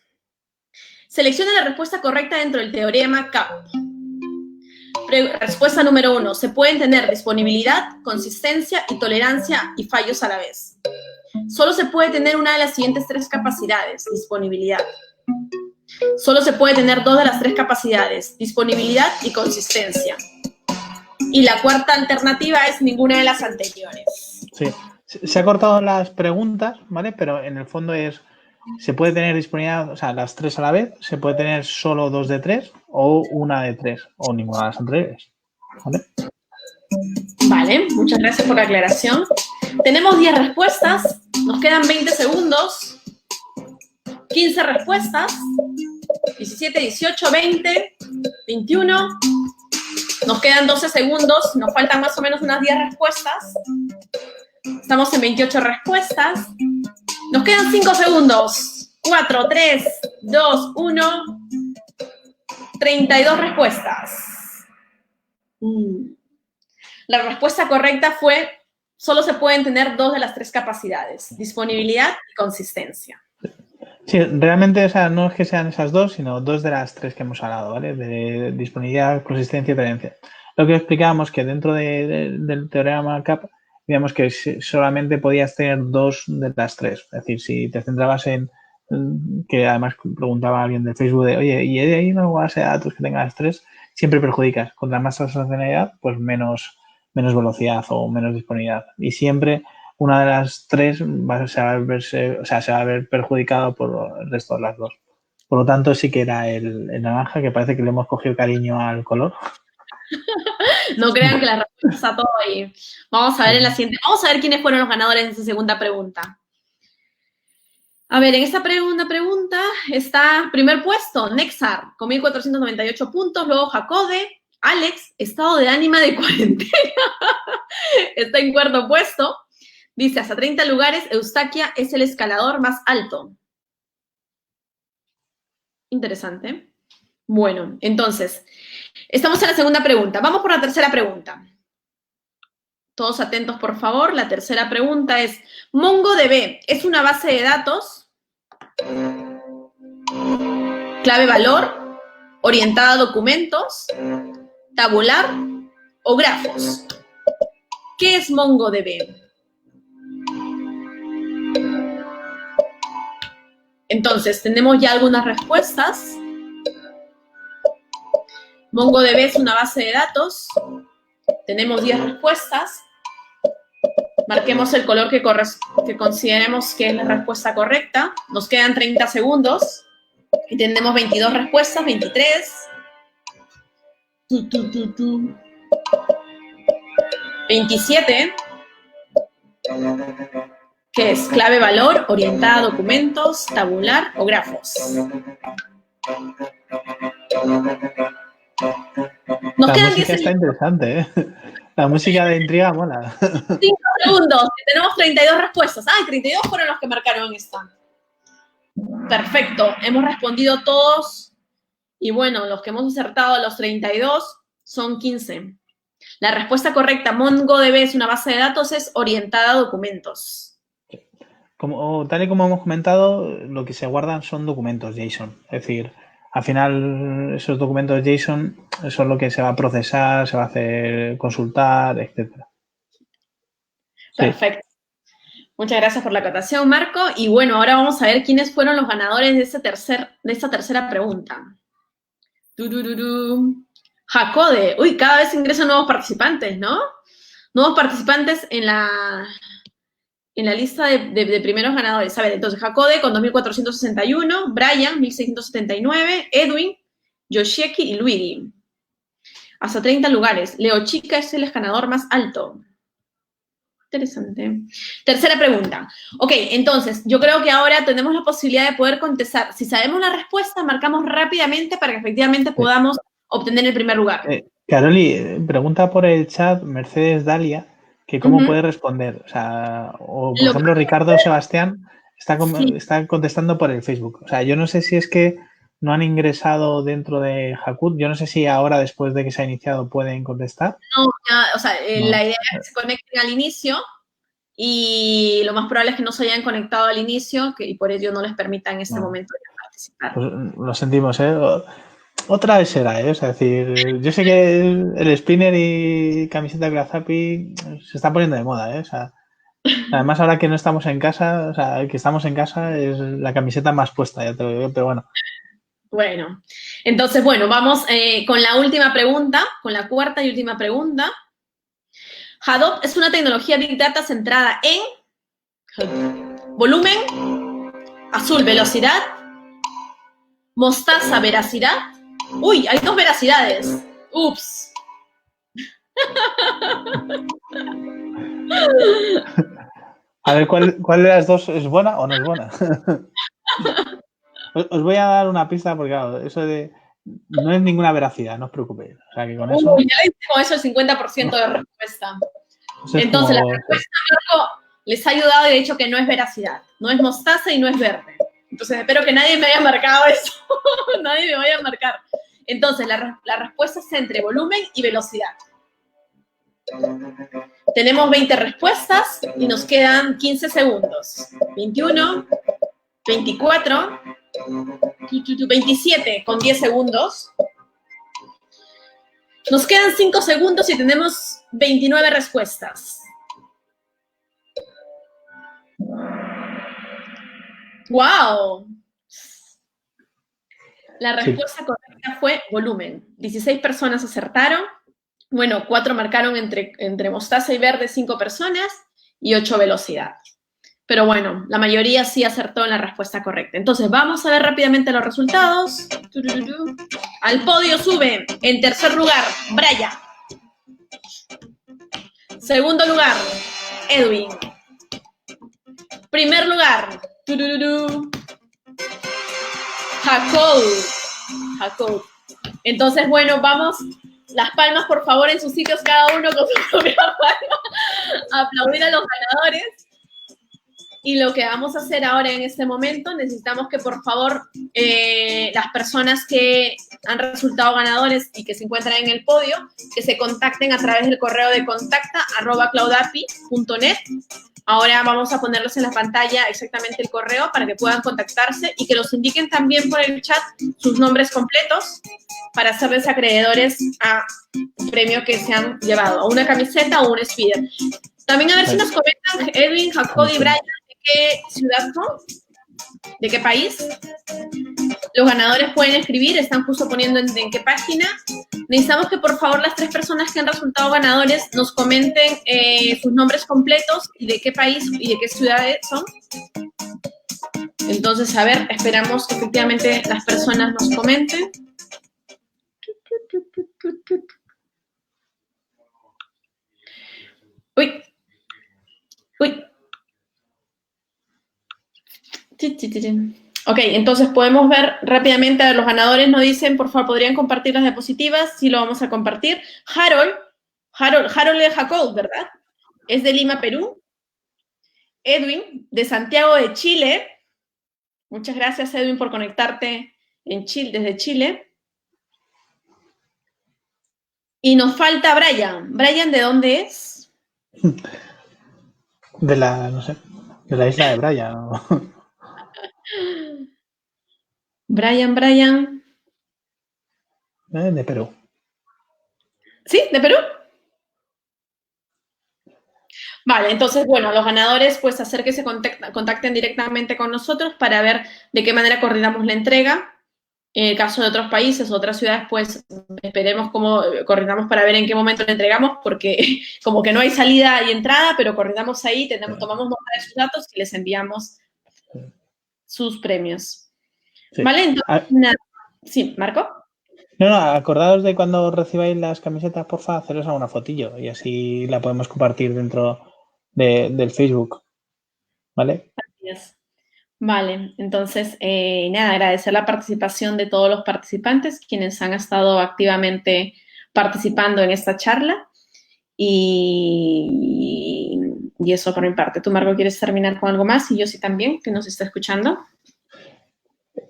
Selecciona la respuesta correcta dentro del teorema CAP. Respuesta número 1. Se pueden tener disponibilidad, consistencia y tolerancia y fallos a la vez. Solo se puede tener una de las siguientes 3 capacidades, disponibilidad. Solo se puede tener 2 de las 3 capacidades, disponibilidad y consistencia. Y la cuarta alternativa es ninguna de las anteriores. Sí, se ha cortado las preguntas, ¿vale? Pero en el fondo se puede tener disponibilidad, o sea, las 3 a la vez, se puede tener solo 2 de 3 o una de 3 o ninguna de las anteriores, ¿vale? Vale, muchas gracias por la aclaración. Tenemos 10 respuestas, nos quedan 20 segundos, 15 respuestas, 17, 18, 20, 21... Nos quedan 12 segundos, nos faltan más o menos unas 10 respuestas. Estamos en 28 respuestas. Nos quedan 5 segundos. 4, 3, 2, 1. 32 respuestas. La respuesta correcta fue, solo se pueden tener 2 de las 3 capacidades, disponibilidad y consistencia. Sí, realmente, o sea, no es que sean esas 2, sino 2 de las 3 que hemos hablado, ¿vale? De disponibilidad, consistencia y tolerancia. Lo que explicábamos que dentro del teorema CAP, digamos que solamente podías tener 2 de las 3. Es decir, si te centrabas en, que además preguntaba alguien de Facebook de, oye, ¿y hay una base de datos que tenga las 3? Siempre perjudicas. Contra más transaccionalidad, pues menos velocidad o menos disponibilidad. Y siempre una de las 3 se va a ver perjudicado por el resto de las 2. Por lo tanto, sí que era el naranja, que parece que le hemos cogido cariño al color. No crean que la respuesta está todo ahí. Vamos a ver en la siguiente. Vamos a ver quiénes fueron los ganadores de esa segunda pregunta. A ver, en esta pregunta está primer puesto, Nexar, con 1.498 puntos, luego Jacode, Alex, estado de ánima de cuarentena, está en cuarto puesto. Dice, hasta 30 lugares, Eustaquia es el escalador más alto. Interesante. Bueno, entonces, estamos en la segunda pregunta. Vamos por la tercera pregunta. Todos atentos, por favor. La tercera pregunta es, MongoDB es una base de datos, clave valor, orientada a documentos, tabular o grafos. ¿Qué es MongoDB? Entonces, tenemos ya algunas respuestas. MongoDB es una base de datos. Tenemos 10 respuestas. Marquemos el color que consideremos que es la respuesta correcta. Nos quedan 30 segundos. Y tenemos 22 respuestas, 23. 27. ¿Qué es? Clave valor, orientada a documentos, tabular o grafos. La música está interesante, ¿eh? La música de intriga mola. 5 segundos, tenemos 32 respuestas. Ah, 32 fueron los que marcaron esta. Perfecto, hemos respondido todos. Y bueno, los que hemos acertado a los 32 son 15. La respuesta correcta, MongoDB es una base de datos, es orientada a documentos. Tal y como hemos comentado, lo que se guardan son documentos JSON. Es decir, al final esos documentos JSON son lo que se va a procesar, se va a hacer consultar, etcétera. Perfecto. Muchas gracias por la acotación, Marco. Y bueno, ahora vamos a ver quiénes fueron los ganadores de esta tercera pregunta. Jacode. Uy, cada vez ingresan nuevos participantes, ¿no? Nuevos participantes en la lista de primeros ganadores. A ver, entonces, Jacode con 2.461, Brian, 1.679, Edwin, Yoshieki y Luigi. Hasta 30 lugares. Leo Chica es el ganador más alto. Interesante. Tercera pregunta. Ok, entonces, yo creo que ahora tenemos la posibilidad de poder contestar. Si sabemos la respuesta, marcamos rápidamente para que efectivamente podamos obtener el primer lugar. Caroli, pregunta por el chat Mercedes Dalia que cómo puede responder. O sea, o por ejemplo, Ricardo Sebastián está contestando por el Facebook. O sea, yo no sé si es que no han ingresado dentro de Hakoot. Yo no sé si ahora, después de que se ha iniciado, pueden contestar. No, o sea, la idea es que se conecten al inicio y lo más probable es que no se hayan conectado al inicio y por ello no les permita en este momento participar. Pues lo sentimos, ¿eh? Otra vez será, ¿eh? O sea, es decir, yo sé que el spinner y camiseta Glazapi se está poniendo de moda, ¿eh? O sea, además ahora que no estamos en casa, o sea, que estamos en casa es la camiseta más puesta, ya te lo digo, pero bueno. Bueno, entonces, bueno, vamos con la última pregunta, con la cuarta y última pregunta. Hadoop es una tecnología Big Data centrada en volumen, azul, velocidad, mostaza, veracidad. Uy, hay dos veracidades. Ups. A ver, ¿cuál de las dos es buena o no es buena? Os voy a dar una pista porque, claro, eso de... No es ninguna veracidad, no os preocupéis. O sea, que con eso... Ya hice con eso el 50% de respuesta. Entonces, como... la respuesta, Marco, les ha ayudado y he dicho que no es veracidad. No es mostaza y no es verde. Entonces, espero que nadie me haya marcado eso. Nadie me vaya a marcar. Entonces, la respuesta es entre volumen y velocidad. Tenemos 20 respuestas y nos quedan 15 segundos. 21, 24, 27 con 10 segundos. Nos quedan 5 segundos y tenemos 29 respuestas. ¡Wow! La respuesta correcta fue volumen. 16 personas acertaron. Bueno, 4 marcaron entre mostaza y verde 5 personas y 8 velocidad. Pero bueno, la mayoría sí acertó en la respuesta correcta. Entonces, vamos a ver rápidamente los resultados. Al podio sube, en tercer lugar, Brian. Segundo lugar, Edwin. Primer lugar, Hakoot. Entonces, bueno, vamos, las palmas, por favor, en sus sitios, cada uno con su propia palma. Aplaudir a los ganadores. Y lo que vamos a hacer ahora en este momento, necesitamos que, por favor, las personas que han resultado ganadores y que se encuentran en el podio, que se contacten a través del correo de contacta@cloudapi.net. Ahora vamos a ponerlos en la pantalla exactamente el correo para que puedan contactarse y que nos indiquen también por el chat sus nombres completos para hacerles acreedores a un premio que se han llevado, a una camiseta o un speeder. También a ver si nos comentan Edwin, Jacob y Brian, ¿de qué ciudad son? ¿De qué país? Los ganadores pueden escribir, están justo poniendo en qué página. Necesitamos que, por favor, las 3 personas que han resultado ganadores nos comenten sus nombres completos y de qué país y de qué ciudades son. Entonces, a ver, esperamos que efectivamente las personas nos comenten. Uy. Ok, entonces podemos ver rápidamente, a los ganadores nos dicen, por favor, ¿podrían compartir las diapositivas? Sí, lo vamos a compartir. Harold de Jacob, ¿verdad? Es de Lima, Perú. Edwin, de Santiago de Chile. Muchas gracias, Edwin, por conectarte desde Chile. Y nos falta Brian. ¿Brian de dónde es? De la isla de Brian. Brian. de Perú. ¿Sí? ¿De Perú? Vale, entonces, bueno, los ganadores, pues hacer que se contacten directamente con nosotros para ver de qué manera coordinamos la entrega. En el caso de otros países, otras ciudades, pues esperemos cómo coordinamos para ver en qué momento la entregamos, porque como que no hay salida y entrada, pero coordinamos ahí, tomamos nota de sus datos y les enviamos sus premios. Sí. ¿Vale? Entonces, sí, ¿Marco? No, acordaos de cuando recibáis las camisetas, porfa, haceros alguna fotillo y así la podemos compartir dentro del Facebook. ¿Vale? Gracias. Vale, entonces, nada, agradecer la participación de todos los participantes, quienes han estado activamente participando en esta charla. Y eso por mi parte. ¿Tú, Marco, quieres terminar con algo más? Y yo sí también, que nos está escuchando.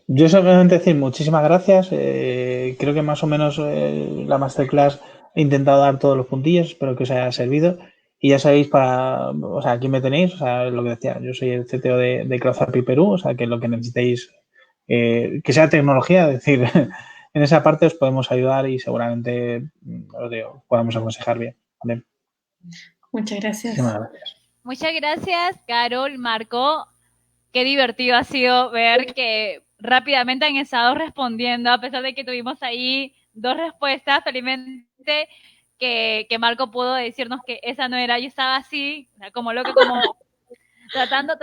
Yo solamente decir muchísimas gracias. Creo que más o menos la masterclass he intentado dar todos los puntillos. Espero que os haya servido. Y ya sabéis, o sea, aquí me tenéis, o sea, lo que decía, yo soy el CTO de CrowdHappy Perú, o sea, que lo que necesitéis, que sea tecnología, es decir, en esa parte os podemos ayudar y seguramente, os digo, podamos aconsejar bien. ¿Vale? Muchas gracias. Muchísimas gracias. Muchas gracias, Carol, Marco. Qué divertido ha sido ver que rápidamente han estado respondiendo, a pesar de que tuvimos ahí 2 respuestas. Felizmente que Marco pudo decirnos que esa no era, yo estaba así, como loco, como tratando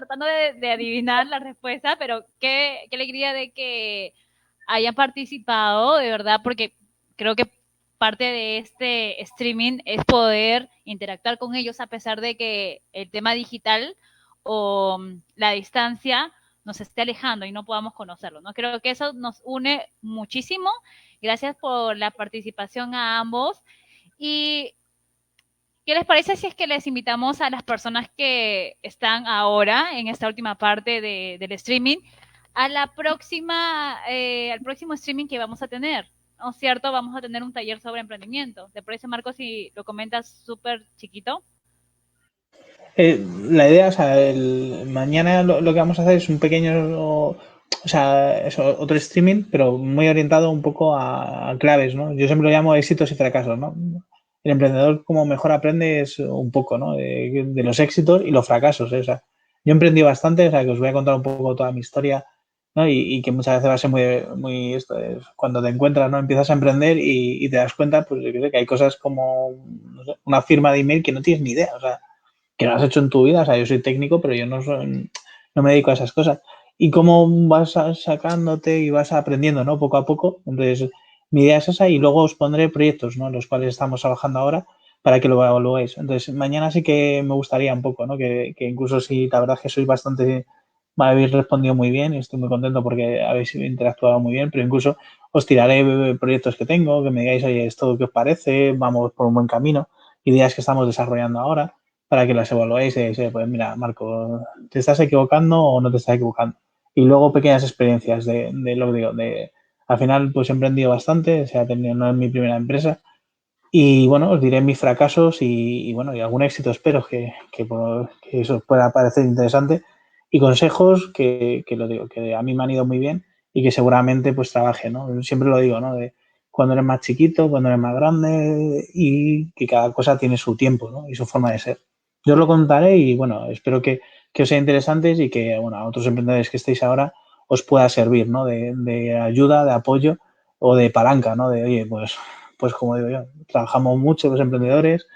de adivinar la respuesta, pero qué alegría de que hayan participado, de verdad, porque creo que parte de este streaming es poder interactuar con ellos a pesar de que el tema digital o la distancia nos esté alejando y no podamos conocerlo, ¿no? Creo que eso nos une muchísimo. Gracias por la participación a ambos. ¿Y qué les parece si es que les invitamos a las personas que están ahora en esta última parte del streaming a la próxima, al próximo streaming que vamos a tener? ¿No es cierto? Vamos a tener un taller sobre emprendimiento. ¿Te parece, Marco, si lo comentas súper chiquito? La idea, o sea, mañana lo que vamos a hacer es un pequeño, o sea, otro streaming, pero muy orientado un poco a claves, ¿no? Yo siempre lo llamo éxitos y fracasos, ¿no? El emprendedor como mejor aprende es un poco, ¿no? De los éxitos y los fracasos, ¿eh? O sea, yo emprendí bastante, o sea, que os voy a contar un poco toda mi historia, ¿no? Y que muchas veces va a ser muy esto, es cuando te encuentras, ¿no? Empiezas a emprender y te das cuenta, pues, que hay cosas como, no sé, una firma de email que no tienes ni idea, o sea, que no has hecho en tu vida. O sea, yo soy técnico, pero yo no me dedico a esas cosas. Y cómo vas sacándote y vas aprendiendo, ¿no? Poco a poco. Entonces, mi idea es esa y luego os pondré proyectos, ¿no? Los cuales estamos trabajando ahora para que lo evaluéis. Entonces, mañana sí que me gustaría un poco, ¿no? Que incluso si la verdad es que sois bastante, me habéis respondido muy bien y estoy muy contento porque habéis interactuado muy bien, pero incluso os tiraré proyectos que tengo, que me digáis, oye, esto qué os parece, vamos por un buen camino, ideas que estamos desarrollando ahora para que las evaluéis y digáis, pues mira, Marco, ¿te estás equivocando o no te estás equivocando? Y luego pequeñas experiencias de lo que digo, al final pues he emprendido bastante, o sea, no es mi primera empresa y bueno, os diré mis fracasos y bueno, y algún éxito espero que eso os pueda parecer interesante y consejos que lo digo, que a mí me han ido muy bien y que seguramente pues trabaje, ¿no? Siempre lo digo, ¿no? De cuando eres más chiquito, cuando eres más grande y que cada cosa tiene su tiempo, ¿no? Y su forma de ser. Yo os lo contaré y bueno, espero que os sea interesantes y que bueno, a otros emprendedores que estéis ahora os pueda servir, ¿no? De ayuda, de apoyo o de palanca, ¿no? De oye, pues como digo yo, trabajamos mucho los emprendedores,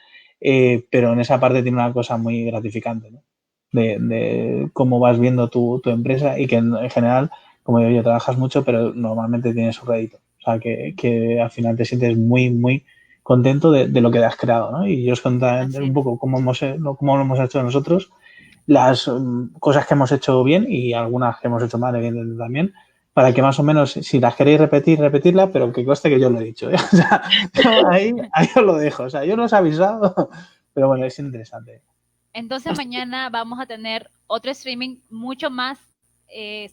pero en esa parte tiene una cosa muy gratificante, ¿no? De cómo vas viendo tu empresa y que en general, como digo yo, trabajas mucho, pero normalmente tienes su rédito. O sea, que al final te sientes muy, muy contento de lo que has creado, ¿no? Y yo os contaré un poco cómo lo hemos hecho nosotros, las cosas que hemos hecho bien y algunas que hemos hecho mal, evidentemente también, para que más o menos, si las queréis repetir, repetirla, pero que conste que yo lo he dicho, ¿eh? O sea, ahí os lo dejo. O sea, yo no os he avisado, pero bueno, es interesante. Entonces mañana vamos a tener otro streaming mucho más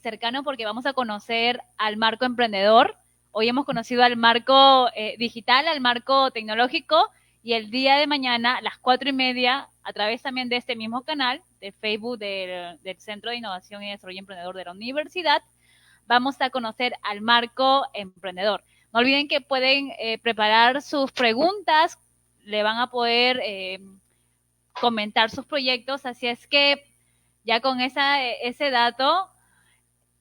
cercano porque vamos a conocer al Marco emprendedor. Hoy hemos conocido al Marco digital, al Marco tecnológico y el día de mañana a las 4:30 a través también de este mismo canal de Facebook del Centro de Innovación y Desarrollo Emprendedor de la Universidad vamos a conocer al Marco emprendedor. No olviden que pueden preparar sus preguntas, le van a poder comentar sus proyectos, así es que ya con ese dato,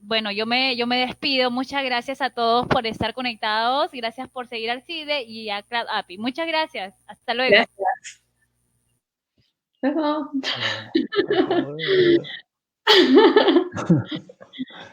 bueno, yo me despido. Muchas gracias a todos por estar conectados, gracias por seguir al CIDE y a Cloud API. Muchas gracias, hasta luego. Gracias. Luego.